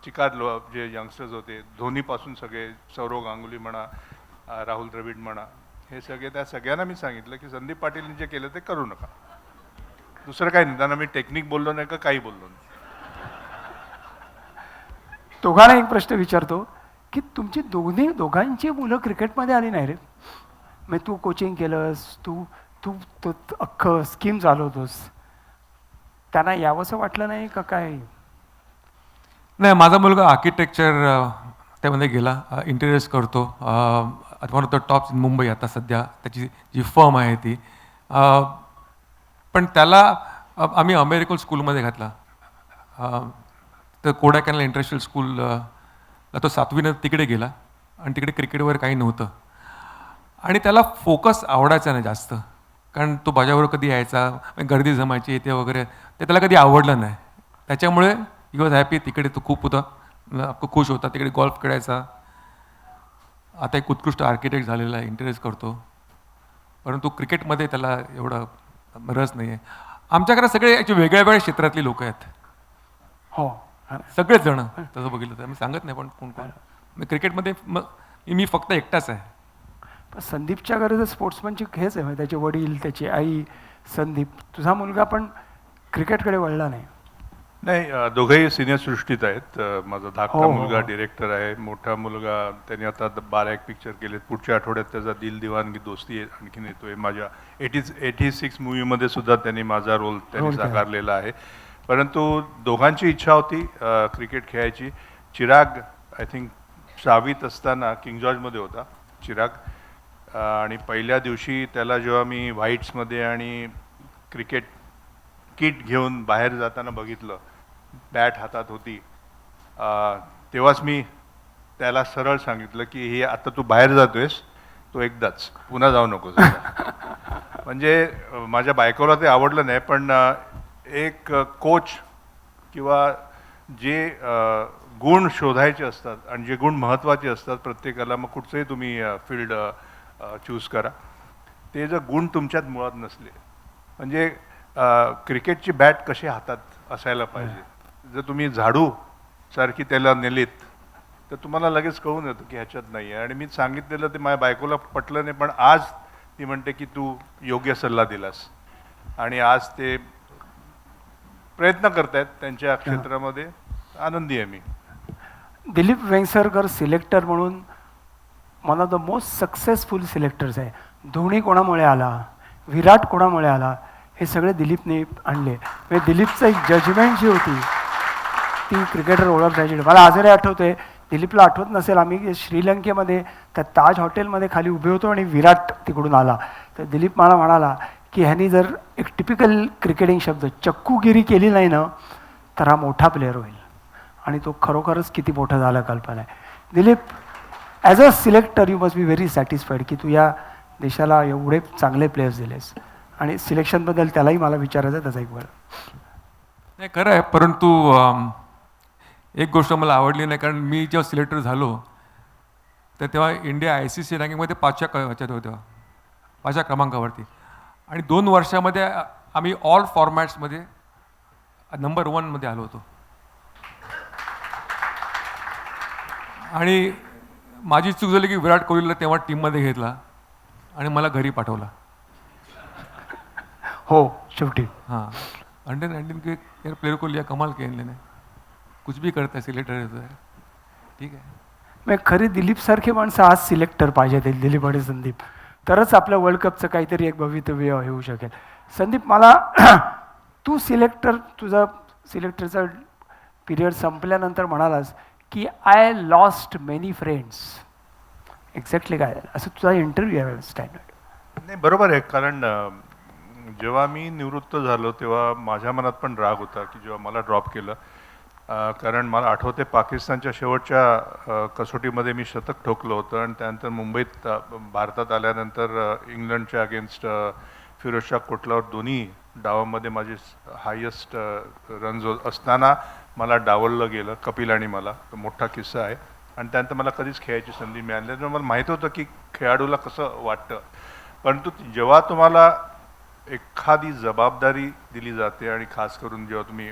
[SPEAKER 4] चिकागो जे यंगस्टर्स होते, धोनीपासून सगळे, सौरव गांगुली म्हणा, राहुल द्रविड म्हणा, हे सगळे, त्या सगळ्यांना मी सांगितलं की संदीप पाटीलने जे केलं ते करू नका. दुसरं काही नाही. त्यांना मी टेक्निक बोललो नाही का काही बोललो नाही.
[SPEAKER 1] दोघांना एक प्रश्न विचारतो की तुमची दोघांची मुलं क्रिकेटमध्ये आली नाही रे. मग तू कोचिंग केलंस, तू अख्खं स्कीम चालवतोस, त्यांना यावंसं वाटलं नाही का काय?
[SPEAKER 3] नाही, माझा मुलगा आर्किटेक्चर त्यामध्ये गेला, इंटेरियर्स करतो. One of the tops in Mumbai आता सध्या त्याची जी फर्म आहे ती. पण त्याला आम्ही अमेरिकन स्कूलमध्ये घातला. तर कोडाकॅनल इंटरनॅशनल स्कूलला तो 7वीनं तिकडे गेला आणि तिकडे क्रिकेटवर काही नव्हतं. आणि त्याला फोकस आवडायचा नाही जास्त, कारण तो माझ्यावर कधी यायचा, गर्दी जमायची इथे वगैरे, ते त्याला कधी आवडलं नाही. त्याच्यामुळे ही वॉज हॅपी. तिकडे तो खूप होता, खुश होता, तिकडे गॉल्फ खेळायचा. आता एक उत्कृष्ट आर्किटेक्ट झालेला आहे, इंटेरियर्स करतो. परंतु क्रिकेटमध्ये त्याला एवढा रस नाही आहे. आमच्याकडे सगळे याचे वेगळ्या वेगळ्या क्षेत्रातली लोक आहेत.
[SPEAKER 1] हो,
[SPEAKER 3] सगळेच जण तसं बघितलं तर मी सांगत नाही, पण कोण कोण क्रिकेटमध्ये मी फक्त एकटाच आहे.
[SPEAKER 1] पण संदीपच्या घरी स्पोर्ट्समनची हेच आहे, त्याचे वडील, त्याची आई. संदीप, तुझा मुलगा पण क्रिकेटकडे वळला नाही?
[SPEAKER 4] नाही, दोघंही सिनियर सृष्टीत आहेत. माझा धाकटा
[SPEAKER 1] हो.
[SPEAKER 4] मुलगा डिरेक्टर आहे, मोठा मुलगा त्याने आता 12 एक पिक्चर केलेत. पुढच्या आठवड्यात त्याचा दिल दिवानगी दोस्ती आणखीन येतोय. माझ्या 86 मूवीमध्ये सुद्धा त्यांनी माझा रोल त्यांनी साकारलेला आहे. परंतु दोघांची इच्छा होती क्रिकेट खेळायची. चिराग आय थिंक 6वीत असताना किंग जॉर्जमध्ये होता चिराग, आणि पहिल्या दिवशी त्याला जेव्हा मी व्हाईट्समध्ये आणि क्रिकेट किट घेऊन बाहेर जाताना बघितलं, बॅट हातात होती, तेव्हाच मी त्याला सरळ सांगितलं की हे आता तू बाहेर जातोयस, तो एकदाच, पुन्हा जाऊ नकोस. म्हणजे माझ्या बायकोला ते आवडलं नाही, पण एक कोच किंवा जे गुण शोधायचे असतात आणि जे गुण महत्त्वाचे असतात प्रत्येकाला, मग कुठचंही तुम्ही फील्ड चूज करा, ते जर गुण तुमच्यात मुळात नसले, म्हणजे क्रिकेटची बॅट कशी हातात असायला पाहिजे. जर तुम्ही झाडू सारखी त्याला नेलीत तर तुम्हाला लगेच कळून येतं की ह्याच्यात नाही आहे. आणि मी सांगितलेलं ते माझ्या बायकोला पटलं नाही, पण आज ती म्हणते की तू योग्य सल्ला दिलास. आणि आज ते प्रयत्न करतायत त्यांच्या क्षेत्रामध्ये, आनंदी आहे मी.
[SPEAKER 1] दिलीप वेंगसरकर सिलेक्टर म्हणून one of the most successful selectors आहे. धोनी कोणामुळे आला, विराट कोणामुळे आला, हे सगळे दिलीपने आणले. म्हणजे दिलीपचं एक जजमेंट जी होती ती क्रिकेटर ओळखायची. मला अजूनही आठवतंय, दिलीपला आठवत नसेल, आम्ही श्रीलंकेमध्ये त्या ताज हॉटेलमध्ये खाली उभे होतो आणि विराट तिकडून आला. तर दिलीप मला म्हणाला की ह्यानी जर एक टिपिकल क्रिकेटिंग शब्द चक्कूगिरी केली नाही ना तर हा मोठा प्लेअर होईल. आणि तो खरोखरच किती मोठा झाला कल्पना आहे. Dilip, as a selector you must be very satisfied की तू या देशाला एवढे चांगले प्लेयर्स दिलेस. आणि सिलेक्शनबद्दल त्यालाही मला विचारायचं त्याचा एक वेळ.
[SPEAKER 3] नाही, खरं आहे. परंतु एक गोष्ट मला आवडली नाही, कारण मी जेव्हा सिलेक्टर झालो तर तेव्हा इंडिया ICC रँकिंगमध्ये 5व्या क्रमांकावरती, आणि 2 वर्षामध्ये आम्ही ऑल फॉर्मॅट्समध्ये नंबर 1मध्ये आलो होतो. आणि माझी चूक झाली की विराट कोहलीला तेव्हा टीममध्ये घेतला आणि मला घरी पाठवला.
[SPEAKER 1] हो, शेवटी
[SPEAKER 3] हाँ 119 के यार प्लेयर को लिया, कमाल किया इन लेने, कुछ भी करता है, सिलेक्टर है, ठीक है.
[SPEAKER 1] मग खरी दिलीप सारखे माणसं आज सिलेक्टर पाहिजे, दिलीप आणि संदीप, तरच आपल्या वर्ल्ड कपचं काहीतरी एक भवितव्य होऊ शकेल. संदीप, मला तू सिलेक्टर, तुझा सिलेक्टरचा पिरियड संपल्यानंतर म्हणालास की I lost many friends. Exactly काय झालं असं तुझा इंटरव्ह्यू आहे स्टँडर्ड?
[SPEAKER 4] नाही, बरोबर आहे. कारण जेव्हा मी निवृत्त झालो तेव्हा माझ्या मनात पण राग होता की जेव्हा मला ड्रॉप केलं. कारण मला आठवते पाकिस्तानच्या शेवटच्या कसोटीमध्ये मी शतक ठोकलं होतं, आणि त्यानंतर मुंबईत भारतात आल्यानंतर इंग्लंडच्या अगेन्स्ट फिरोजशाह कोटलावर दोन्ही डावामध्ये माझे हायेस्ट रन्स असताना मला डावललं गेलं कपिल आणि मला. तो मोठा किस्सा आहे. आणि त्यानंतर मला कधीच खेळायची संधी मिळाली नाही. मला माहीत होतं की खेळाडूला कसं वाटतं. परंतु जेव्हा तुम्हाला एखादी जबाबदारी दिली जाते, आणि खास करून जेव्हा तुम्ही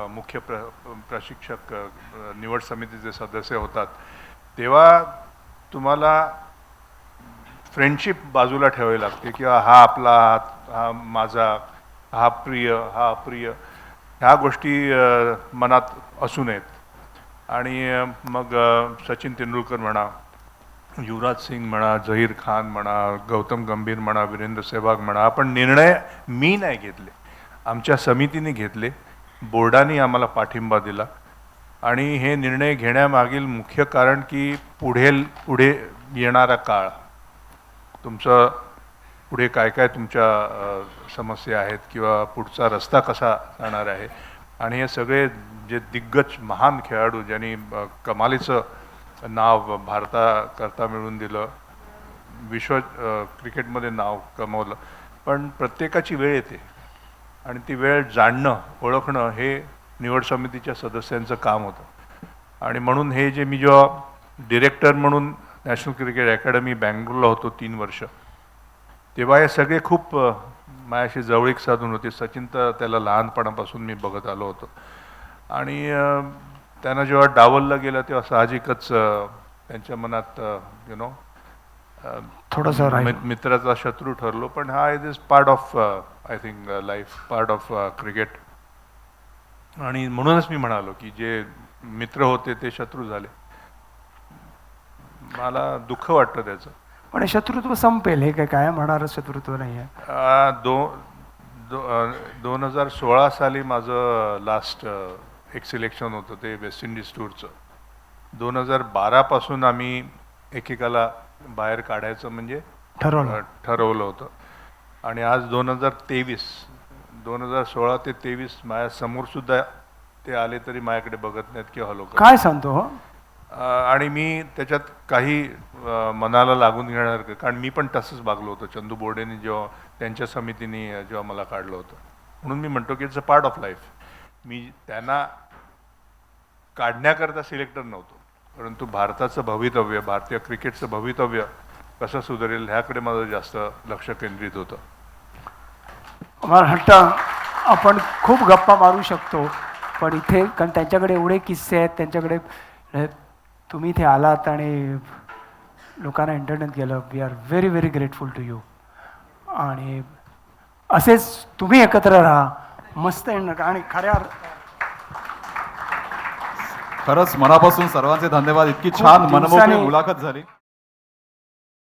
[SPEAKER 4] मुख्य प्रशिक्षक निवड समितीचे सदस्य होतात, तेव्हा तुम्हाला फ्रेंडशिप बाजूला ठेवावी लागते की हा आपला, हा माझा, हा प्रिय, हा अप्रिय, ह्या गोष्टी मनात असू नयेत. आणि मग सचिन तेंडुलकर म्हणा, युवराज सिंग म्हणा, झहीर खान म्हणा, गौतम गंभीर म्हणा, वीरेंद्र सेहवाग म्हणा, आपण निर्णय मी नाही घेतले. आमच्या समितीने घेतले, बोर्डाने आम्हाला पाठिंबा दिला आणि हे निर्णय घेण्यामागील मुख्य कारण की पुढे येणारा काळ, तुमचं पुढे काय काय तुमच्या समस्या आहेत किंवा पुढचा रस्ता कसा जाणार आहे, आणि हे सगळे जे दिग्गज महान खेळाडू ज्यांनी कमालीचं नाव भारताकरता मिळवून दिलं, विश्व क्रिकेटमध्ये नाव कमवलं, पण प्रत्येकाची वेळ येते आणि ती वेळ जाणणं ओळखणं हे निवड समितीच्या सदस्यांचं काम होतं. आणि म्हणून हे जे मी जेव्हा डिरेक्टर म्हणून नॅशनल क्रिकेट अकॅडमी बँगलोरला होतो 3 वर्ष, तेव्हा हे सगळे खूप माझ्याशी जवळीक साधून होते. सचिन तर त्याला लहानपणापासून मी बघत आलो होतो आणि त्यांना जेव्हा डावललं गेलं तेव्हा साहजिकच त्यांच्या मनात
[SPEAKER 1] थोडंसं
[SPEAKER 4] मित्राचा शत्रू ठरलो. पण हा it is part of I think life, part of cricket. आणि म्हणूनच मी म्हणालो की जे मित्र होते ते शत्रू झाले. मला दुःख वाटतं त्याचं.
[SPEAKER 1] पण शत्रुत्व संपेल, हे काय कायम होणारं शत्रुत्व नाही आहे.
[SPEAKER 4] 2016 साली माझं लास्ट एक सिलेक्शन होतं ते वेस्ट इंडिज टूरचं. 2012 पासून आम्ही एकेकाला बाहेर काढायचं म्हणजे ठरवलं होतं. आणि आज 2016 ते 23 माझ्या समोर सुद्धा ते आले तरी माझ्याकडे बघत नाहीत किंवा हॅलो करत.
[SPEAKER 1] काय सांगतो हो.
[SPEAKER 4] आणि मी त्याच्यात काही मनाला लागून घेणार, कारण मी पण तसंच वागलो होतो चंदू बोर्डेने जेव्हा त्यांच्या समितीने जेव्हा मला काढलं होतं. म्हणून मी म्हणतो की it's a part of life. मी त्यांना काढण्याकरता सिलेक्टर नव्हतो, परंतु भारताचं भवितव्य, भारतीय क्रिकेटचं भवितव्य कसं सुधारेल ह्याकडे माझं जास्त लक्ष केंद्रित होतं.
[SPEAKER 1] मला वाटतं आपण खूप गप्पा मारू शकतो, पण इथे कारण त्यांच्याकडे एवढे किस्से आहेत, त्यांच्याकडे तुम्ही इथे आलात आणि लोकांना एंटरटेन केलं. We are very very grateful to you. आणि असेच तुम्ही एकत्र राहा, मस्त. आणि
[SPEAKER 14] खरंच मनापासून सर्वांचे धन्यवाद. इतकी छान मनमोकळी मुलाखत झाली.